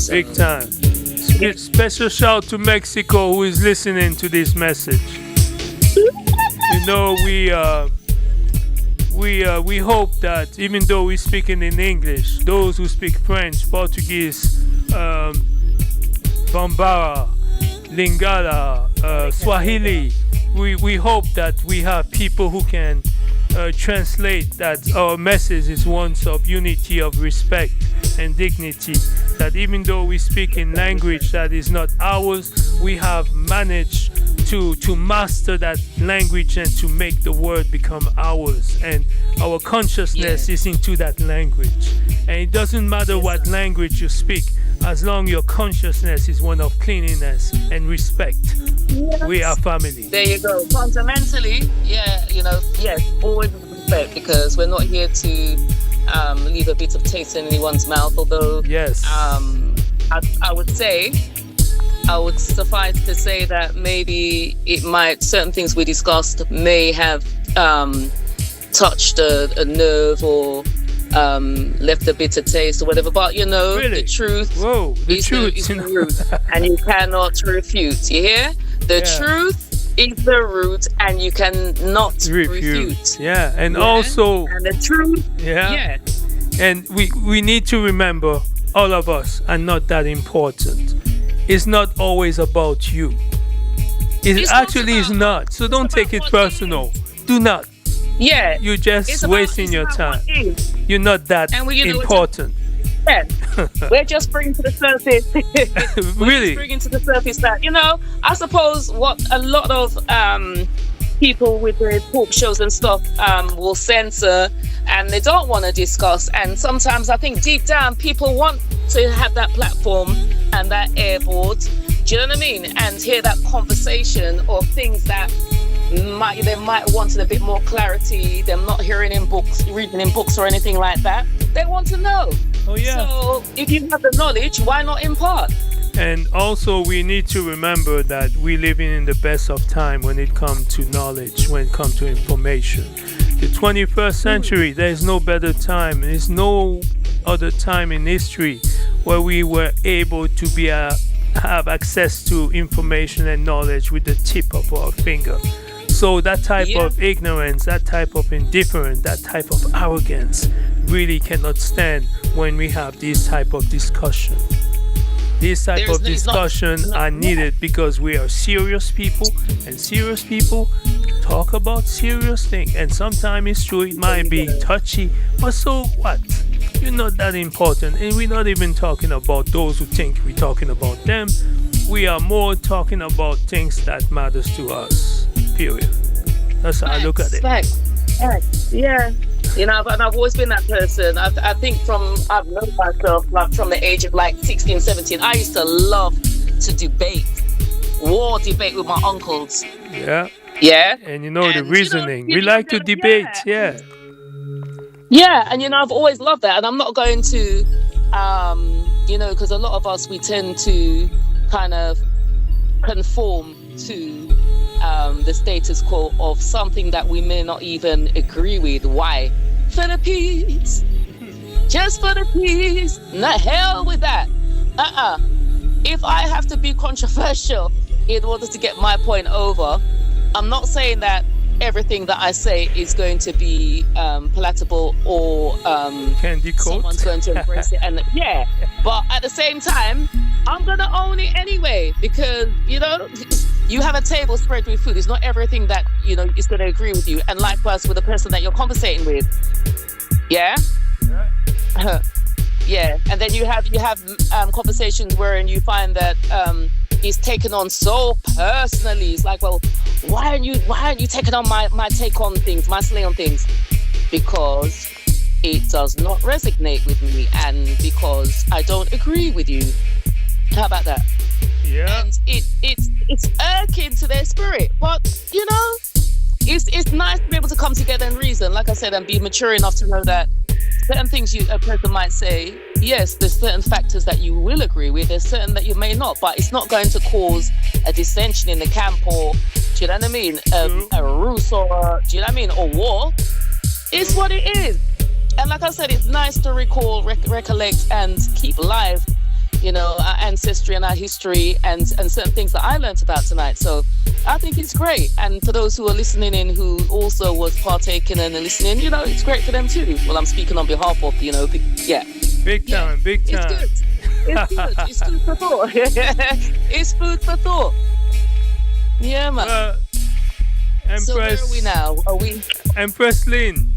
Special shout to Mexico, who is listening to this message. We hope that even though we're speaking in English, those who speak French, Portuguese, Bambara, Lingala, Swahili, we hope that we have people who can translate that our message is one of unity, of respect and dignity, that even though we speak in language that is not ours, we have managed to master that language and to make the word become ours, and our consciousness is into that language. And it doesn't matter what language you speak, as long your consciousness is one of cleanliness and respect. We are family. There you go. Fundamentally, always respect, because we're not here to leave a bit of taste in anyone's mouth. Although, I would suffice to say that maybe certain things we discussed may have touched a nerve or left a bitter taste or whatever. But really? The truth is the truth, and you cannot refute. You hear? The truth is the root, and you cannot refute. Yeah, and also, and the truth. Yeah. And we need to remember, all of us are not that important. It's not always about you. It actually is not. So don't take it personal. Do not. Yeah. You're just wasting your time. You're not that important. We're just bringing to the surface. Really? Bringing to the surface that, I suppose what a lot of people with their talk shows and stuff will censor, and they don't want to discuss. And sometimes I think deep down people want to have that platform and that airboard, do you know what I mean? And hear that conversation or things that they might want a bit more clarity. They're not hearing in books, reading in books or anything like that. They want to know. Oh yeah. So if you have the knowledge, why not impart? And also we need to remember that we're living in the best of time when it comes to knowledge, when it comes to information. The 21st century, there is no better time. There's no other time in history where we were able to have access to information and knowledge with the tip of our finger. So that type of ignorance, that type of indifference, that type of arrogance really cannot stand when we have this type of discussion. This type of it's not, discussion are needed because we are serious people, and serious people talk about serious things. And sometimes it's true, it might be touchy, but so what? You're not that important, and we're not even talking about those who think we're talking about them. We are more talking about things that matters to us. Period. That's how I look at it. Facts. Yeah. You know, and I've always been that person. I think I've known myself like from the age of like 16, 17. I used to love to war debate with my uncles. Yeah. Yeah. And you know the reasoning. We like to debate. Yeah. Yeah, and you know, I've always loved that, and I'm not going to, you know, because a lot of us, we tend to kind of conform to the status quo of something that we may not even agree with. Why? For the peace, just for the peace. The hell with that. If I have to be controversial in order to get my point over, I'm not saying that everything that I say is going to be palatable or someone's going to embrace it. And yeah, but at the same time, I'm gonna own it anyway, because you know, you have a table spread with food. It's not everything that you know is going to agree with you, and likewise with the person that you're conversating with. Yeah. Yeah, and then you have conversations wherein you find that it's taken on so personally. It's like, well, why aren't you taking on my take on things, my slay on things? Because it does not resonate with me, and because I don't agree with you. How about that? Yeah. And it's irking to their spirit, but you know, it's nice to be able to come together and reason, like I said, and be mature enough to know that certain things a person might say, yes, there's certain factors that you will agree with, there's certain that you may not, but it's not going to cause a dissension in the camp, or, do you know what I mean, a ruse, or, do you know what I mean, or war. It's what it is. And like I said, it's nice to recall, recollect, and keep alive, you know, our ancestry and our history and certain things that I learned about tonight. So I think it's great. And for those who are listening in who also was partaking and listening, you know, it's great for them too. Well, I'm speaking on behalf of, you know, Big time. It's good. It's good. It's food for thought. It's food for thought. Yeah, man. Empress, so where are we now? Are we... Empress Lynn,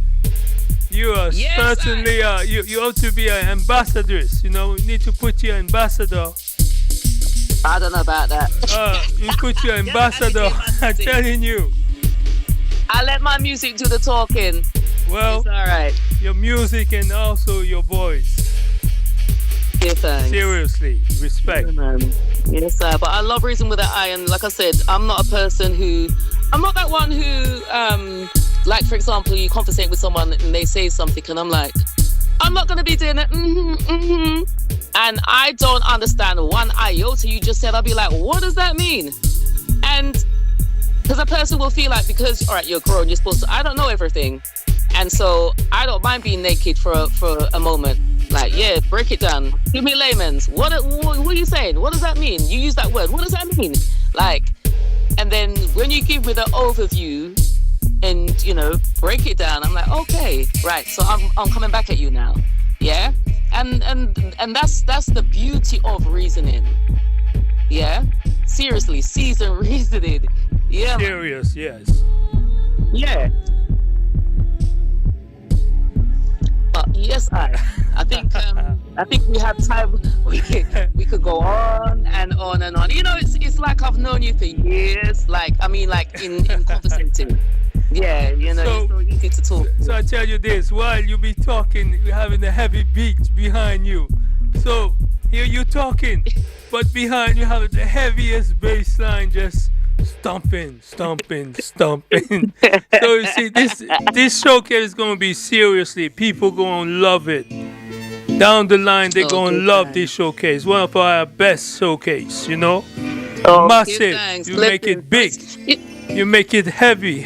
you are certainly, you ought to be an ambassadress. You know, we need to put you ambassador. I don't know about that. You put your ambassador. I'm telling you. I let my music do the talking. Well, it's all right. Your music and also your voice. Yeah, thanks. Seriously, respect. Yeah, man. Yes, sir. But I love Reason with an I, and like I said, I'm not that one who, like for example, you conversate with someone and they say something, and I'm like, I'm not gonna be doing it. And I don't understand one iota you just said. I'll be like, what does that mean? And because a person will feel like, because all right, you're grown, you're supposed to. I don't know everything, and so I don't mind being naked for a moment. Like, yeah, break it down. Give me layman's. What are you saying? What does that mean? You use that word. What does that mean? Like, and then when you give me the overview and, you know, break it down, I'm like, okay, right. So I'm coming back at you now. Yeah. And that's the beauty of reasoning. Yeah. Seriously, seasoned reasoning. Yeah. Serious, yes. Yeah. Yes, I think we have time. We could go on and on and on. You know, it's like I've known you for years. Like in conversating. Yeah, you know, it's so easy to talk. So I tell you this: while you be talking, we're having a heavy beat behind you. So here you talking, but behind you have the heaviest bass line just stomping. So you see, this showcase is gonna be seriously, people gonna love it. Down the line, they're gonna love this showcase. One of our best showcase, you know. Massive. You make it big. You make it heavy,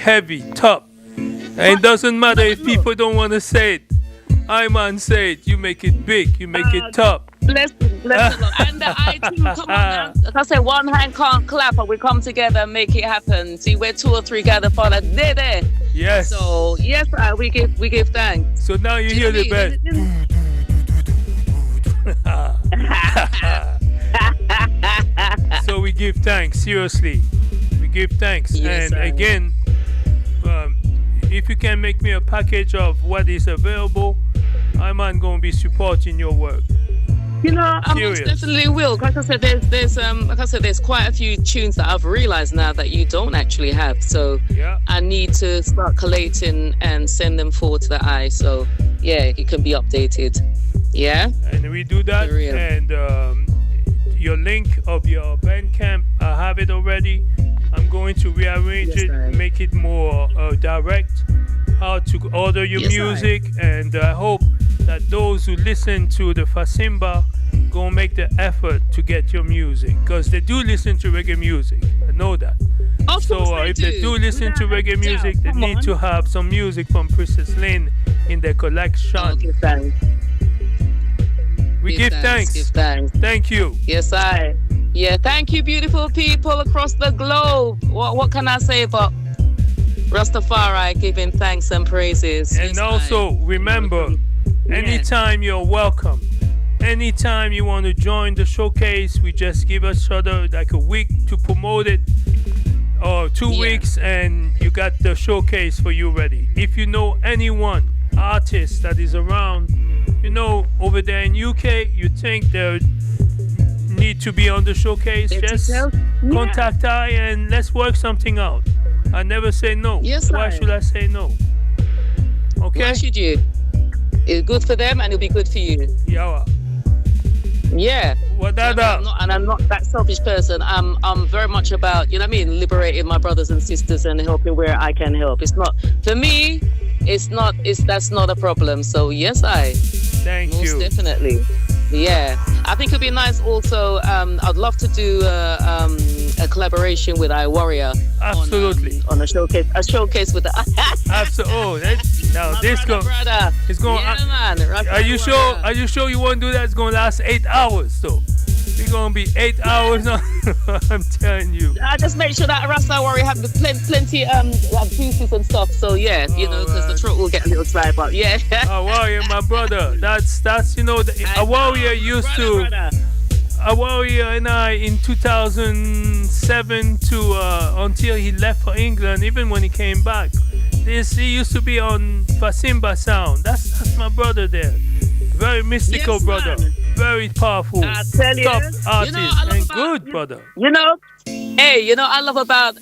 top. And it doesn't matter if people don't want to say it. I man say it. You make it big. You make it top. Bless you, Lord. And the I too, come on now. Like I said, one hand can't clap, and we come together and make it happen. See, where two or three gather for that, there. Yes. So yes, we give thanks. So now you hear the bell. So we give thanks, seriously. We give thanks. Yes, and sir. again, if you can make me a package of what is available, I'm going to be supporting your work. You know, I most Serious. definitely will. Like I said, there's quite a few tunes that I've realized now that you don't actually have. So Yeah. I need to start collating and send them forward to the eye. So yeah, it can be updated. Yeah. And we do that. For real. And your link of your Bandcamp, I have it already. I'm going to rearrange Yes, it, sir. make it more direct, how to order your Yes, sir. music. And I hope that those who listen to the Fasimba gonna make the effort to get your music, because they do listen to reggae music. I know that. Of So course if they do listen to Without a reggae doubt. music, they Come need on. to have some music from Princess Lynn in their collection. Okay, thanks. We give thanks. Give thanks. Thank you. Yes, I. Yeah, thank you, beautiful people across the globe. What can I say about Rastafari giving thanks and praises? And Yes, also remember, Yeah. anytime you're welcome. Anytime you want to join the showcase, we just give each other like a week to promote it, or 2 Yeah. weeks, and you got the showcase for you ready. If you know anyone, artist that is around, you know, over there in UK, you think they need to be on the showcase, Their just details? Yeah. contact I and let's work something out. I never say no. Yes, Why I. should I say no? Okay? Why should you? It's good for them and it'll be good for you. Yawa. Yeah. Wadada. I'm not that selfish person. I'm very much about, you know what I mean, liberating my brothers and sisters and helping where I can help. It's not for me. That's not a problem. So yes, Thank most you. definitely. Yeah, I think it'd be nice. Also, I'd love to do a collaboration with iWarrior. Absolutely. On a showcase with the. Absolutely. Now My this brother. it's going. Yeah, man. Are you sure? Are you sure you want to do that? It's going to last 8 hours. So we're going to be 8 hours on. I'm telling you. I just make sure that Rasta Warrior have plenty like juices and stuff. So yeah, you know, because the throat will get a little dry. But yeah. A warrior, my brother. That's you know, a warrior used brother. A warrior and I in 2007 to until he left for England. Even when he came back, he used to be on Fasimba Sound. That's my brother there. Very mystical Yes, brother. man. Very powerful. I tell you, Top you know, artist I love and about- good brother. You know, hey, you know, I love about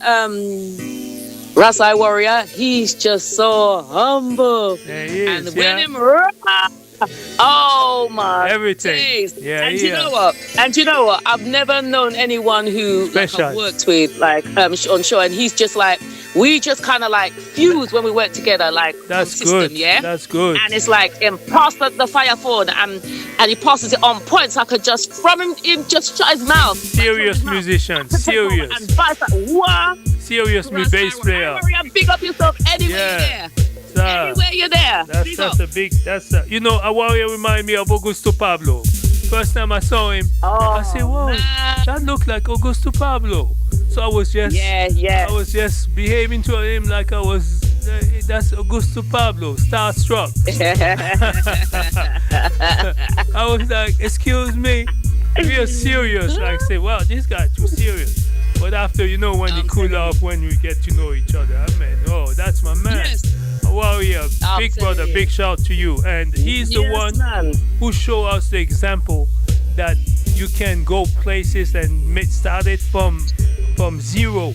Rasta Warrior. He's just so humble. There he is. And when Yeah. him oh my Everything. days. Yeah, and yeah. you know what? I've never known anyone who like, Special. I've worked with like on show, and he's just like we just kind of like fuse when we work together, like That's on system, good. yeah. That's good. And it's like him pass the fire forward and he passes it on point, so I could just from him just shut his mouth. Serious musician. Serious. And vice what? Serious bass player. Big up yourself anywhere Yeah. you're there. Sir. Anywhere you're there. Big up. That's a big. You know, a warrior remind me of Augusto Pablo. First time I saw him, I said, "Wow, man. that looked like Augusto Pablo." So I was just, Yeah. I was just behaving to him like I was. That's Augusto Pablo, starstruck. I was like, "Excuse me," real serious. Like, say, "Wow, this guy too serious." But after, you know, when he cool off, when we get to know each other, I mean, oh, that's my man. Yes. Warrior, I'm big telling brother, you. big shout to you. And he's the Yes, one man. who show us the example that you can go places and start it from zero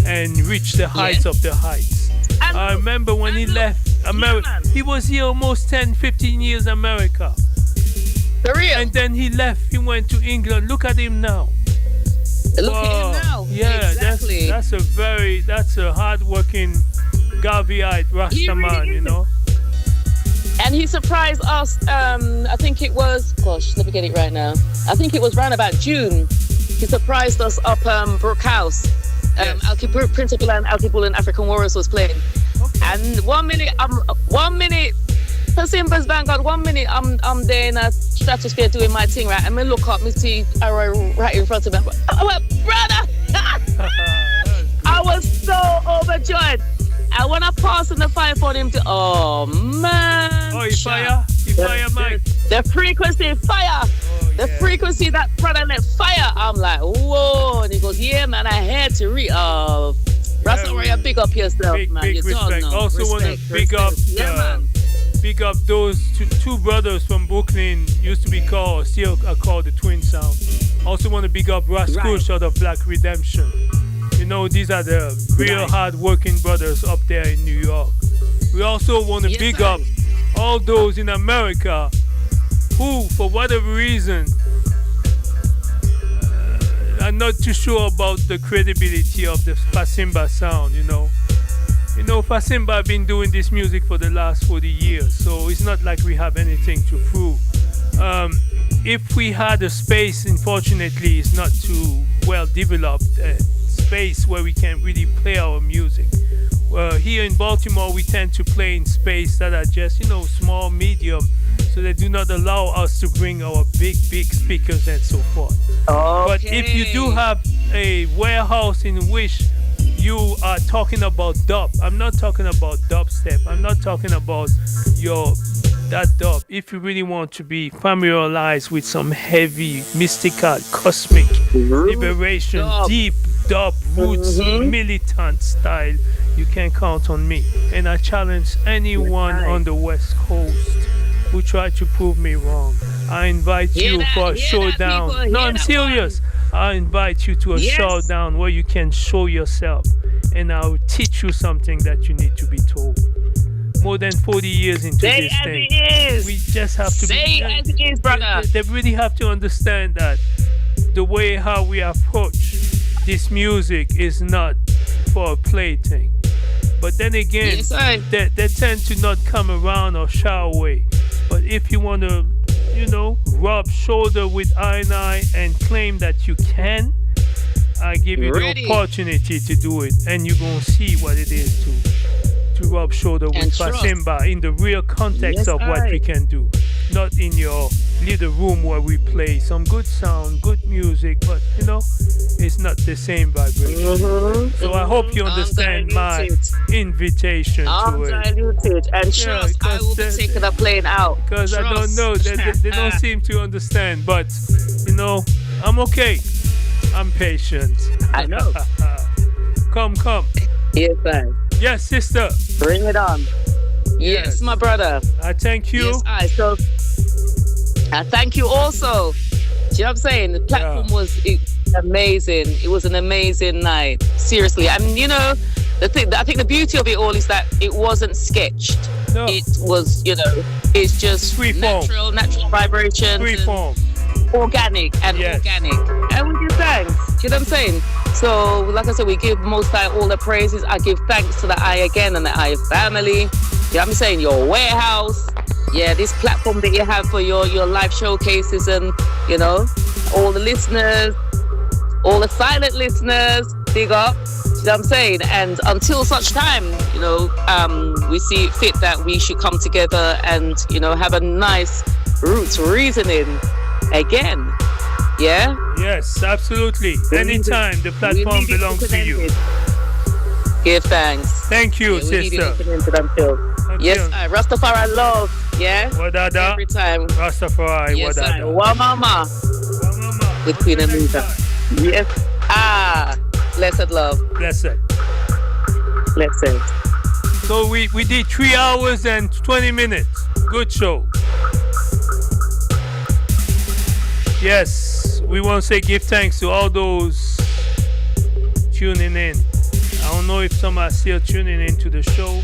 and reach the heights of the heights. And I look, remember when he and look, left America, man. he was here almost 10, 15 years in America. For real. And then he left, he went to England. Look at him now. Look at him now. Yeah, Exactly. that's a hard-working Garveyite Rastaman, really you is. know. And he surprised us. I think it was. Gosh, let me get it right now. I think it was around about June. He surprised us up Brook House. Yes. Principal and Alkibul and African Warriors was playing. Okay. And 1 minute, FASIMBAS Vanguard. 1 minute, I'm there in a stratosphere doing my thing, right? And me look up, me see Arrow right in front of me. Oh, well, brother! I was so overjoyed. And when I passed in the fire for him to, oh man. Oh, he fire? He fire, Mike. The frequency fire. Oh, The yeah. frequency that brother let fire. I'm like, whoa. And he goes, yeah, man, I had to Rasta Warrior, big up yourself, Big, man. big You don't respect. know. Also want to big up, Yeah, man. big up those two brothers from Brooklyn. Used to be called, still are called the Twin Sound. Also want to big up Raskush out of Black Redemption. You know, these are the real hard-working brothers up there in New York. We also want to big up all those in America who, for whatever reason, are not too sure about the credibility of the FASIMBA sound, you know. You know, FASIMBA have been doing this music for the last 40 years, so it's not like we have anything to prove. If we had a space, unfortunately, it's not too well developed space where we can really play our music. Here in Baltimore, we tend to play in space that are just, you know, small, medium, so they do not allow us to bring our big speakers and so forth. But if you do have a warehouse in which you are talking about dub, I'm not talking about dubstep, I'm not talking about that dub. If you really want to be familiarized with some heavy, mystical, cosmic liberation, deep dub, roots, militant style, you can count on me. And I challenge anyone on the West Coast who try to prove me wrong. I invite you for a showdown. No, I'm serious. I invite you to a showdown where you can show yourself, and I'll teach you something that you need to be told. More than 40 years into this thing, we just have to say as it is, brother. They really have to understand that the way how we approach this music is not for a plaything. But then again, they tend to not come around or shy away. But if you want to, you know, rub shoulder with I and claim that you can, I give you the opportunity to do it, and you're going to see what it is to rub shoulder with FASIMBA in the real context of what we can do. Not in your little room where we play some good sound, good music, but you know, it's not the same vibration. So I hope you understand my invitation to it. Undiluted. And trust, I will be taking the plane out. Because I don't know, they don't seem to understand, but you know, I'm okay. I'm patient. I know. Come. Yes, sir. Yes, sister. Bring it on. Yes, my brother. I thank you. Yes, So I thank you also. Do you know what I'm saying? The platform was amazing. It was an amazing night. Seriously. And you know, I think the beauty of it all is that it wasn't sketched. No. It was, you know, it's just natural vibration. Free form. Organic. And we give thanks. Do you know what I'm saying? So, like I said, we give Most High all the praises. I give thanks to the I again and the I family. You know what I'm saying? Your warehouse. Yeah, this platform that you have for your live showcases, and, you know, all the listeners, all the silent listeners, big up. You know what I'm saying? And until such time, you know, we see it fit that we should come together and, you know, have a nice roots reasoning again. Yeah? Yes, absolutely. Anytime the platform belongs to you. Give thanks. Thank you, sister. Yes, Rastafari love. Yeah? Wadada. Every time. Rastafari, yes, Wadada. Wamama. With Queen Amita. Yes. Blessed love. Blessed. So we did 3 hours and 20 minutes. Good show. Yes, we want to say give thanks to all those tuning in. I don't know if some are still tuning in to the show,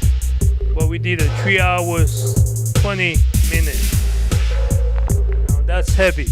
but we did a 3 hours, 20 minutes. Now that's heavy.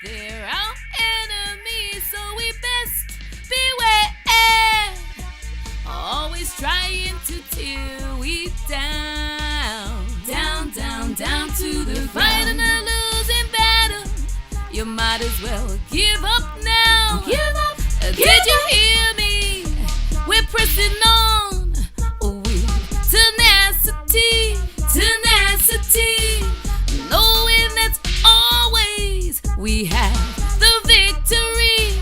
They're our enemies, so we best beware. Always trying to tear we down, down, down, down to the fighting a losing battle. You might as well give up now. Give up. Did you hear me? We're pressing on with tenacity, tenacity, knowing that always we have the victory.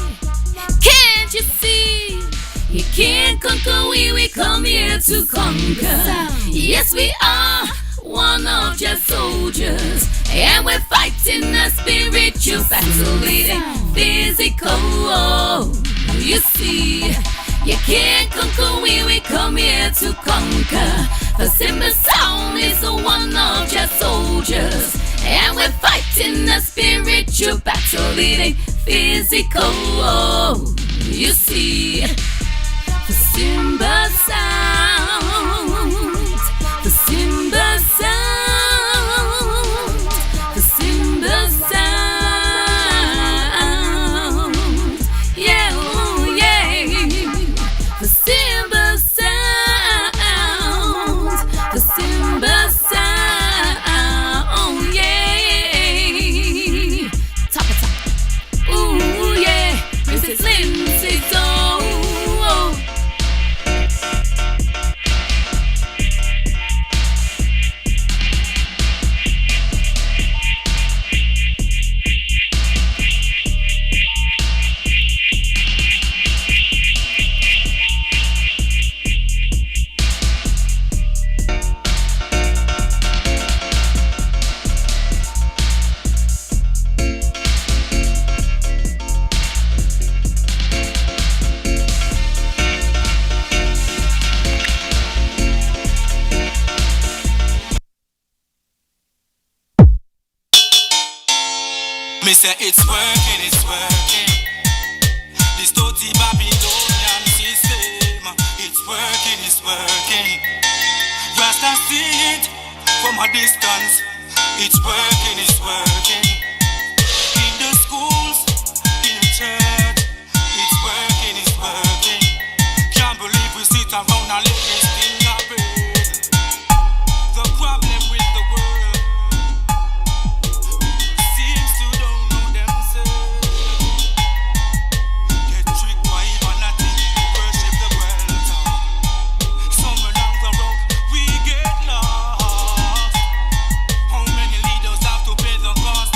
Can't you see? You can't conquer, we come here to conquer. Yes, we are one of your soldiers, and we're fighting a spiritual battle, leading physical. You see, you can't conquer, we come here to conquer. FASIMBAS sound is one of your soldiers, and we're fighting a spiritual battle, leading physical. You see, FASIMBAS sound, FASIMBAS sound, FASIMBAS sound. Yeah, oh yeah. FASIMBAS sound, FASIMBAS sound. Yeah. Top of top. Ooh yeah. Mrs. Lindsay Zone. Me say it's working, it's working. This dirty Babylonian system, it's working, it's working. Rasta see it from a distance. It's working, it's working. In the schools, in the church, it's working, it's working. Can't believe we sit around and let this thing happen. The problem with the world seems to don't know themselves. Get tricked by vanity, worship the world. Somewhere down the road we get lost. How many leaders have to pay the cost?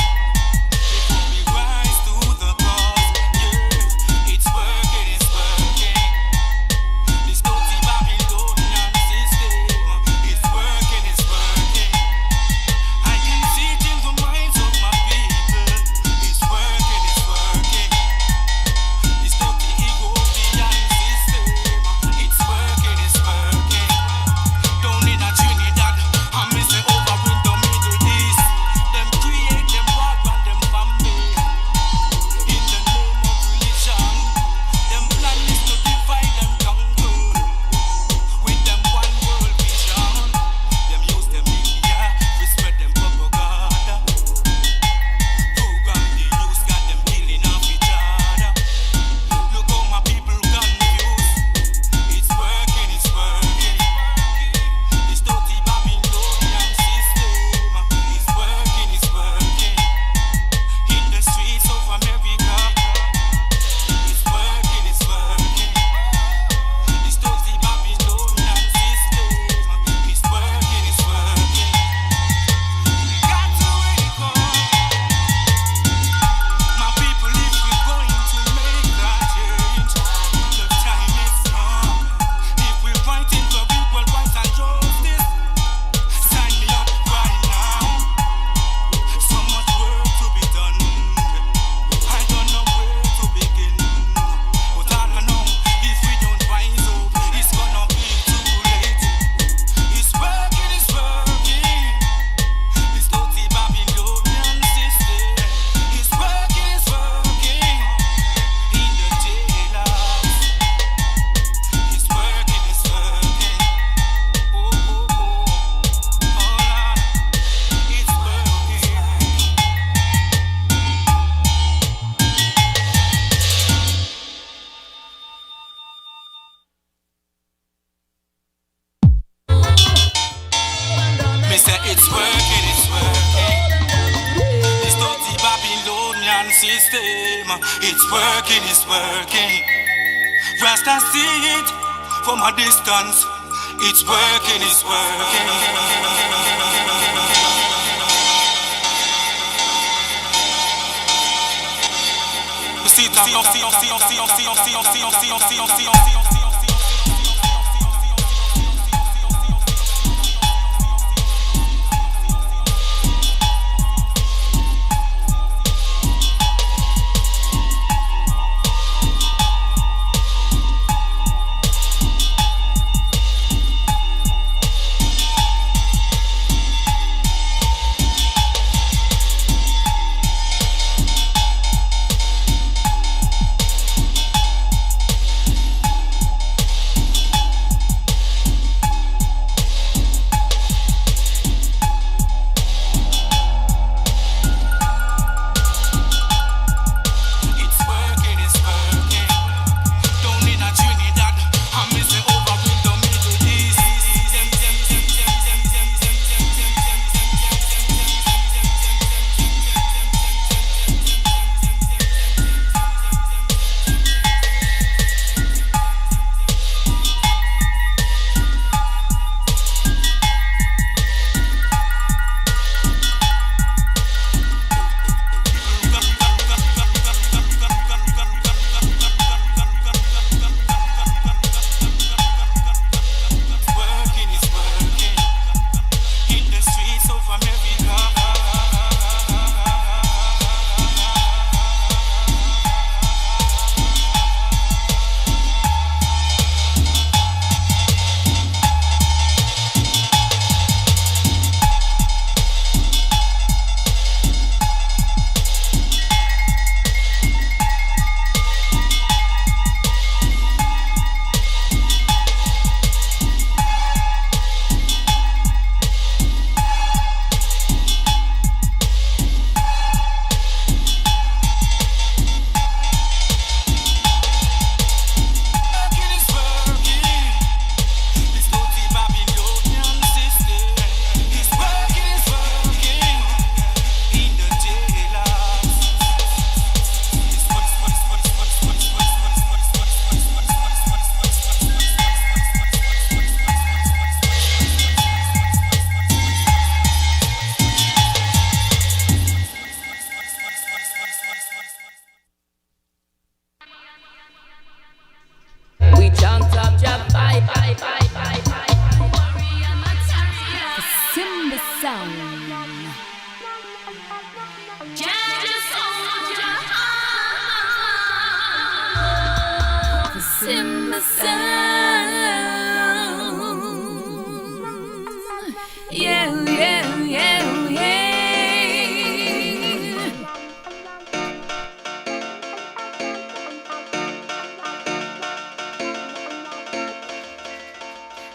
system. It's working, it's working. Rasta see it from a distance. It's working, it's working. FASIMBAS sound. Yeah, yeah, yeah, yeah.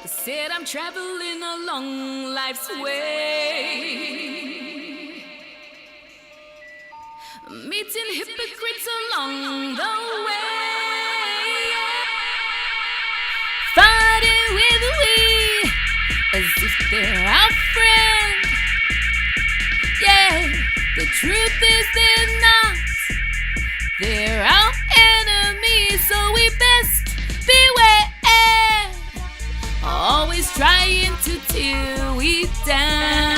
They said I'm traveling along life's way, meeting hypocrites along the way, fighting with we as if they're our friend. Yeah, the truth is they're not, they're our enemies, so we best beware, always trying to tear we down.